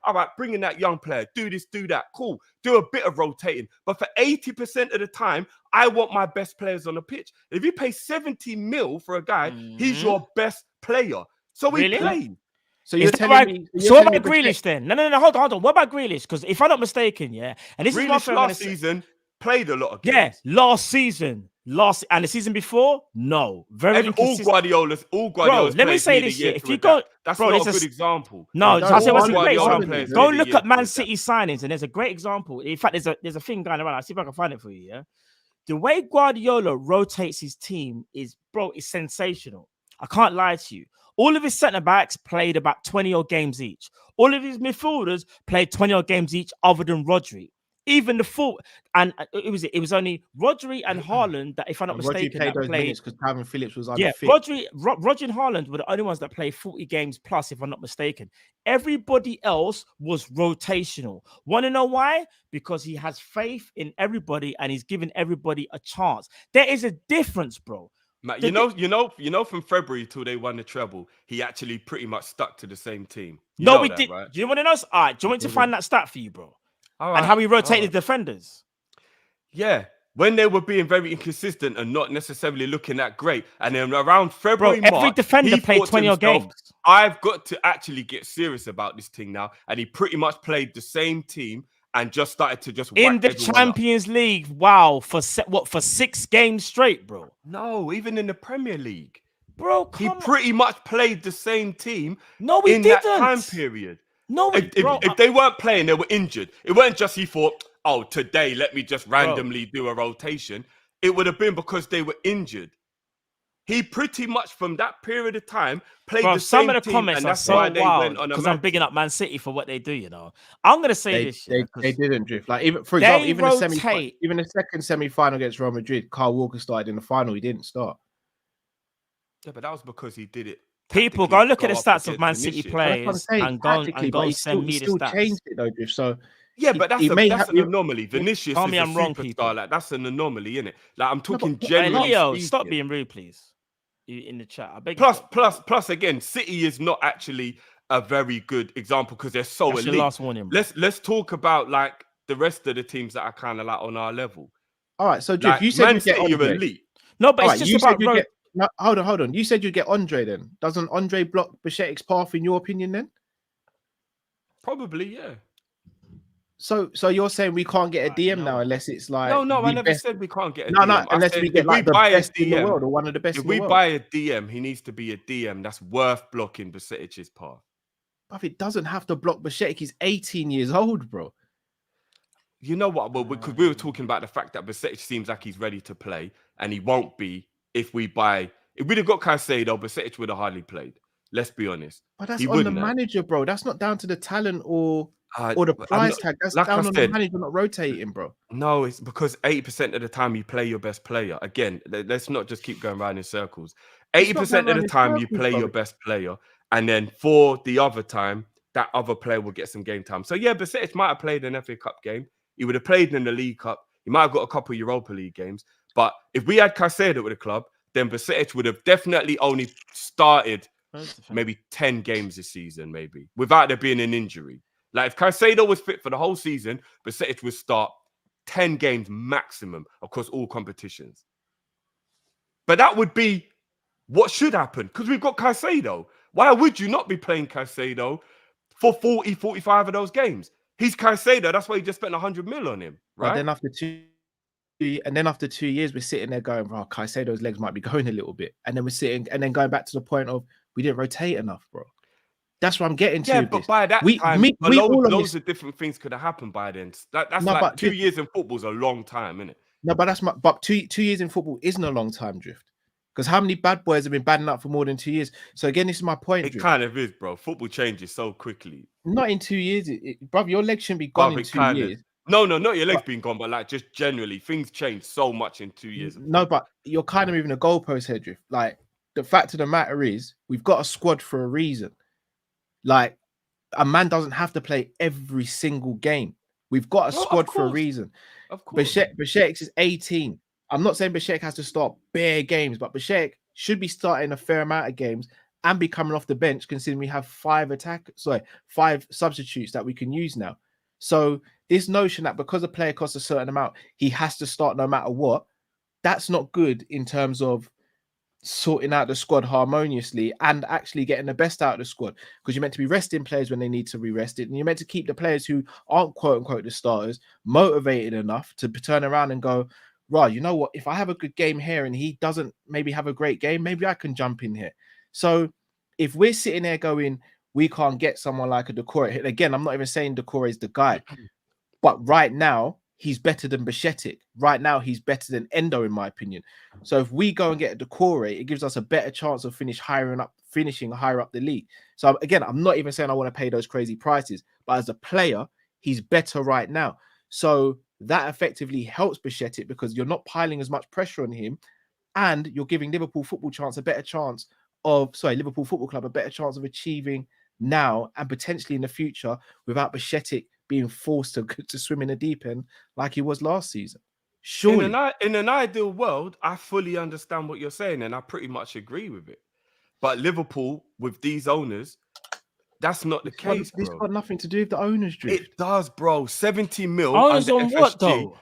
all right, bring in that young player, do this, do that, cool. Do a bit of rotating. But for 80% of the time, I want my best players on the pitch. If you pay 70 mil for a guy, he's your best player. So he plays. So you're telling me. So what about Grealish then? No. Hold on. What about Grealish? Because if I'm not mistaken, and this is my last season played a lot of games. Yeah, last season, and the season before, no, very inconsistent. All Guardiola's. Bro, let me say this shit. If you go, that's not a good example. No, I say what's a great example. Go look at Man City signings, and there's a great example. In fact, there's a thing going around. I'll see if I can find it for you. Yeah, the way Guardiola rotates his team is sensational. I can't lie to you. All of his centre-backs played about 20-odd games each. All of his midfielders played 20-odd games each other than Rodri. Even the full... And it was only Rodri and Haaland that, if I'm not mistaken, Rodri played those minutes because Kalvin Phillips was unfit. Rodri and Haaland were the only ones that played 40 games plus, if I'm not mistaken. Everybody else was rotational. Want to know why? Because he has faith in everybody and he's giving everybody a chance. There is a difference, bro. Matt, you know, from February till they won the treble, he actually pretty much stuck to the same team. We did. Right? Do you want to know? All right, do you want me to find that stat for you, bro? Right, and how he rotated defenders? Yeah, when they were being very inconsistent and not necessarily looking that great, and then around February, every defender played 20-odd games. I've got to actually get serious about this thing now, and he pretty much played the same team. And just started to in the Champions League. Wow, for 6 games straight, bro. No, even in the Premier League, bro. He pretty much played the same team. No, he didn't. That time period. No, if they weren't playing, they were injured. It weren't just he thought, today let me just randomly do a rotation. It would have been because they were injured. He pretty much from that period of time played Bro, the some same of the team, comments and are that's so why they wild went on a because I'm bigging up Man City for what they do. You know, I'm gonna say this. Yeah, they didn't drift. Like even for they example, rotate. even the second semi-final against Real Madrid, Kyle Walker started in the final. He didn't start. Yeah, but that was because he did it. People go look at the up stats of against Man City Vinicius. That's what I'm players saying. and go But send me the still stats. changed it though, Drift. So Yeah, but that's an you- anomaly. Vinicius Tell is me a I'm wrong, superstar. people. Like that's an anomaly, innit? Like I'm talking but- Hey, generally Leo, speaking. stop being rude, please. In the chat, I beg you. Plus, again, City is not actually a very good example because they're so That's elite. your last warning, bro. Let's talk about like the rest of the teams that are kind of like on our level. all right. So Drift, Like, you said Man you get City are Andre. elite. No, but All it's right, just you about said you get. No, hold on. You said you get Andre. Then doesn't Andre block Bichetik's path in your opinion? Then Probably, yeah. so you're saying we can't get a DM now unless it's like No, I the never best. said we can't get a No, DM. I unless said we get if like the buy a best in the DM, world or one of the best if in the we world. buy a DM, he needs to be a DM that's worth blocking Bicetic's path. But it doesn't have to block Bichetik. He's 18 years old, bro. You know what? Well, because we were talking about the fact that Bicetic seems like he's ready to play, and he won't be if we buy. If we'd have got Caicedo, Bicetic would have hardly played. Let's be honest. But that's He on the wouldn't have. manager, bro. That's not down to the talent or the price tag. That's like I down on the said, manager not rotating, bro. No, it's because 80% of the time you play your best player. Again, let's not just keep going around in circles. 80% of the time you play your best player, and then for the other time, that other player will get some game time. So yeah, Bicetic might have played an FA Cup game. He would have played in the League Cup. He might have got a couple of Europa League games. But if we had Caicedo with the club, then Bicetic would have definitely only started maybe 10 games this season, maybe, without there being an injury. Like if Caicedo was fit for the whole season, Bicetic would start 10 games maximum across all competitions. But that would be what should happen because we've got Caicedo. Why would you not be playing Caicedo for 40, 45 of those games? He's Caicedo. That's why you just spent 100 mil on him, right? But then after 2 years, we're sitting there going, "Oh, Caicedo's legs might be going a little bit," and then we're sitting and then going back to the point of we didn't rotate enough, bro. That's what I'm getting to. Yeah, but by that time, loads of different things could have happened by then. That's like 2 years in football is a long time, isn't it? No, but 2 years in football isn't a long time, Drift. Because how many bad boys have been batting up for more than 2 years? So again, this is my point. It kind of is, bro. Football changes so quickly. Not in 2 years, bro. Your legs shouldn't be gone in 2 years. No, not your legs being gone, but like just generally, things change so much in 2 years. No, but you're kind of moving a goalpost here, Drift. Like the fact of the matter is, we've got a squad for a reason. Like a man doesn't have to play every single game. We've got a squad for a reason. Of course. Bicetic is 18. I'm not saying Bicetic has to start bare games, but Bicetic should be starting a fair amount of games and be coming off the bench, considering we have 5 substitutes that we can use now. So this notion that because a player costs a certain amount, he has to start no matter what, that's not good in terms of sorting out the squad harmoniously and actually getting the best out of the squad, because you're meant to be resting players when they need to be rested, and you're meant to keep the players who aren't quote unquote the starters motivated enough to turn around and go, right, you know what, if I have a good game here and he doesn't maybe have a great game, maybe I can jump in here. So if we're sitting there going, we can't get someone like a Decore, again, I'm not even saying Decore is the guy, but right now he's better than Bicetic. Right now, he's better than Endo, in my opinion. So if we go and get a Decore, it gives us a better chance of finishing higher up the league. So again, I'm not even saying I want to pay those crazy prices, but as a player, he's better right now. So that effectively helps Bicetic because you're not piling as much pressure on him, and you're giving Liverpool Football Club a better chance of achieving now and potentially in the future without Bicetic being forced to swim in the deep end like he was last season. Surely. In an ideal world, I fully understand what you're saying and I pretty much agree with it. But Liverpool, with these owners, that's not the case, bro. It's got nothing to do with the owners, Drift. It does, bro. 70 mil owners under on FSG. what, though?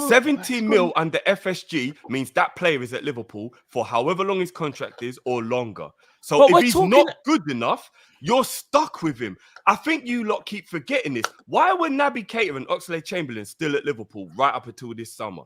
70 mil under FSG means that player is at Liverpool for however long his contract is or longer. So if he's not good enough, you're stuck with him. I think you lot keep forgetting this. Why were Naby Keita and Oxlade-Chamberlain still at Liverpool right up until this summer?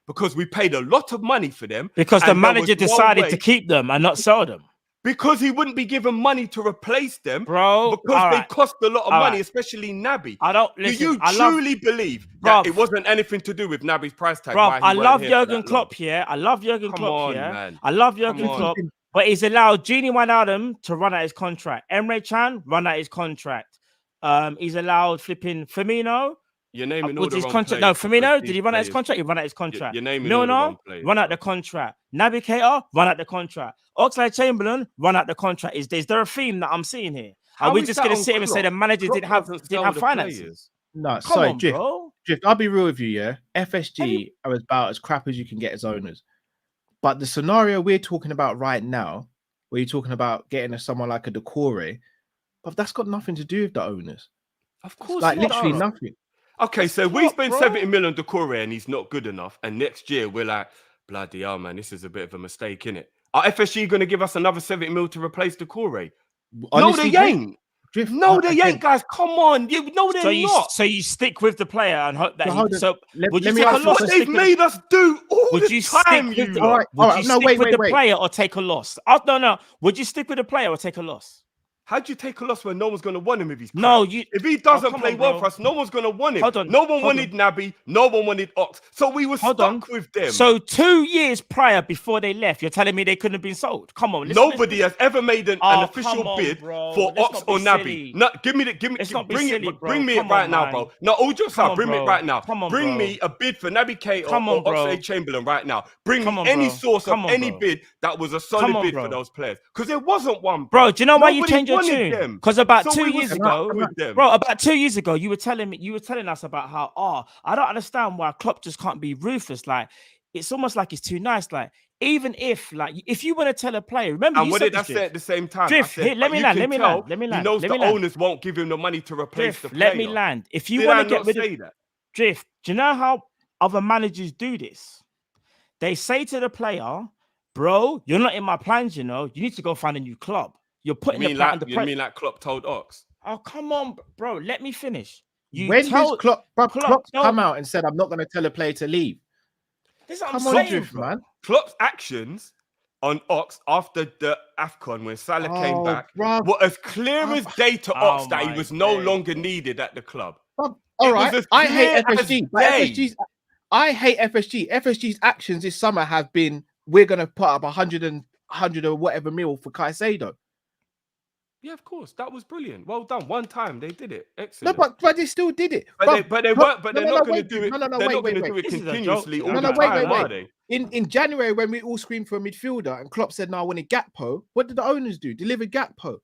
Because we paid a lot of money for them. Because the manager decided to keep them and not sell them. Because he wouldn't be given money to replace them, bro. Because they cost a lot of money, especially Naby. I don't listen. Do you truly believe that it wasn't anything to do with Naby's price tag? Bro, I love Jurgen Klopp here. I love Jurgen Klopp here. Man. I love Jurgen Klopp, but he's allowed Genie Wijnaldum to run out his contract. Emre Can run out his contract. He's allowed flipping Firmino. You're naming all the his wrong contract. players, No, Firmino, did he run out his contract? He run out his contract. You're naming all the wrong players, run out the contract. Naby Keita, run out the contract. Oxlade-Chamberlain, run out the contract. Is there a theme that I'm seeing here? Are we just going to sit here and say the manager didn't have finances? No, Come sorry, on, Drift. bro. Drift, I'll be real with you, yeah? FSG are about as crap as you can get as owners. But the scenario we're talking about right now, where you're talking about getting someone like a Decore, but that's got nothing to do with the owners. Of course, like literally nothing. Okay, so we spend 70 million on Decore and he's not good enough. And next year we're like, bloody hell, man, this is a bit of a mistake, innit? Are FSG going to give us another 70 mil to replace Decore? Honestly, no, they ain't. Drift, no, they ain't, guys. Come on. They're not. So you stick with the player and hope that would you take a loss? They've made us do all would the you time. Stick with the player or take a loss? No. Would you stick with the player or take a loss? How'd you take a loss when no one's going to want him if he's crap? No, if he doesn't play well for us, no one's going to want him. No one wanted Naby, no one wanted Ox. So we were stuck with them. So 2 years prior, before they left, you're telling me they couldn't have been sold? Come on. Nobody has ever made an official bid for Ox or Naby. No, bring me it right now, bro. No, all just out, bring me it right now. Bring me a bid for Naby Keita or Oxlade-Chamberlain right now. Bring me any source of any bid that was a solid bid for those players. Because there wasn't one. Bro, do you know why you changed your tune? Because about 2 years ago, about 2 years ago, you were telling us about how I don't understand why Klopp just can't be ruthless. Like it's almost like it's too nice. Like even if you want to tell a player, remember, and what did I say at the same time? Drift, let me land. He knows the owners won't give him the money to replace the player. Let me land. If you want to get rid of that, Drift, do you know how other managers do this? They say to the player, "Bro, you're not in my plans. You know, you need to go find a new club." You're putting the player under pressure. You mean like Klopp told Ox? Oh, come on, bro. Let me finish. When did Klopp come out and said, "I'm not going to tell a player to leave"? This is what I'm saying, man. Klopp's actions on Ox after the AFCON when Salah came back were as clear as day to Ox that he was no longer needed at the club. All right, I hate FSG. I hate FSG. FSG's actions this summer have been, we're going to put up 100 or whatever mil for Caicedo. Yeah, of course. That was brilliant. Well done. One time they did it. Excellent. No, but they still did it. But they're not going to do it. They're not going to do it continuously. Wait. In January, when we all screamed for a midfielder and Klopp said, "No, I wanted Gakpo," what did the owners do? Deliver Gakpo.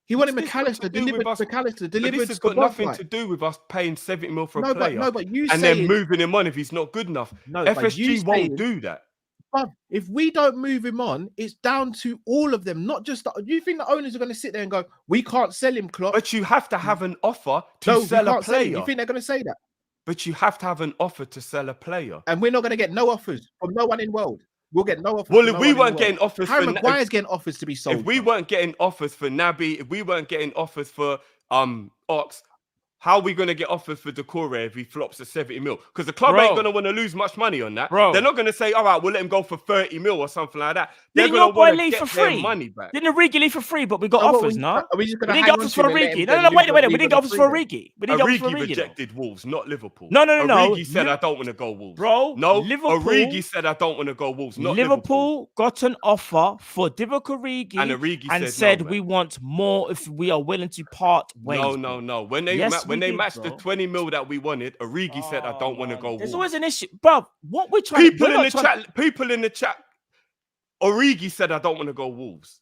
He wanted McAllister. Delivered McAllister. Delivered. This has got nothing to do with us paying 70 mil for a player. But you and then moving him on if he's not good enough. No, FSG won't do that. But if we don't move him on, it's down to all of them, not just. You think the owners are going to sit there and go, "We can't sell him, Klopp"? But you have to have an offer to sell a player. You think they're going to say that? But you have to have an offer to sell a player, and we're not going to get no offers from no one in world. We'll get no offers. Well, if we weren't getting offers, Harry Maguire's getting offers to be sold. If we weren't getting offers for Naby, if we weren't getting offers for Ox. How are we going to get offers for Decore if he flops at 70 mil? Because the club ain't going to want to lose much money on that. They're not going to say, all right, we'll let him go for 30 mil or something like that. They're going to want to get their money back. Didn't Origi leave for free, but we got offers, no? We didn't get offers for Origi. No, wait. We didn't get offers for Origi. Origi rejected Wolves, not Liverpool. No. Origi said, I don't want to go Wolves. Bro, no, Liverpool, Origi said, I don't want to go Wolves, not Liverpool got an offer for Divock Origi and Origi said we want more if we are willing to part ways. No. When they matched the 20 mil that we wanted, Origi said, I don't want to go Wolves. There's always an issue. Bro, what we're trying People in the chat, Origi said, I don't want to go Wolves.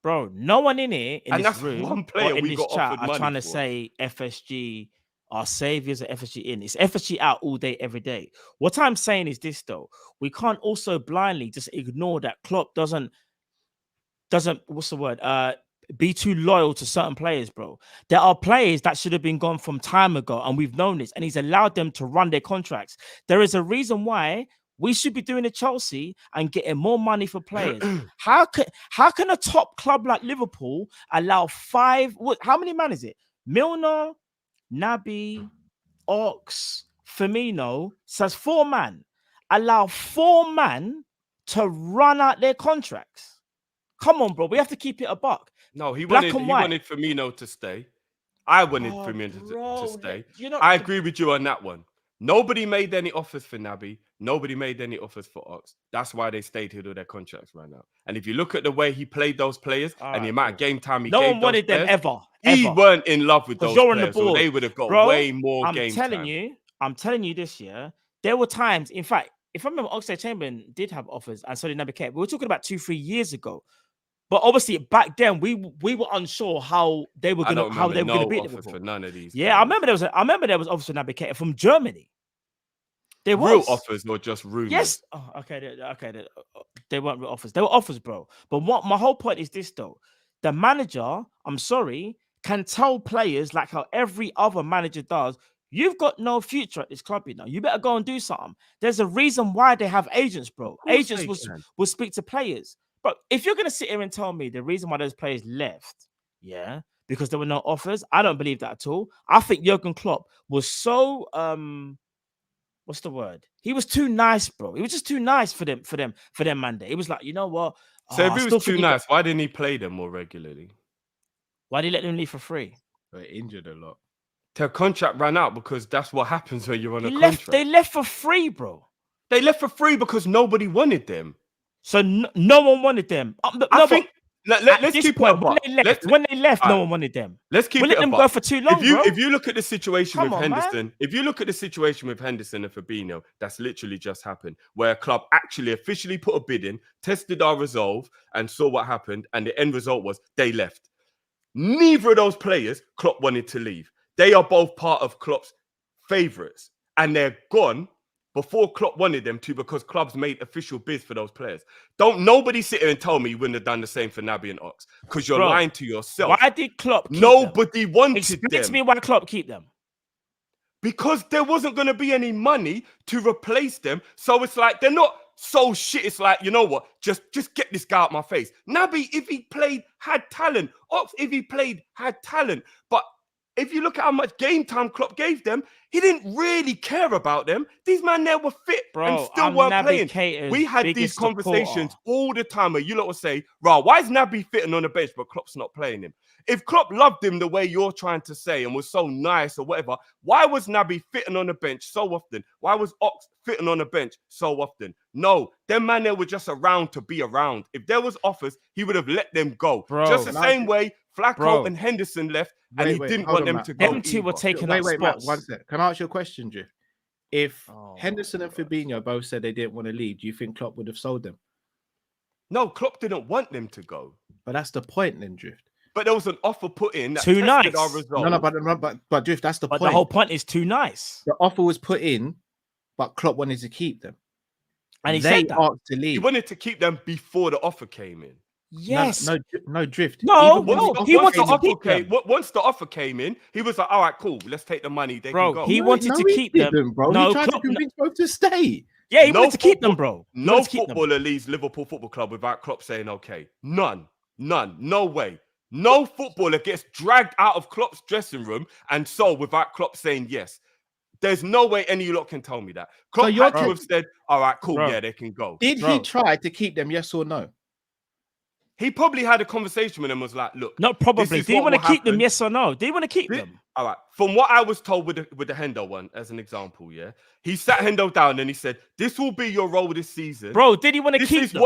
Bro, no one in here in and this that's room one player in we this got chat offered are money trying to for. say FSG are saviors of FSG in. It's FSG out all day, every day. What I'm saying is this, though. We can't also blindly just ignore that Klopp doesn't what's the word? Be too loyal to certain players, bro. There are players that should have been gone from time ago, and we've known this, and he's allowed them to run their contracts. There is a reason why we should be doing a Chelsea and getting more money for players. How can a top club like Liverpool allow how many man is it? Milner, Naby, Ox, Firmino, says 4 man. Allow 4 man to run out their contracts. Come on, bro. We have to keep it a buck. No, he Black wanted and white. Firmino to stay. I wanted Firmino to stay. I agree with you on that one. Nobody made any offers for Naby. Nobody made any offers for Ox. That's why they stayed here till their contracts ran out. And if you look at the way he played those players and the amount of game time he gave, no one wanted them ever. He weren't in love with those you're players. On the board. So they would have got way more game time. I'm telling you this year, there were times, in fact, if I remember, Oxlade-Chamberlain did have offers and so did Naby Keita. We were talking about 2-3 years ago. But obviously, back then we were unsure how they were going to beat Liverpool. For none of these. Yeah, players. I remember there was offers for Naby Keita from Germany. There was real offers, or just rumors. Yes. Oh, okay. They weren't real offers. They were offers, bro. But my whole point is this, though: the manager, I'm sorry, can tell players like how every other manager does. You've got no future at this club, you know. You better go and do something. There's a reason why they have agents, bro. Agents will speak to players. But if you're going to sit here and tell me the reason why those players left, because there were no offers, I don't believe that at all. I think Jurgen Klopp was so, what's the word? He was too nice, bro. He was just too nice for them Monday. It was like, you know what? So if he was too nice, why didn't he play them more regularly? Why did he let them leave for free? They're injured a lot. Their contract ran out because that's what happens when you're on a contract. They left for free, bro. They left for free because nobody wanted them. So no one wanted them. Let's keep it up. When they left, no one wanted them. Let's keep it up. Them go for too long, if you look at the situation with Henderson, if you look at the situation with Henderson and Fabinho, that's literally just happened, where a club actually officially put a bid in, tested our resolve, and saw what happened, and the end result was they left. Neither of those players Klopp wanted to leave. They are both part of Klopp's favourites, and they're gone before Klopp wanted them to, because clubs made official bids for those players. Don't nobody sit here and tell me you wouldn't have done the same for Naby and Ox, because you're lying to yourself. Why did Klopp keep Nobody them? wanted Explain them. to me why Klopp keep them. Because there wasn't going to be any money to replace them. So it's like, they're not so shit. It's like, you know what? Just get this guy out my face. Naby, if he played, had talent. Ox, if he played, had talent. But if you look at how much game time Klopp gave them, he didn't really care about them. These men there were fit and still weren't playing. We had these conversations all the time where you lot would say, "Rah, why is Naby fitting on the bench but Klopp's not playing him?" If Klopp loved him the way you're trying to say and was so nice or whatever, why was Naby fitting on the bench so often? Why was Ox fitting on the bench so often? No, them man there were just around to be around. If there was offers, he would have let them go. Just the same way Flacco and Henderson left, and he didn't want them to go. Them two were taking up spots. One sec. Can I ask you a question, Drift? If Henderson and Fabinho both said they didn't want to leave, do you think Klopp would have sold them? No, Klopp didn't want them to go. But that's the point then, Drift. But there was an offer put in that too nice. Our result. But Drift, that's the point. The whole point is too nice. The offer was put in, but Klopp wanted to keep them. And he said that. To leave. He wanted to keep them before the offer came in. Yes. No Drift. No, he wanted to keep them. Once the offer came in, he was like, all right, cool, let's take the money. They can go. He wanted to keep them. Bro. No, he tried to convince both to stay. Yeah, he wanted to keep them, bro. No footballer leaves Liverpool Football Club without Klopp saying okay. None. No way. No footballer gets dragged out of Klopp's dressing room and sold without Klopp saying yes. There's no way any of you lot can tell me that. Klopp had to have said, all right, cool, yeah, they can go. Did he try to keep them, yes or no? He probably had a conversation with them, was like, look. Not probably. Do you want to keep them, yes or no? Do you want to keep them? All right. From what I was told with the Endo one, as an example, yeah, he sat Endo down and he said, this will be your role this season. Bro, did he want to keep them?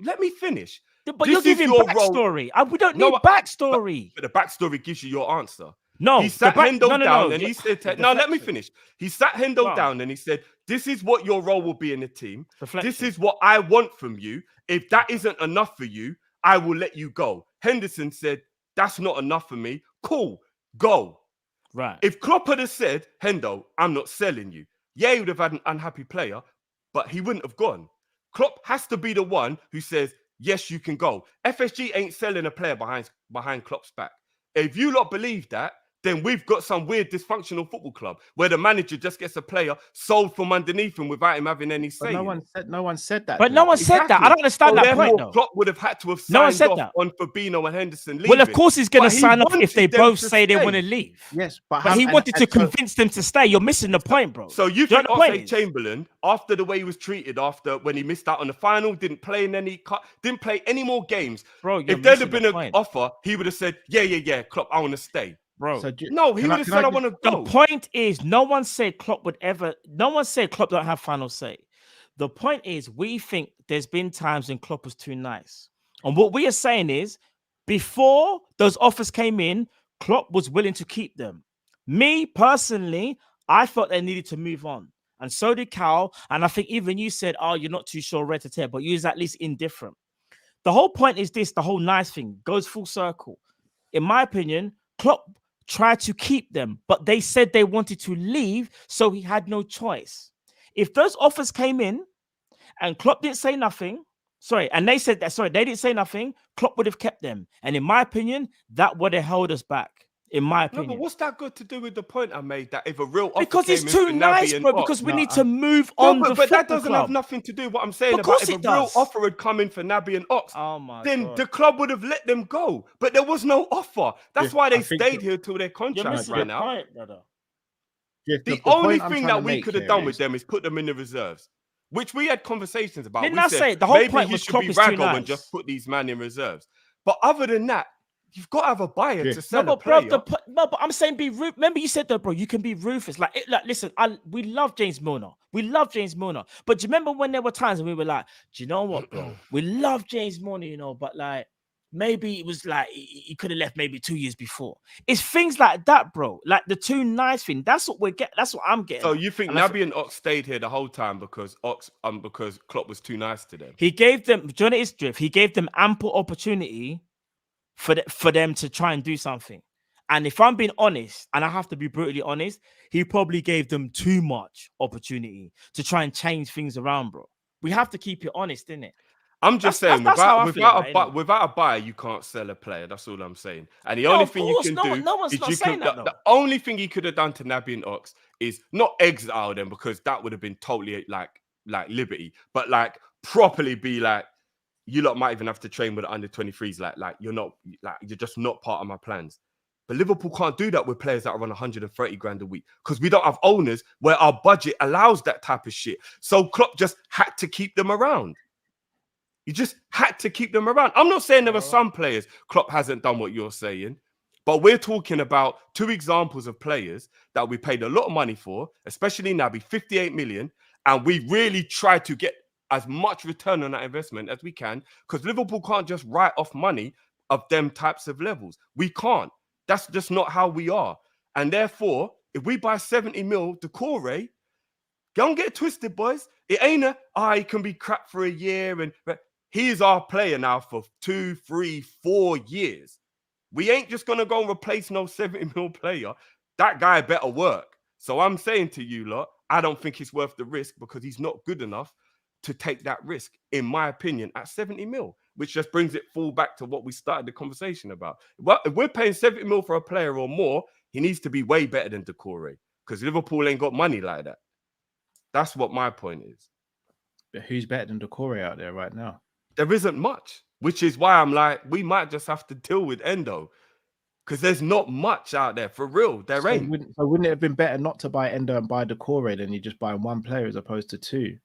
Let me finish. But you're giving backstory. We don't need backstory. But the backstory gives you your answer. No, he sat Hendo down and he said, "No, let me finish." He sat Hendo down and he said, "This is what your role will be in the team. This is what I want from you. If that isn't enough for you, I will let you go." Henderson said, "That's not enough for me. Cool, go." Right. If Klopp had said, "Hendo, I'm not selling you," yeah, he would have had an unhappy player, but he wouldn't have gone. Klopp has to be the one who says, "Yes, you can go." FSG ain't selling a player behind Klopp's back. If you lot believe that, then we've got some weird dysfunctional football club where the manager just gets a player sold from underneath him without him having any say. No one said that. But no one said that. I don't understand that point, though. Klopp would have had to have No one signed said off that. on Fabinho and Henderson leaving. Well, of course he's going to sign off if they both say they stay. want to leave. Yes, but he wanted to convince them to stay. You're missing the point, bro. So you think Oxlade-Chamberlain, after the way he was treated, after when he missed out on the final, didn't play any more games, bro? If there'd have been an offer, he would have said, yeah, Klopp, I want to stay. Bro, no, he would have said, I want to go. The point is, no one said Klopp don't have final say. The point is, we think there's been times when Klopp was too nice. And what we are saying is, before those offers came in, Klopp was willing to keep them. Me, personally, I thought they needed to move on. And so did Cal. And I think even you said, oh, you're not too sure red to tear, but you was at least indifferent. The whole point is this, the whole nice thing goes full circle. In my opinion, Klopp tried to keep them, but they said they wanted to leave, so he had no choice. If those offers came in and Klopp didn't say nothing, and they said that, they didn't say nothing, Klopp would have kept them. And in my opinion, that would have held us back. In my opinion. No, but what's that got to do with the point I made that if a real offer because he's too nice, bro, because we need to move on. But that doesn't have nothing to do with what I'm saying about if a real offer had come in for Naby and Ox, then the club would have let them go. But there was no offer. That's why they stayed here till their contract ran out. The only thing that we could have done with them is put them in the reserves, which we had conversations about. Didn't I say the whole point was Klopp is too nice and just put these men in reserves? But other than that, you've got to have a buyer to sell a player. But I'm saying be rude. Remember you said that, bro. You can be ruthless. Like listen, we love James Milner. We love James Milner. But do you remember when there were times when we were like, do you know what, bro? We love James Milner, but like maybe it was like he could have left maybe 2 years before. It's things like that, bro. Like the too nice thing. That's what we're getting. That's what I'm getting. So you think Naby and Ox stayed here the whole time because Klopp was too nice to them? He gave them, do you know his drift? He gave them ample opportunity for them to try and do something. And if I'm being honest, and I have to be brutally honest, he probably gave them too much opportunity to try and change things around, bro. We have to keep it honest, innit? I'm just saying, without a buyer, you can't sell a player. That's all I'm saying. And the only thing you can do is the only thing he could have done to Naby and Ox is not exile them, because that would have been totally like liberty, but like properly be like, you lot might even have to train with the under 23s. Like you're just not part of my plans. But Liverpool can't do that with players that are on 130 grand a week, because we don't have owners where our budget allows that type of shit. So Klopp just had to keep them around. You just had to keep them around. I'm not saying there are some players Klopp hasn't done what you're saying, but we're talking about two examples of players that we paid a lot of money for, especially Naby, 58 million, and we really tried to get as much return on that investment as we can, because Liverpool can't just write off money of them types of levels. We can't. That's just not how we are. And therefore, if we buy 70 mil Decore, don't get twisted, boys. It ain't he can be crap for a year, and he is our player now for 2, 3, 4 years. We ain't just gonna go and replace no 70 mil player. That guy better work. So I'm saying to you lot, I don't think it's worth the risk, because he's not good enough to take that risk, in my opinion, at 70 mil, which just brings it full back to what we started the conversation about. Well, if we're paying 70 mil for a player or more, he needs to be way better than Decore, because Liverpool ain't got money like that. That's what my point is. But who's better than Decore out there right now? There isn't much, which is why I'm like, we might just have to deal with Endo, because there's not much out there for real. There ain't. Wouldn't it have been better not to buy Endo and buy Decore than you just buy one player as opposed to two?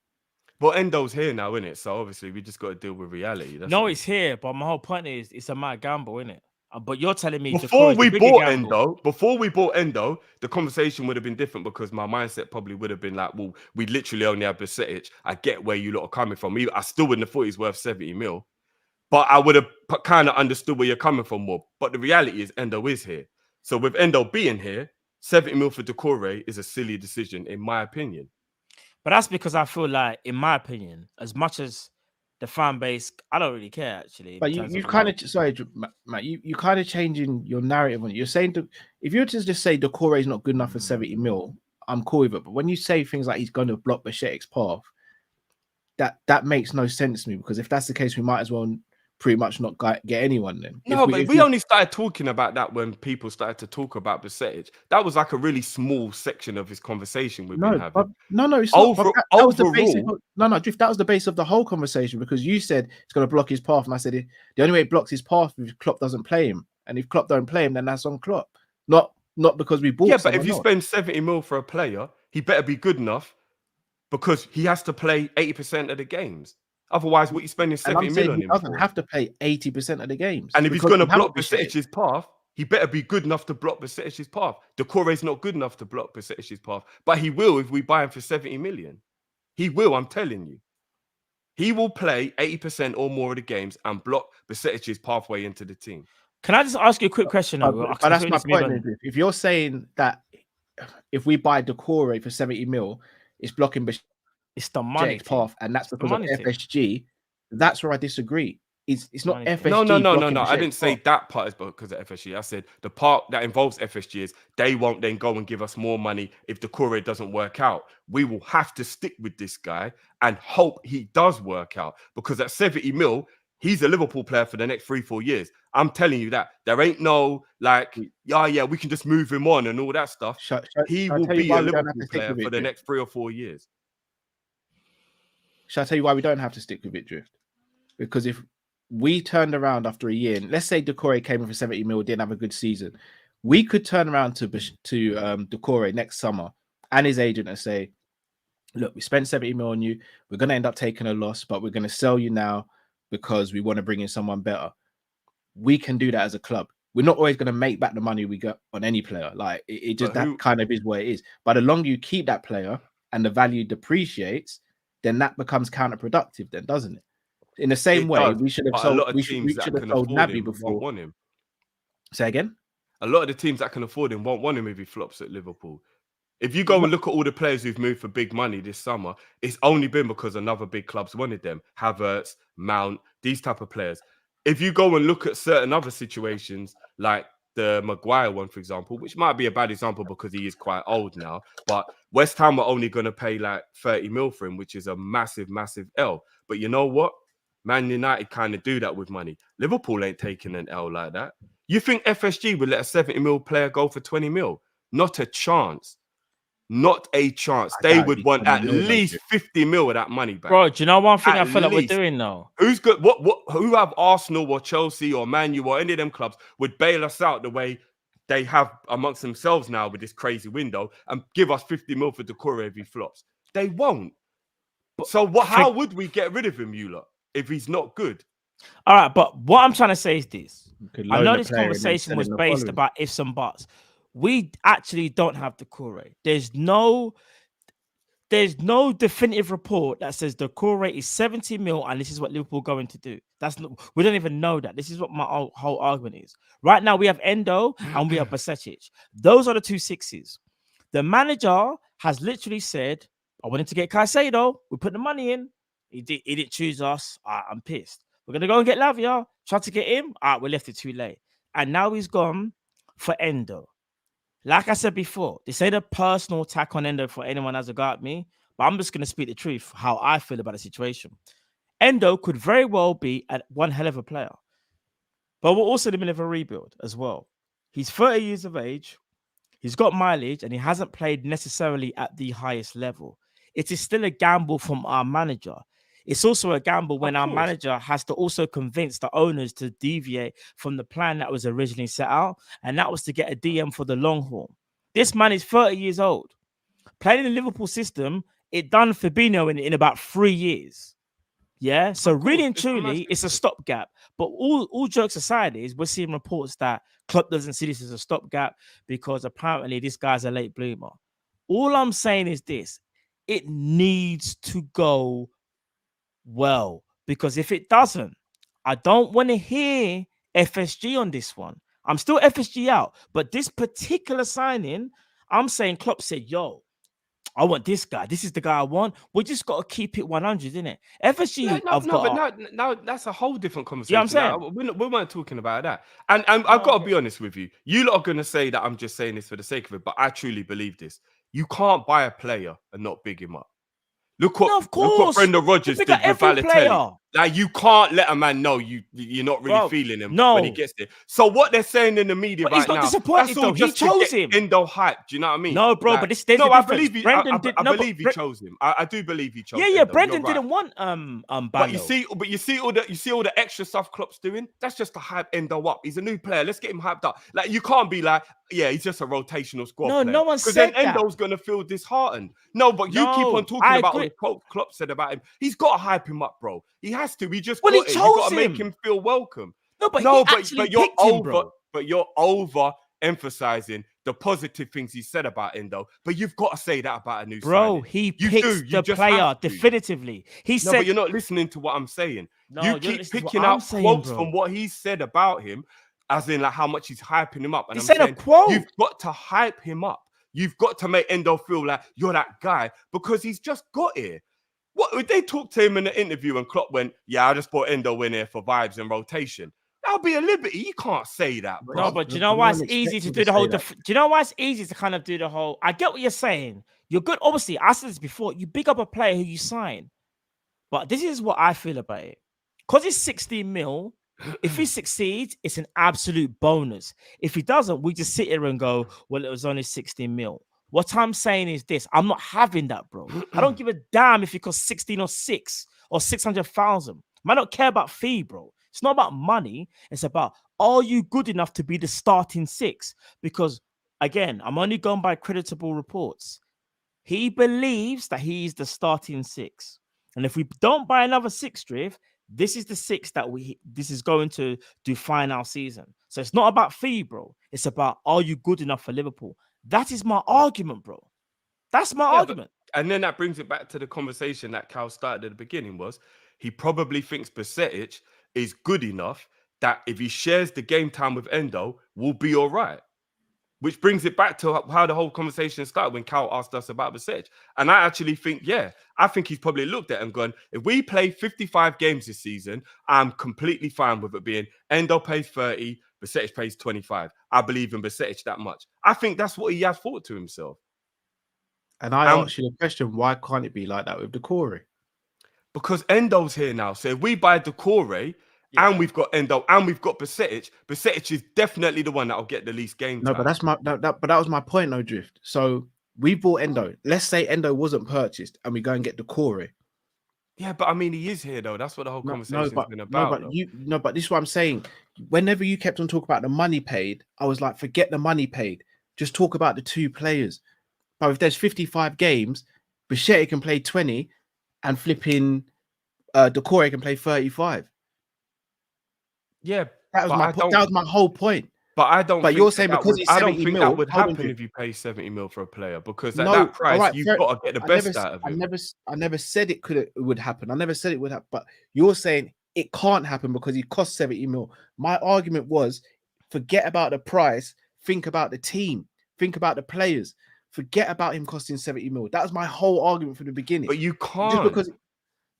Well, Endo's here now, innit? So obviously we just got to deal with reality. It's here, but my whole point is it's a mad gamble, innit? But you're telling me before we bought Endo, the conversation would have been different, because my mindset probably would have been like, well, we literally only have percentage. I get where you lot are coming from. I still wouldn't have thought he's worth 70 mil, but I would have kind of understood where you're coming from more. But the reality is Endo is here. So with Endo being here, 70 mil for Decore is a silly decision, in my opinion. But that's because I feel like, in my opinion, as much as the fan base, I don't really care, actually. But you kind of, sorry, Matt, you kind of changing your narrative on it. You're saying, if you were to just say Decore is not good enough for 70 mil, I'm cool with it. But when you say things like he's going to block Bashetik's path, that makes no sense to me, because if that's the case, we might as well pretty much not get anyone then. No, but we only started talking about that when people started to talk about percentage. That was like a really small section of his conversation we've been having. No, it's not. That was the basic. No, Drift. That was the base of the whole conversation because you said it's going to block his path, and I said the only way it blocks his path is if Klopp doesn't play him, and if Klopp don't play him, then that's on Klopp. Not because we bought. Yeah, but if you spend 70 mil for a player, he better be good enough because he has to play 80% of the games. Otherwise, what you spending 70 million on him doesn't have to play 80% of the games. And if he's going to block Besiktas's path, he better be good enough to block Besiktas's path. Doucouré's not good enough to block Besiktas's path, but he will if we buy him for 70 million. He will, I'm telling you. He will play 80% or more of the games and block Besiktas's pathway into the team. Can I just ask you a quick question? But that's my point. If you're saying that if we buy Doucouré for 70 mil, it's blocking it's the money path, and that's because of FSG. That's where I disagree. It's not FSG. No. I didn't say that part is because of FSG. I said the part that involves FSG is they won't then go and give us more money if Doucouré doesn't work out. We will have to stick with this guy and hope he does work out because at 70 mil, he's a Liverpool player for the next 3-4 years. I'm telling you that. There ain't no like, we can just move him on and all that stuff. He will be a Liverpool player for the next 3 or 4 years. Shall I tell you why we don't have to stick with it, Drift? Because if we turned around after a year, and let's say Doucouré came in for 70 mil, didn't have a good season, we could turn around to Doucouré next summer and his agent and say, look, we spent 70 mil on you. We're going to end up taking a loss, but we're going to sell you now because we want to bring in someone better. We can do that as a club. We're not always going to make back the money we got on any player. Like it just that kind of is what it is. But the longer you keep that player and the value depreciates, then that becomes counterproductive, then doesn't it? In the same way, we should have sold Naby before. Want him. Say again? A lot of the teams that can afford him won't want him if he flops at Liverpool. If you go and look at all the players who've moved for big money this summer, it's only been because another big clubs wanted them. Havertz, Mount, these type of players. If you go and look at certain other situations, like the Maguire one, for example, which might be a bad example because he is quite old now, but West Ham are only going to pay like 30 mil for him, which is a massive, massive L. But you know what? Man United kind of do that with money. Liverpool ain't taking an L like that. You think FSG would let a 70 mil player go for 20 mil? Not a chance. Not a chance. They would want at least 50 mil of that money back. Bro, do you know one thing I feel like we're doing now? Who's good? Who have Arsenal or Chelsea or Man U or any of them clubs would bail us out the way they have amongst themselves now with this crazy window and give us 50 mil for Doucouré if he flops? They won't. So how would we get rid of him, you lot, if he's not good? All right, but what I'm trying to say is this. I know this conversation was based about ifs and buts. We actually don't have Doucouré. There's no definitive report that says Doucouré is 70 mil and this is what Liverpool are going to do. We don't even know that. This is what my whole argument is. Right now we have Endo and we have Besiktas. Those are the 2 sixes. The manager has literally said, I wanted to get Caicedo. We put the money in. He didn't choose us. I'm pissed. We're going to go and get Lavia. Try to get him. We left it too late. And now he's gone for Endo. Like I said before, this ain't a personal attack on Endo for anyone has a go at me, but I'm just going to speak the truth, how I feel about the situation. Endo could very well be one hell of a player, but we're also in the middle of a rebuild as well. He's 30 years of age, he's got mileage, and he hasn't played necessarily at the highest level. It is still a gamble from our manager. It's also a gamble when our manager has to also convince the owners to deviate from the plan that was originally set out, and that was to get a DM for the long haul. This man is 30 years old. Playing in the Liverpool system, it done Fabinho in about 3 years. Yeah, so really and truly, it's a stopgap. But all jokes aside, we're seeing reports that Klopp doesn't see this as a stopgap because apparently this guy's a late bloomer. All I'm saying is this: it needs to go well, because if it doesn't, I don't want to hear FSG on this one. I'm still FSG out, but this particular signing, I'm saying Klopp said, yo, I want this guy. This is the guy I want. We just got to keep it 100, isn't it? FSG, no, that's a whole different conversation. Yeah, I'm saying we weren't talking about that. And I've got to be honest with you. You lot are going to say that I'm just saying this for the sake of it, but I truly believe this. You can't buy a player and not big him up. Look what Brendan Rodgers did with Balotelli. Like you can't let a man know you're not really feeling him when he gets there. So what they're saying in the media right now, disappointed though. He chose him. Endo hype. Do you know what I mean? No, bro, like, but there's a difference. I believe he chose him. I do believe he chose. Yeah, Endo. Brendan didn't want But you see all the extra stuff Klopp's doing. That's just to hype Endo up. He's a new player. Let's get him hyped up. Like you can't be like, yeah, he's just a rotational squad player. No one said that. Because then Endo's gonna feel disheartened. No, but you keep on talking about what Klopp said about him. He's got to hype him up, bro. He has to. He just you got to make him feel welcome. But you're over. But you're over emphasizing the positive things he said about Endo. But you've got to say that about a new signing. He picks the player definitively. He said, but you're not listening to what I'm saying. No, you keep picking out quotes from what he said about him, as in like how much he's hyping him up. And I'm saying, you've got to hype him up. You've got to make Endo feel like you're that guy because he's just got here. What would they talk to him in the interview and Klopp went, yeah, I just brought Endo in here for vibes and rotation. That'll be a liberty. You can't say that, bro. No, but do you know why it's easy to do the whole? Do you know why it's easy to kind of do the whole? I get what you're saying. You're good. Obviously, I said this before. You big up a player who you sign, but this is what I feel about it. Because it's 16 mil. If he succeeds, it's an absolute bonus. If he doesn't, we just sit here and go, well, it was only 16 mil. What I'm saying is this: I'm not having that, bro. I don't give a damn if it costs 16 or 6 or 600,000. I don't care about fee, bro. It's not about money. It's about, are you good enough to be the starting 6? Because, again, I'm only going by creditable reports. He believes that he's the starting 6. And if we don't buy another 6, Drift, this is the 6 that this is going to define our season. So it's not about fee, bro. It's about, are you good enough for Liverpool? That is my argument, bro. That's my argument. And then that brings it back to the conversation that Cal started at the beginning was, he probably thinks Besetic is good enough that if he shares the game time with Endo, we'll be all right. Which brings it back to how the whole conversation started when Cal asked us about Besetic. And I actually think, I think he's probably looked at it and gone, if we play 55 games this season, I'm completely fine with it being Endo plays 30, Besetic plays 25. I believe in Besetic that much. I think that's what he has thought to himself. And I asked you the question, why can't it be like that with Decore? Because Endo's here now. So if we buy Decore and we've got Endo and we've got Besetic is definitely the one that'll get the least game time. No, but that's but that was my point, no Drift. So we bought Endo. Let's say Endo wasn't purchased and we go and get Decore. Yeah, but I mean, he is here though. That's what the whole conversation's been about. But this is what I'm saying. Whenever you kept on talking about the money paid, I was like, forget the money paid. Just talk about the 2 players. But if there's 55 games, Besetic can play 20 and flipping Decore can play 35. Yeah, that was my whole point. But I don't. But you're saying because he's 70 mil, that would happen if you pay 70 mil for a player because at that price you've got to get the best out of him. I never said it would happen. I never said it would happen. But you're saying it can't happen because he costs 70 mil. My argument was, forget about the price. Think about the team. Think about the players. Forget about him costing 70 mil. That was my whole argument from the beginning. But you can't. Just because,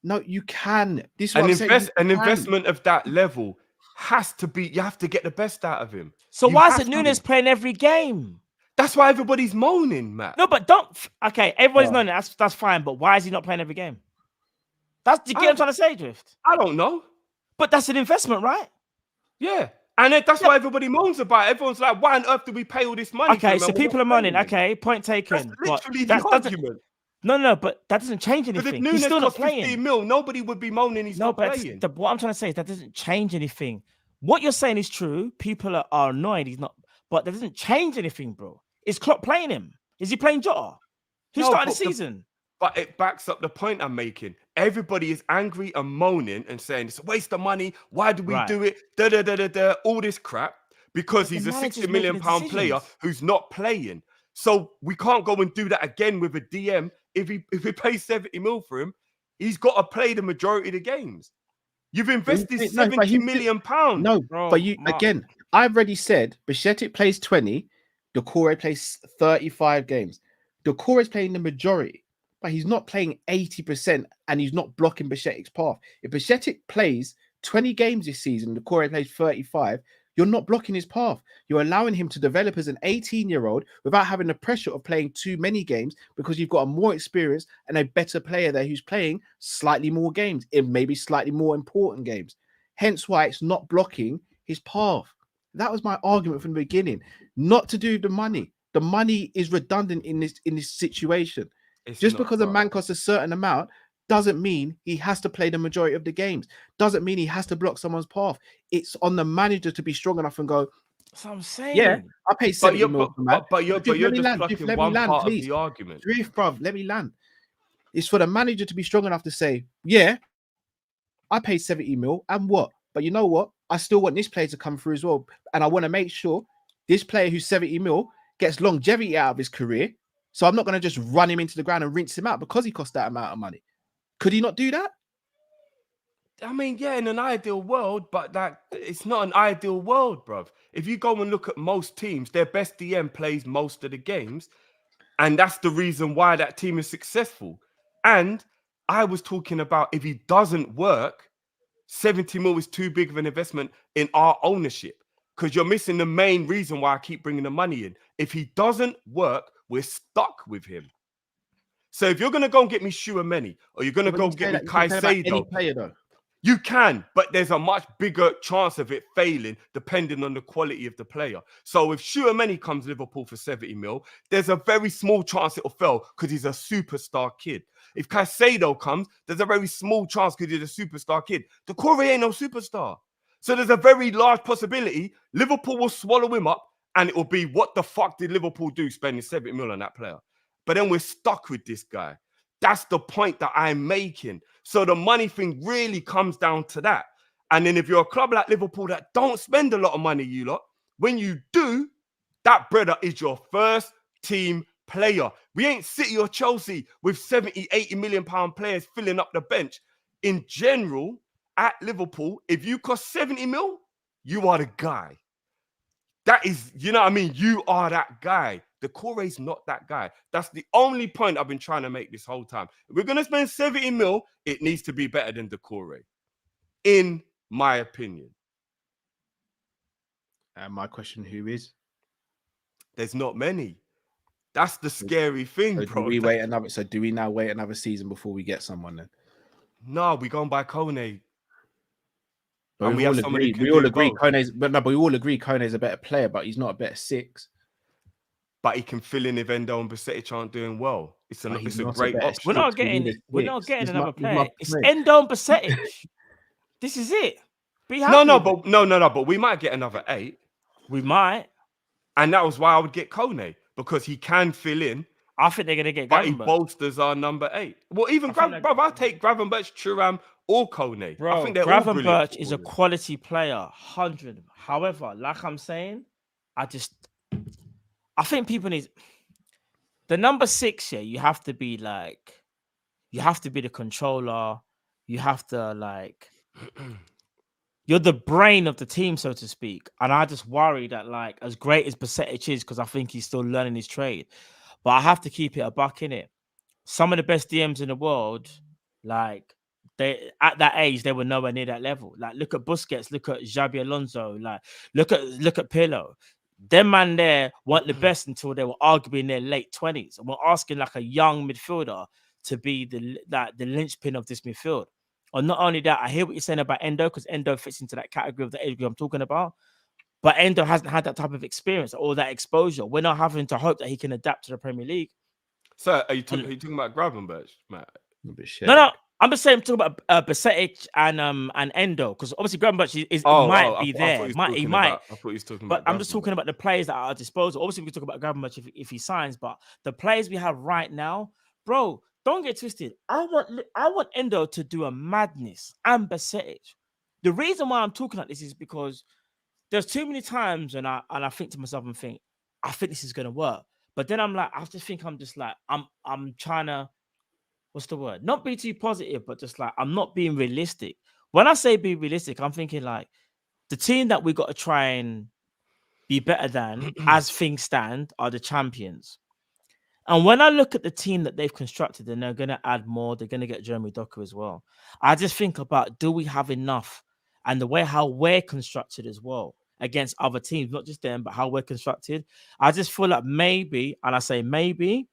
no, you can. This is an investment of that level has to be. You have to get the best out of him. So why is it Nunes playing every game? That's why everybody's moaning, Matt. No, but don't. Okay, everybody's moaning. That's fine. But why is he not playing every game? Do you get what I'm trying to say, Drift? I don't know. But that's an investment, right? Yeah. And that's why everybody moans about it. Everyone's like, why on earth do we pay all this money? Okay, so people are moaning. Okay, point taken. That's literally the argument. No, but that doesn't change anything. He's still not playing. 15 mil, nobody would be moaning he's not playing. What I'm trying to say is that doesn't change anything. What you're saying is true. People are annoyed he's not, but that doesn't change anything, bro. Is Klopp playing him? Is he playing Jota? Who started the season? But it backs up the point I'm making. Everybody is angry and moaning and saying it's a waste of money. Why do we do it? All this crap because he's a £60 million player who's not playing. So we can't go and do that again with a DM. If we pay 70 mil for him, he's got to play the majority of the games. You've invested £70 million. No, bro, but again, I've already said Besetic plays 20, Decore plays 35 games. Decore is playing the majority, but he's not playing 80% and he's not blocking Besetic's path. If Besetic plays 20 games this season, Decore plays 35, You're not blocking his path. You're allowing him to develop as an 18-year-old without having the pressure of playing too many games because you've got a more experienced and a better player there who's playing slightly more games, in maybe slightly more important games. Hence why it's not blocking his path. That was my argument from the beginning. Not to do with the money. The money is redundant in this situation. Just because a man costs a certain amount doesn't mean he has to play the majority of the games. Doesn't mean he has to block someone's path. It's on the manager to be strong enough and go, that's what I'm saying. Yeah, I pay 70 mil for that. But you're just plucking one part of the argument. Drift, bruv, let me land. It's for the manager to be strong enough to say, yeah, I paid 70 mil and what? But you know what? I still want this player to come through as well. And I want to make sure this player who's 70 mil gets longevity out of his career. So I'm not going to just run him into the ground and rinse him out because he cost that amount of money. Could he not do that? I mean, yeah, in an ideal world, but it's not an ideal world, bruv. If you go and look at most teams, their best DM plays most of the games. And that's the reason why that team is successful. And I was talking about if he doesn't work, 70 mil is too big of an investment in our ownership because you're missing the main reason why I keep bringing the money in. If he doesn't work, we're stuck with him. So if you're going to go and get me Tchouaméni or you're going to go get me Caicedo, you can, but there's a much bigger chance of it failing depending on the quality of the player. So if Tchouaméni comes to Liverpool for 70 mil, there's a very small chance it'll fail because he's a superstar kid. If Caicedo comes, there's a very small chance because he's a superstar kid. Doucouré ain't no superstar. So there's a very large possibility Liverpool will swallow him up and it will be, what the fuck did Liverpool do spending 70 mil on that player? But then we're stuck with this guy. That's the point that I'm making. So the money thing really comes down to that. And then if you're a club like Liverpool that don't spend a lot of money, you lot, when you do, that brother is your first team player. We ain't City or Chelsea with 70, 80 million pound players filling up the bench. In general, at Liverpool, if you cost 70 mil, you are the guy. That is, you know what I mean? You are that guy. Doucouré's not that guy. That's the only point I've been trying to make this whole time. If we're going to spend 70 mil, it needs to be better than Doucouré, in my opinion. And my question, who is? There's not many. That's the scary thing, so bro. Do we now wait another season before we get someone then? No, we go and buy Kone. But we all agree Kone's a better player, but he's not a better 6. But he can fill in if Endo and Bajcetic aren't doing well. It's a great option. We're not getting another player. It's Endo and Bajcetic. This is it. But we might get another 8. We might. And that was why I would get Kone, because he can fill in. I think they're going to get Gravenberch. But he bolsters our number 8. Well, even I'll take Gravenberch, Thuram, or Kone. Bro, I think they're Gravenberch is a quality player, 100. However, like I'm saying, I think people need the number 6 here. You have to be the controller. You have to you're the brain of the team, so to speak. And I just worry that as great as Bajcetic is, because I think he's still learning his trade, but I have to keep it a buck in it. Some of the best DMs in the world, they at that age, they were nowhere near that level. Look at Busquets, look at Xabi Alonso, look at Pirlo. Them man there weren't the best until they were arguably in their late 20s. And we're asking a young midfielder to be the linchpin of this midfield. Or not only that, I hear what you're saying about Endo, because Endo fits into that category of the age group I'm talking about. But Endo hasn't had that type of experience or that exposure. We're not having to hope that he can adapt to the Premier League. So are you talking about Gravenberch, Matt? No. I'm just saying, I'm talking about Bajcetic and Endo, because obviously Gravenberch might be there. He might. I thought he was talking about. But I'm just talking about the players that are at our disposal. Obviously, we can talk about Gravenberch if he signs, but the players we have right now, bro, don't get twisted. I want Endo to do a madness and Bajcetic. The reason why I'm talking like this is because there's too many times when I think to myself and think, I think this is gonna work. But then I'm I'm trying to, what's the word? Not be too positive, but just I'm not being realistic. When I say be realistic, I'm thinking the team that we got to try and be better than as things stand are the champions. And when I look at the team that they've constructed, and they're going to add more, they're going to get Jeremy Doku as well. I just think about, do we have enough? And the way how we're constructed as well. against other teams, not just them, but how we're constructed. I just feel like maybe, and I say maybe,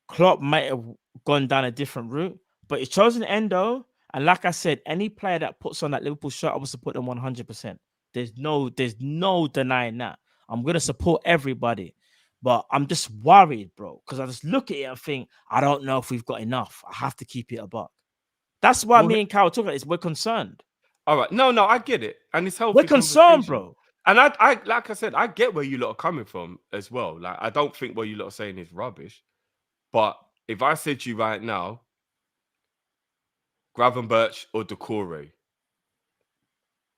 Klopp might have gone down a different route, but he's chosen Endo. And like I said, any player that puts on that Liverpool shirt, I will support them 100%. There's no denying that. I'm going to support everybody. But I'm just worried, bro, because I just look at it and think, I don't know if we've got enough. I have to keep it a buck. That's why me and Kyle talk about this. We're concerned. All right. No, I get it. And it's healthy. We're concerned, bro. And I like I said, I get where you lot are coming from as well. Like, I don't think what you lot are saying is rubbish. But if I said to you right now, Gravenberch or Doucouré,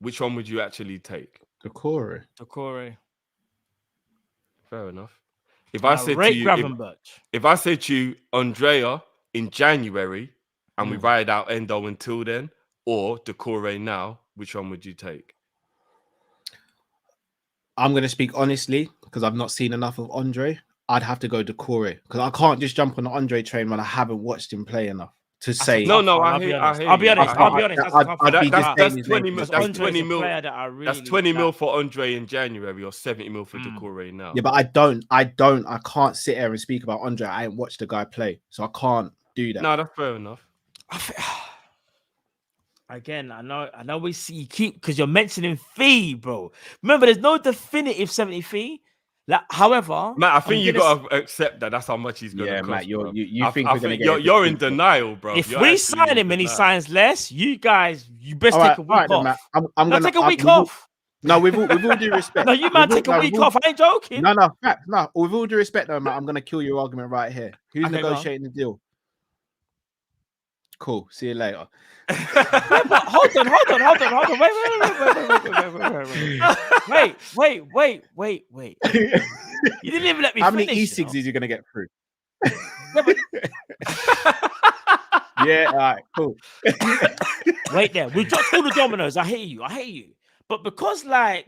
which one would you actually take? Doucouré. Fair enough. If I said to you, if I said to you, Andrea in January, and we ride out Endo until then, or Doucouré now, which one would you take? I'm going to speak honestly because I've not seen enough of Andre. I'd have to go Doucouré because I can't just jump on the Andre train when I haven't watched him play enough to say. No, I'll be honest. That's 20 mil. That's 20 mil. That's 20 mil for Andre in January or 70 mil for Doucouré now. Yeah, but I can't sit here and speak about Andre. I ain't watched the guy play, so I can't do that. No, that's fair enough. Again, I know we see you keep because you're mentioning fee, bro. Remember, there's no definitive 70 fee. Like, however, Matt, I think you gotta accept that. That's how much he's gonna cost. Matt, you think we're gonna get? You're in denial, bro. If we sign him and he signs less, you best take a week off. Matt, I'm gonna take a week off. No, with all due respect. No, you might take a week off. I ain't joking. No, fact. No, with all due respect, though, Matt, I'm gonna kill your argument right here. Who's negotiating the deal? Cool. See you later. Hold on. Wait. You didn't even let me finish. How many E6s are you going to get through? Yeah, all right, cool. Wait there. We dropped all the dominoes. I hate you. But because, like,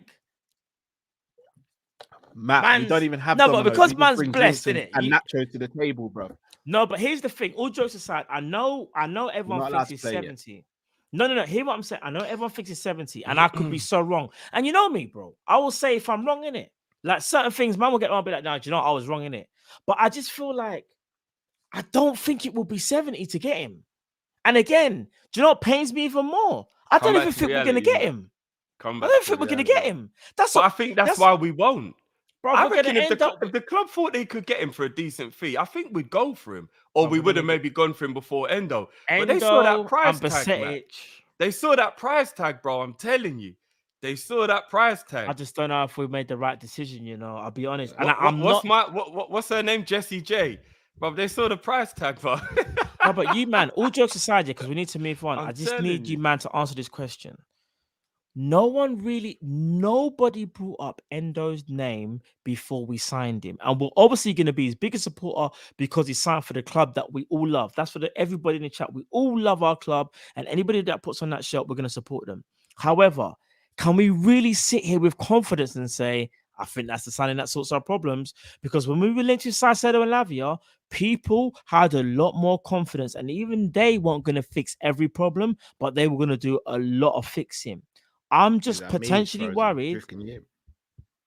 Matt, you don't even have dominoes. But because man's blessed, innit? And Nacho to the table, bro. No, but here's the thing. All jokes aside, I know everyone thinks he's 70. No. Hear what I'm saying. I know everyone thinks he's 70, and I could be so wrong. And you know me, bro. I will say if I'm wrong in it. Like certain things, man will get on and be like, no, do you know I was wrong in it. But I just feel like I don't think it will be 70 to get him. And again, do you know what pains me even more? I don't even think we're gonna get him. I don't think we're gonna get him. I think that's why we won't. Bro, I reckon if the club thought they could get him for a decent fee, I think we'd go for him. Or we would have maybe gone for him before Endo. But they saw that price tag, man. They saw that price tag, bro. I'm telling you. They saw that price tag. I just don't know if we made the right decision, you know. I'll be honest. And what's her name? Jessie J. Bro, they saw the price tag, bro. No, but you, man, all jokes aside, because we need to move on. I just need you, man, to answer this question. Nobody brought up Endo's name before we signed him. And we're obviously going to be his biggest supporter because he signed for the club that we all love. That's for everybody in the chat. We all love our club. And anybody that puts on that shirt, we're going to support them. However, can we really sit here with confidence and say, I think that's the signing that sorts our problems? Because when we were linked to Saicedo and Lavia, people had a lot more confidence. And even they weren't going to fix every problem, but they were going to do a lot of fixing. I'm just potentially worried.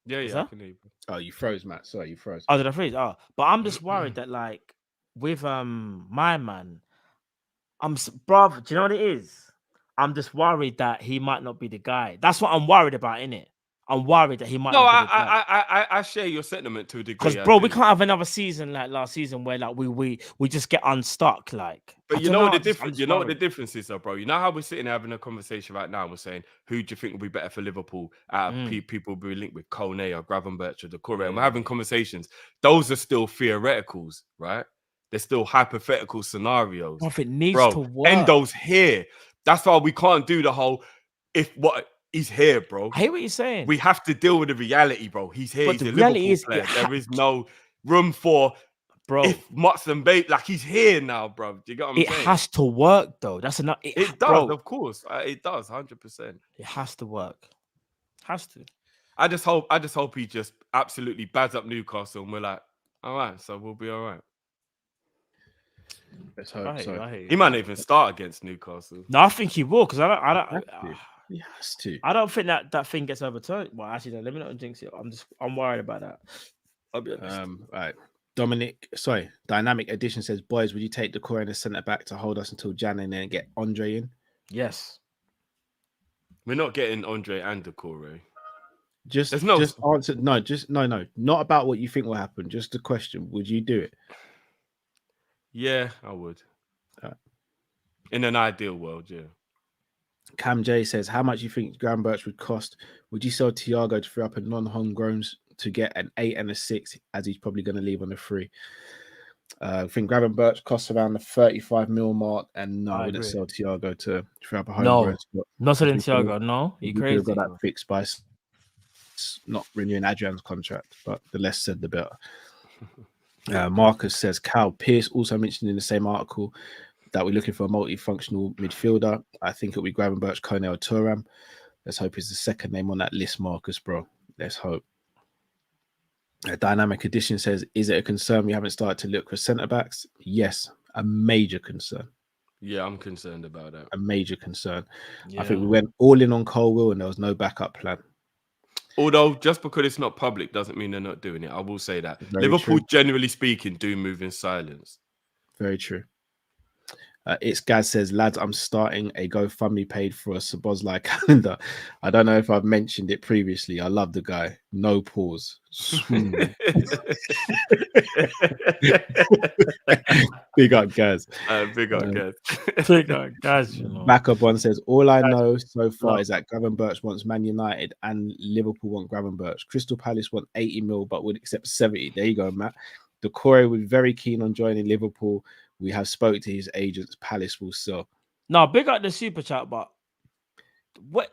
Yeah, I can hear you. Oh, you froze, Matt. Sorry, you froze. Oh, did I freeze? Oh, but I'm just worried that, like, with my man, brother, do you know what it is? I'm just worried that he might not be the guy. That's what I'm worried about, innit? I'm worried that he might. No, I share your sentiment to a degree. Because, bro, we can't have another season like last season where like we just get unstuck. Like, but you know what the difference? You know what the difference is, though, bro. You know how we're sitting having a conversation right now. And we're saying, who do you think will be better for Liverpool? People will be linked with Kone or Gravenberch or Doucouré. And we're having conversations. Those are still theoreticals, right? They're still hypothetical scenarios. If it needs to work. Endo's here. That's why we can't do the whole he's here, bro. I hear what you're saying. We have to deal with the reality, bro. He's here. But he's the a reality Liverpool player. There is no room for Mutts and Babe. Like, he's here now, bro. Do you get what I'm saying? It has to work, though. That's enough. It does, bro. Of course. It does, 100%. It has to work. Has to. I just hope he just absolutely bads up Newcastle and we're like, all right, so we'll be all right. Let's hope so. He might not even start against Newcastle. No, I think he will because I don't. He has to. I don't think that thing gets overturned. Well, actually, no, let me not jinx it. I'm worried about that. I'll be honest. Right. Dynamic Edition says, boys, would you take Decore and the centre back to hold us until Jan and then get Andre in? Yes. We're not getting Andre and Decore. Just answer. No, not about what you think will happen. Just the question: would you do it? Yeah, I would. In an ideal world, yeah. Cam J says, how much you think Gravenberch would cost? Would you sell Thiago to free up a non-homegrowns to get an 8 and a 6, as he's probably going to leave on the free? I think Gravenberch costs around the 35 mil mark, and no, I wouldn't sell Thiago to free up a homegrown spot. Not selling Thiago. No, you crazy? Got that fixed by not renewing Adrian's contract, but the less said, the better. Marcus says, Cal Pierce also mentioned in the same article that we're looking for a multifunctional midfielder. I think it'll be Gravenberch, Kone, or Thuram. Let's hope it's the second name on that list, Marcus, bro. Let's hope. Dynamic Edition says, is it a concern we haven't started to look for centre-backs? Yes, a major concern. Yeah, I'm concerned about that. A major concern. Yeah. I think we went all in on Colwill and there was no backup plan. Although, just because it's not public doesn't mean they're not doing it. I will say that. Very Liverpool, true. generally speaking, do move in silence. Very true. It's Gaz says, lads, I'm starting a GoFundMe page for a Szoboszlai calendar. I don't know if I've mentioned it previously. I love the guy. No pause. Big up, Gaz. Big up, Gaz. Big up, Gaz. You know. Backup one says, all I know so far is that Gravenberch wants Man United and Liverpool want Gravenberch. Crystal Palace want 80 mil but would accept 70. There you go, Matt. Decore would be very keen on joining Liverpool. We have spoke to his agents. Palace will sell. No, big up the super chat, but what?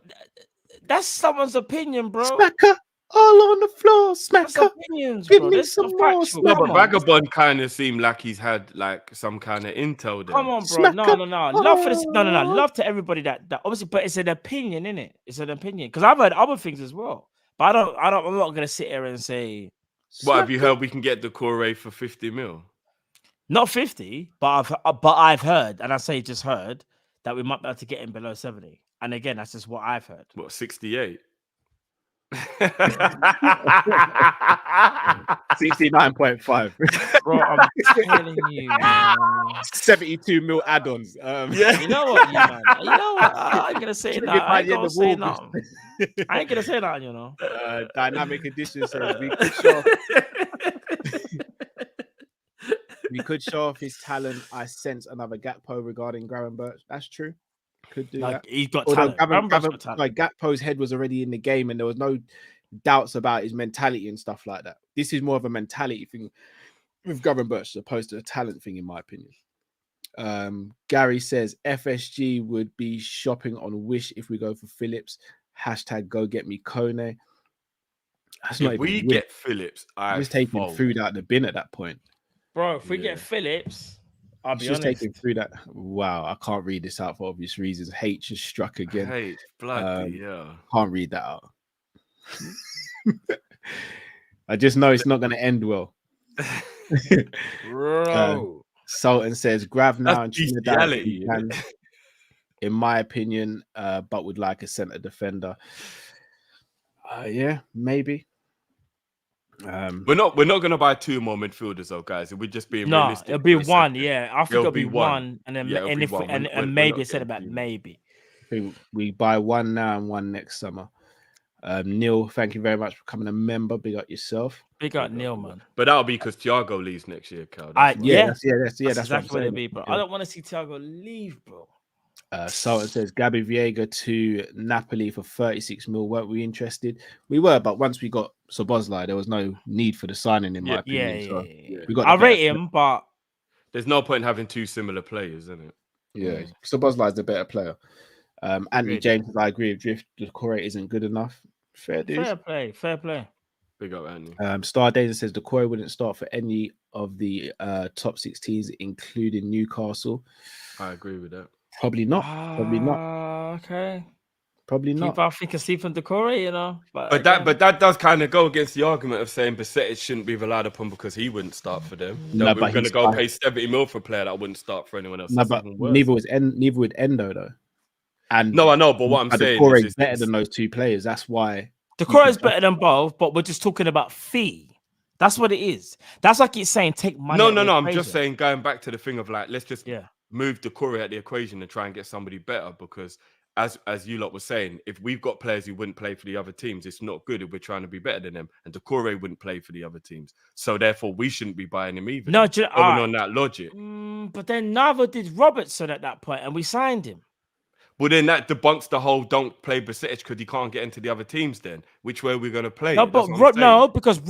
That's someone's opinion, bro. Smacker all on the floor. Smacker. Opinions, Give bro. me some more. No, but Vagabond kind of seemed like he's had like some kind of intel there. Come on, bro. No. Love for this. No. Love to everybody that obviously, but it's an opinion, isn't it? It's an opinion because I've heard other things as well. But I'm not gonna sit here and say. What have you heard? We can get Decore for 50 mil. Not 50, but I've heard, and I say just heard, that we might be able to get him below 70. And again, that's just what I've heard. What, 68? 69.5. Bro, I'm telling you, man. 72 mil add-ons. Yeah. You know what, man? You know what? I ain't gonna say that. I ain't gonna say nothing. I ain't gonna say that, you know. Dynamic Edition says we could show off his talent. I sense another Gakpo regarding Gravenberch. That's true. Could do that. He's got Although talent. Gakpo's head was already in the game and there was no doubts about his mentality and stuff like that. This is more of a mentality thing with Gravenberch as opposed to a talent thing, in my opinion. Gary says FSG would be shopping on Wish if we go for Phillips. # go get me Kone. That's not if we even get Phillips, I'm just taking food out of the bin at that point. Bro, if we get Phillips, I'll be just honest. taking through that. Wow, I can't read this out for obvious reasons. H has struck again. Hey, bloody yeah. Can't read that out. I just know it's not going to end well. Bro. Sultan says, Grav now and Trinidad, bestiality, in my opinion, but would like a centre defender. Yeah, maybe. We're not going to buy 2 more midfielders, though, guys. We're just being realistic. It'll be one. Yeah, I think it'll be one, and then Yeah, maybe a centre back. Maybe we buy one now and one next summer. Neil, thank you very much for becoming a member. Big up yourself. Big up Neil, man. But that'll be because Thiago leaves next year, Cal. That's exactly what it'll be, bro. I don't want to see Thiago leave, bro. Sultan says Gabby Viega to Napoli for 36 mil. Weren't we interested? We were, but once we got Szoboszlai, there was no need for the signing, in my opinion. I rate him, but there's no point in having 2 similar players, isn't it? Yeah, Szoboszlai is the better player. Anthony James, I agree with Drift. The core isn't good enough. Fair play. Big up, Andy. Star Dazer says the core wouldn't start for any of the top 6 teams, including Newcastle. I agree with that. Probably not. Okay. Probably not. Keep our thinking Stephen Decore, you know. But that does kind of go against the argument of saying Besetich shouldn't be relied upon because he wouldn't start for them. We're going to go pay 70 mil for a player that wouldn't start for anyone else. No, but neither would Endo though. And no, I know, but what I'm saying is better than those two players. That's why Decore is better than both, but we're just talking about fee. That's what it is. That's like it's saying take money. No. I'm just saying going back to the thing of like, let's just move Decore out the equation and try and get somebody better, because as you lot were saying, if we've got players who wouldn't play for the other teams, it's not good if we're trying to be better than them. And Decore wouldn't play for the other teams, so therefore we shouldn't be buying him either. No, on that logic. But then neither did Robertson at that point, and we signed him. Well, then that debunks the whole don't play Bajcetic because he can't get into the other teams. Then which way are we going to play? No, but because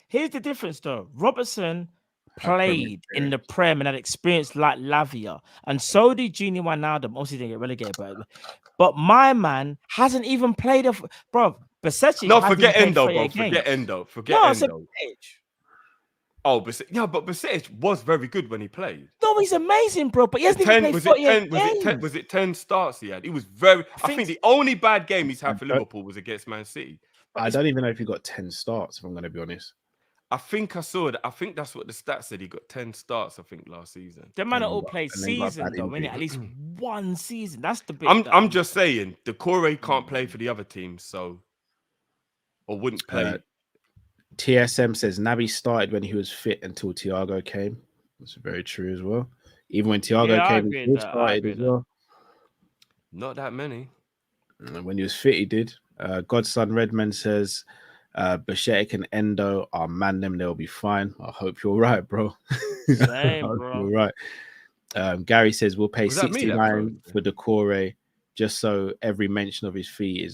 here's the difference though. Robertson played in the Prem and had experience like Lavia, and so did Junior Wijnaldum. Obviously, didn't get relegated, but my man hasn't even played bro. Bajcetic. No, forget Endo, bro. Forget Endo. Endo. Oh, but Bajcetic was very good when he played. No, he's amazing, bro. But he hasn't even played 48 games. Was it 10 starts he had? He was very... I think the only bad game he's had for Liverpool was against Man City. I don't even know if he got 10 starts, if I'm going to be honest. I think I saw that. I think that's what the stats said. He got 10 starts, I think, last season. Them man all played season, though, innit? At least one season. That's the bit. I'm just saying, Decore can't play for the other teams, so... Or wouldn't play... TSM says Naby started when he was fit until Thiago came. That's very true as well. Even when Thiago came, he started as well. Not that many. And when he was fit, he did. Godson Redmond says Bajcetic and Endo are man them. They'll be fine. I hope you're right, bro. Same, bro. You're right. Gary says we'll pay 69 for Decore just so every mention of his fee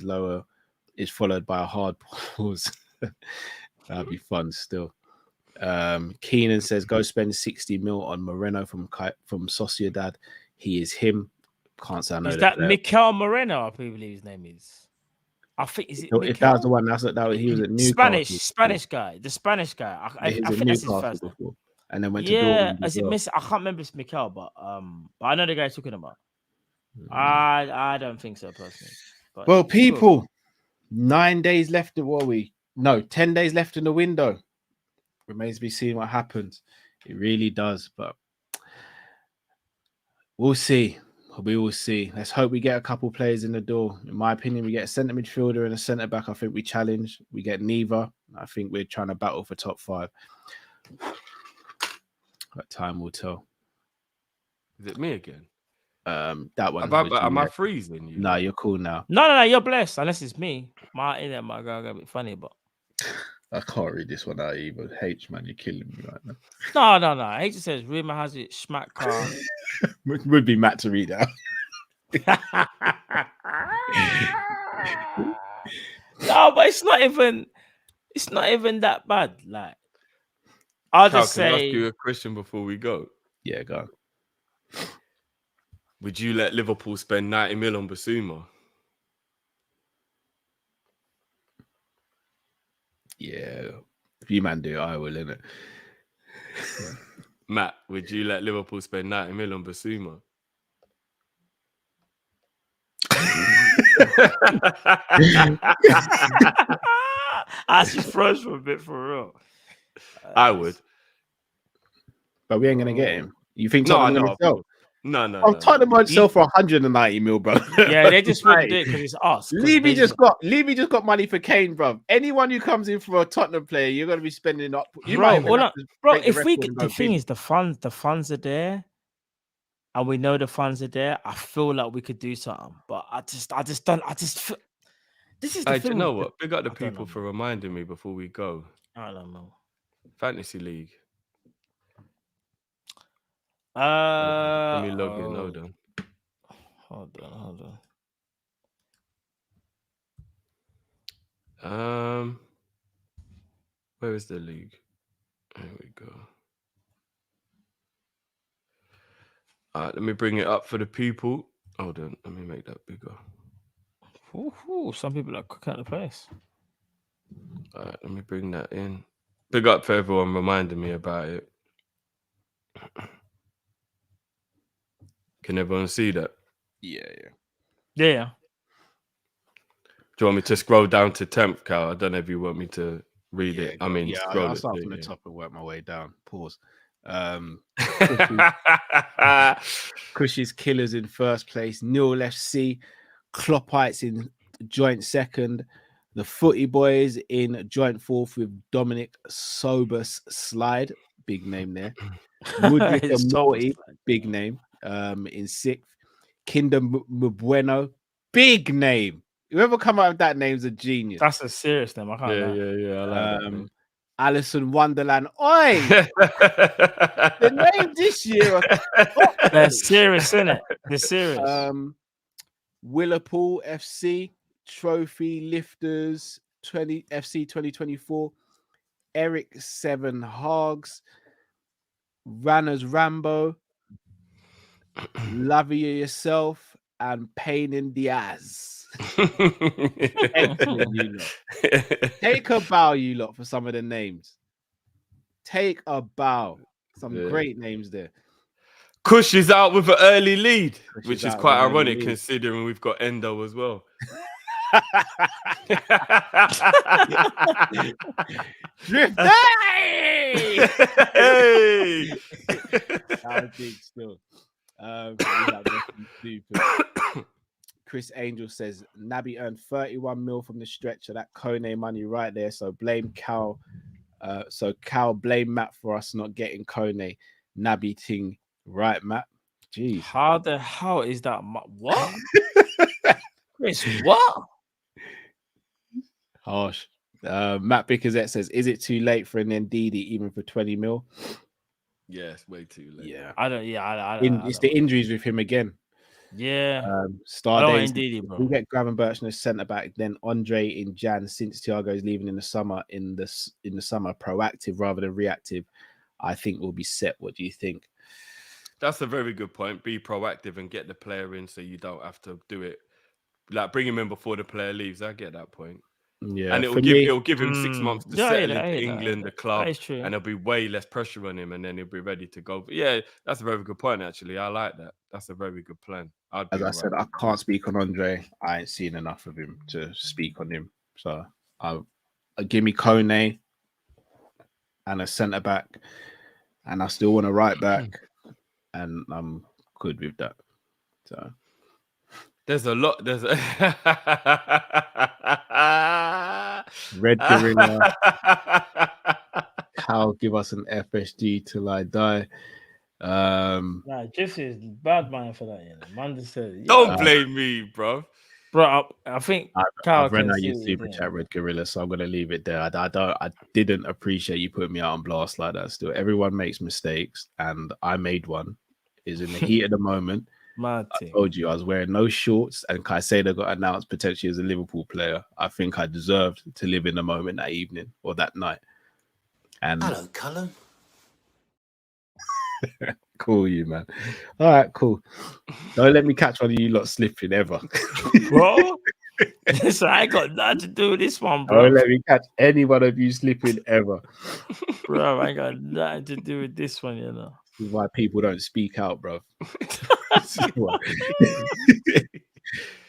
is followed by a hard pause. That'd be fun still. Keenan says go spend 60 mil on Moreno from Sociedad. He is him. Can't say I know is that Mikel Moreno, I believe his name is. I think is it if that was the one, he was at Newcastle. Spanish guy. The Spanish guy. I think that's his first name. Before. And then went to Dortmund. I can't remember it's Mikel, but I know the guy talking about. I don't think so personally. But well, people, 9 days left of 10 days left in the window. Remains to be seen what happens. It really does, but we'll see. We will see. Let's hope we get a couple players in the door. In my opinion, we get a centre midfielder and a centre back. I think we challenge. We get neither. I think we're trying to battle for top 5. But time will tell. Is it me again? That one. Am I freezing you? No, you're cool now. No, you're blessed. Unless it's me. My internet might go a bit funny, but I can't read this one out either. H, man, you're killing me right now. No. H says rumor has it smack car. Would be Matt to read out. No, but it's not even that bad. Like, I'll just say. Can I ask you a question before we go? Yeah, go. Would you let Liverpool spend 90 mil on Basuma? Yeah, if you man do it, I will, innit? Matt, would you let Liverpool spend 90 mil on Basuma? I just froze for a bit for real. I would. But we ain't going to get him. You think Tottenham going to sell? No. I'm Tottenham might sell for 190 mil, bro. Yeah, they just wouldn't do it because it's us. Levy just got money for Kane, bro. Anyone who comes in for a Tottenham player, you're gonna be spending up. If we get the thing is the funds are there, and we know the funds are there. I feel like we could do something, but I just don't. This is the thing. You know what? Big up the people for reminding me before we go. I don't know. Fantasy League. Let me log in. Hold on. Where is the league? There we go. All right, let me bring it up for the people. Hold on, let me make that bigger. Some people are quick at the place. All right, let me bring that in. Big up for everyone reminding me about it. Can everyone see that? Yeah. Do you want me to scroll down to 10th, Cal? I don't know if you want me to read it. I mean, scroll I'll it. start from the top and work my way down. Pause. Kush's Killers in first place. Newell FC, Kop-Ish in joint second. The Footy Boys in joint fourth with Dominic Sobus Slide, big name there. Woodrick and Morty, big name, in sixth. Kingdom Mbueno, big name. Whoever come out with that name's a genius. That's a serious name. I can't lie. I like that, Alison Wonderland. Oi! The name this year. They're serious, innit? They're serious. Liverpool FC, Trophy Lifters 20 FC 2024, Eric 7 Hogs, Ranners Rambo, Love You Yourself, and Pain in Diaz. Excellent, you lot. Take a bow, you lot, for some of the names. Take a bow. Some great names there. Kush is out with an early lead, which is quite ironic considering we've got Endo as well. Drift. Hey! That big still. Chris Angel says Naby earned 31 mil from the stretcher. That Kone money right there. So blame Cal. Cal blame Matt for us not getting Kone. Naby ting. Right, Matt. Jeez. How the hell is that? What? Chris, what? Harsh. Matt Bickerzette says, is it too late for an Ndidi even for 20 mil? Yeah, it's way too late. Yeah. I don't. It's the injuries with him again. Yeah. Star days. Ndidi, bro. We get Gravenberch as centre back, then Andre in Jan since Thiago is leaving in the summer. In the summer, proactive rather than reactive. I think we'll be set. What do you think? That's a very good point. Be proactive and get the player in so you don't have to do it. Like bring him in before the player leaves. I get that point. Yeah, and it'll give him 6 months to settle into England, the club, and there'll be way less pressure on him, and then he'll be ready to go. But yeah, that's a very good point. Actually, I like that. That's a very good plan. As I said, I can't speak on Andre. I ain't seen enough of him to speak on him. So I'll give me Kone and a centre back, and I still want a right back, and I'm good with that. So. There's a lot. There's a Red Gorilla. Cal, give us an FSG till I die. Nah, Jesse is bad man for that. You know, man just said, don't blame me, bro. Bro, I think I've run out your super chat, Red Gorilla, so I'm gonna leave it there. I didn't appreciate you putting me out on blast like that. Still, everyone makes mistakes, and I made one. Is in the heat of the moment. I told you I was wearing no shorts, and Caicedo got announced potentially as a Liverpool player. I think I deserved to live in the moment that evening or that night. And hello, Cullen. Cool, you man. All right, cool. Don't let me catch one of you lot slipping ever, bro. So I got nothing to do with this one, bro. Don't let me catch any one of you slipping ever, bro. I ain't got nothing to do with this one, you know. This is why people don't speak out, bro.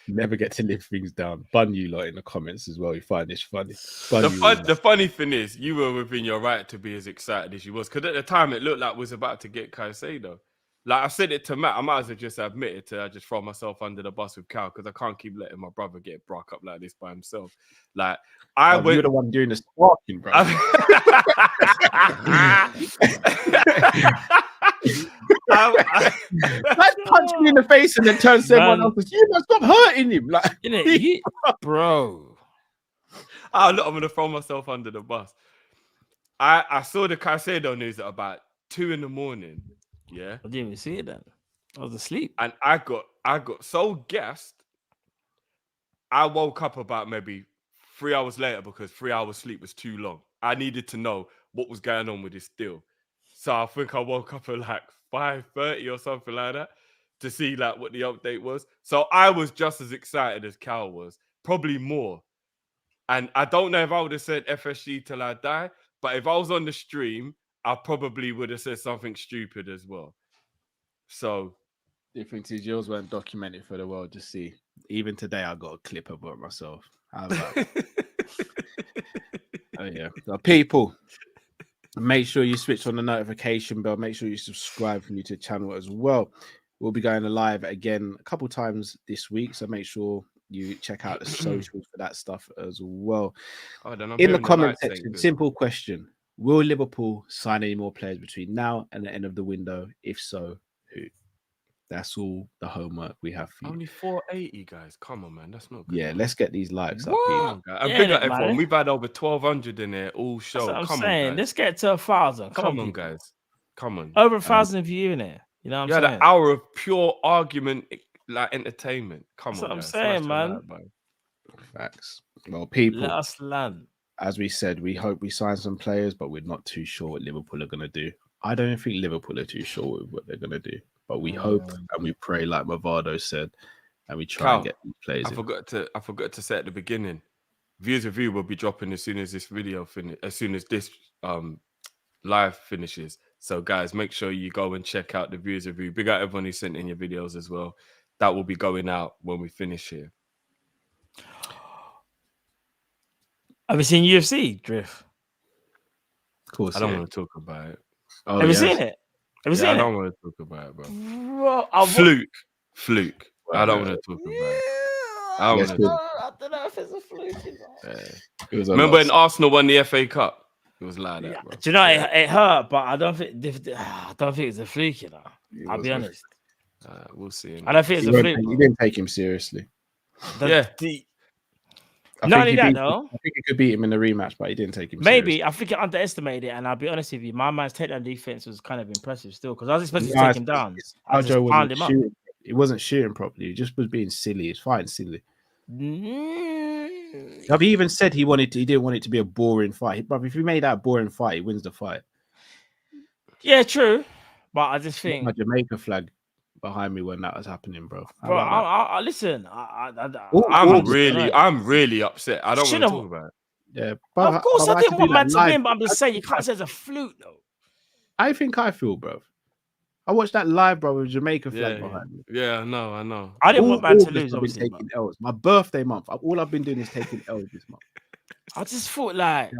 Never get to live things down. Bun you lot in the comments as well. You find this funny. The funny thing is, you were within your right to be as excited as you was, because at the time it looked like was about to get Caicedo. Like I said it to Matt, I might as well just admit it to just throw myself under the bus with Cal, because I can't keep letting my brother get broke up like this by himself. Like you're the one doing the sparking, bro. That punched me in the face and then turns to everyone else. You must stop hurting him, like bro. I'm gonna throw myself under the bus. I saw the Caicedo news at about 2 a.m. Yeah, I didn't even see it then. I was asleep, and I got so gassed. I woke up about maybe 3 hours later because 3 hours sleep was too long. I needed to know what was going on with this deal. So I think I woke up at like 5:30 or something like that to see like what the update was. So I was just as excited as Cal was, probably more. And I don't know if I would have said FSG till I die, but if I was on the stream, I probably would have said something stupid as well. So difference is yours weren't documented for the world to see. Even today, I got a clip about myself. How about oh yeah, so people. Make sure you switch on the notification bell. Make sure you subscribe for new to the channel as well. We'll be going live again a couple times this week, so make sure you check out the socials for that stuff as well. In the comment section, simple question: will Liverpool sign any more players between now and the end of the window? If so, who? That's all the homework we have for you. Only 480, guys. Come on, man. That's not good. Yeah, let's get these likes up. And big up everyone. We've had over 1,200 in there all show. That's what I'm saying. Let's get to 1,000. Come on, guys. Come on. Over 1,000 of you in there. You know what I'm saying? You had an hour of pure argument, like entertainment. Come That's on, what I'm guys. saying, man. Facts. Well, people, let us land. As we said, we hope we sign some players, but we're not too sure what Liverpool are going to do. I don't think Liverpool are too sure what they're going to do. But we hope and we pray, like Mavado said, and we try and get these players. I forgot to say at the beginning, Views Review will be dropping as soon as this video as soon as this live finishes. So guys, make sure you go and check out the Views Review. Big out everyone who sent in your videos as well. That will be going out when we finish here. Have you seen UFC Drift? Of course, I don't want to talk about it. Oh, have you seen it? Have you seen it? I don't want to talk about it, bro. Fluke. I don't want to talk about it. I don't know if it's a fluke. Remember when Arsenal won the FA Cup? It was like that, bro. Do you know it hurt, but I don't think it's a fluke. You know, I'll be honest. We'll see. I don't think it's a fluke. You didn't take him seriously. Not only that, though. I think he could beat him in the rematch, but he didn't take him seriously. I think he underestimated it, and I'll be honest with you, my man's takedown defense was kind of impressive still, because I was expecting to take him down. He wasn't shooting properly. He just was being silly. He's fighting silly. He even said he didn't want it to be a boring fight. But if he made that a boring fight, he wins the fight. Yeah, true. But I just think my Jamaica flag behind me when that was happening, bro. Listen. I'm really upset. I don't want to talk about it. Yeah, but of course I didn't want man to win, but I'm just saying you can't say it's a fluke, though. I think I feel, bro. I watched that live, bro, with Jamaica flag behind me. Yeah, I know. I didn't want man to lose. I've been taking L's. My birthday month. All I've been doing is taking L's this month. I just thought, like,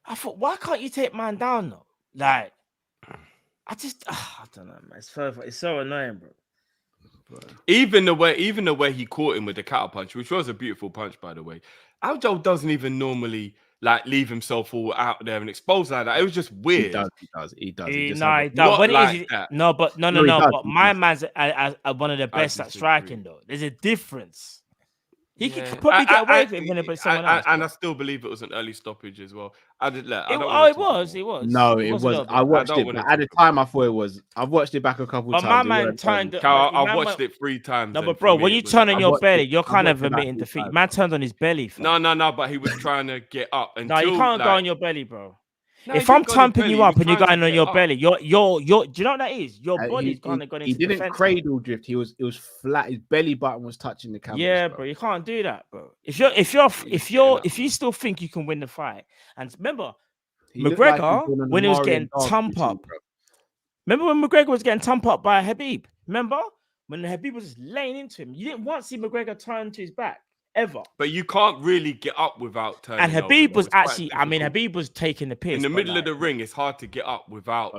I thought, why can't you take man down though? Like, I don't know, man. It's so annoying, bro. Even the way he caught him with the cattle punch, which was a beautiful punch, by the way. Aljo doesn't even normally like leave himself all out there and expose like that. It was just weird. He does. But my man's one of the best at striking, though. There's a difference. He could probably get away with it when it was someone else. And I still believe it was an early stoppage as well. It was. No, it was. I watched it. But at the time, I thought it was. I've watched it back a couple times. My man turned. I watched it 3 times. No, but bro, when you turn on your belly, you're kind of admitting defeat. Man turned on his belly. No. But he was trying to get up. No, you can't go on your belly, bro. If I'm thumping you up and you're going on your belly, you're. Do you know what that is? Your body's kind of going into. He didn't cradle drift. It was flat. His belly button was touching the canvas. Yeah, bro, you can't do that, bro. If you still think you can win the fight, and remember, McGregor when he was getting thumped up. Remember when McGregor was getting thumped up by Habib? Remember when Habib was just laying into him? You didn't once see McGregor turn to his back. Ever. But you can't really get up without turning. And Habib was actually, Habib was taking the piss. In the middle of the ring, it's hard to get up without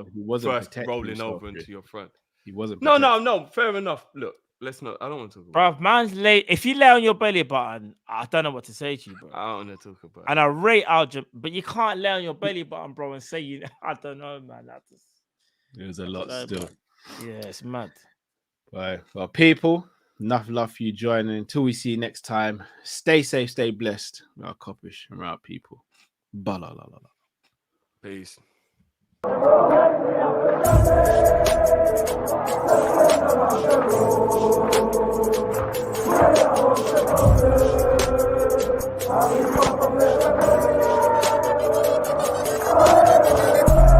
first rolling over into your front. He wasn't. No, fair enough. Look, let's not. I don't want to talk about it. Bro, man's late. If you lay on your belly button, I don't know what to say to you, bro. I don't want to talk about it. And I rate Aljo, but you can't lay on your belly button, bro, and say I don't know, man. It was a lot still. Yeah, it's mad. Right. Well, people. Enough love for you joining. Until we see you next time, stay safe, stay blessed. We are Kop-Ish and we're out, people. Peace.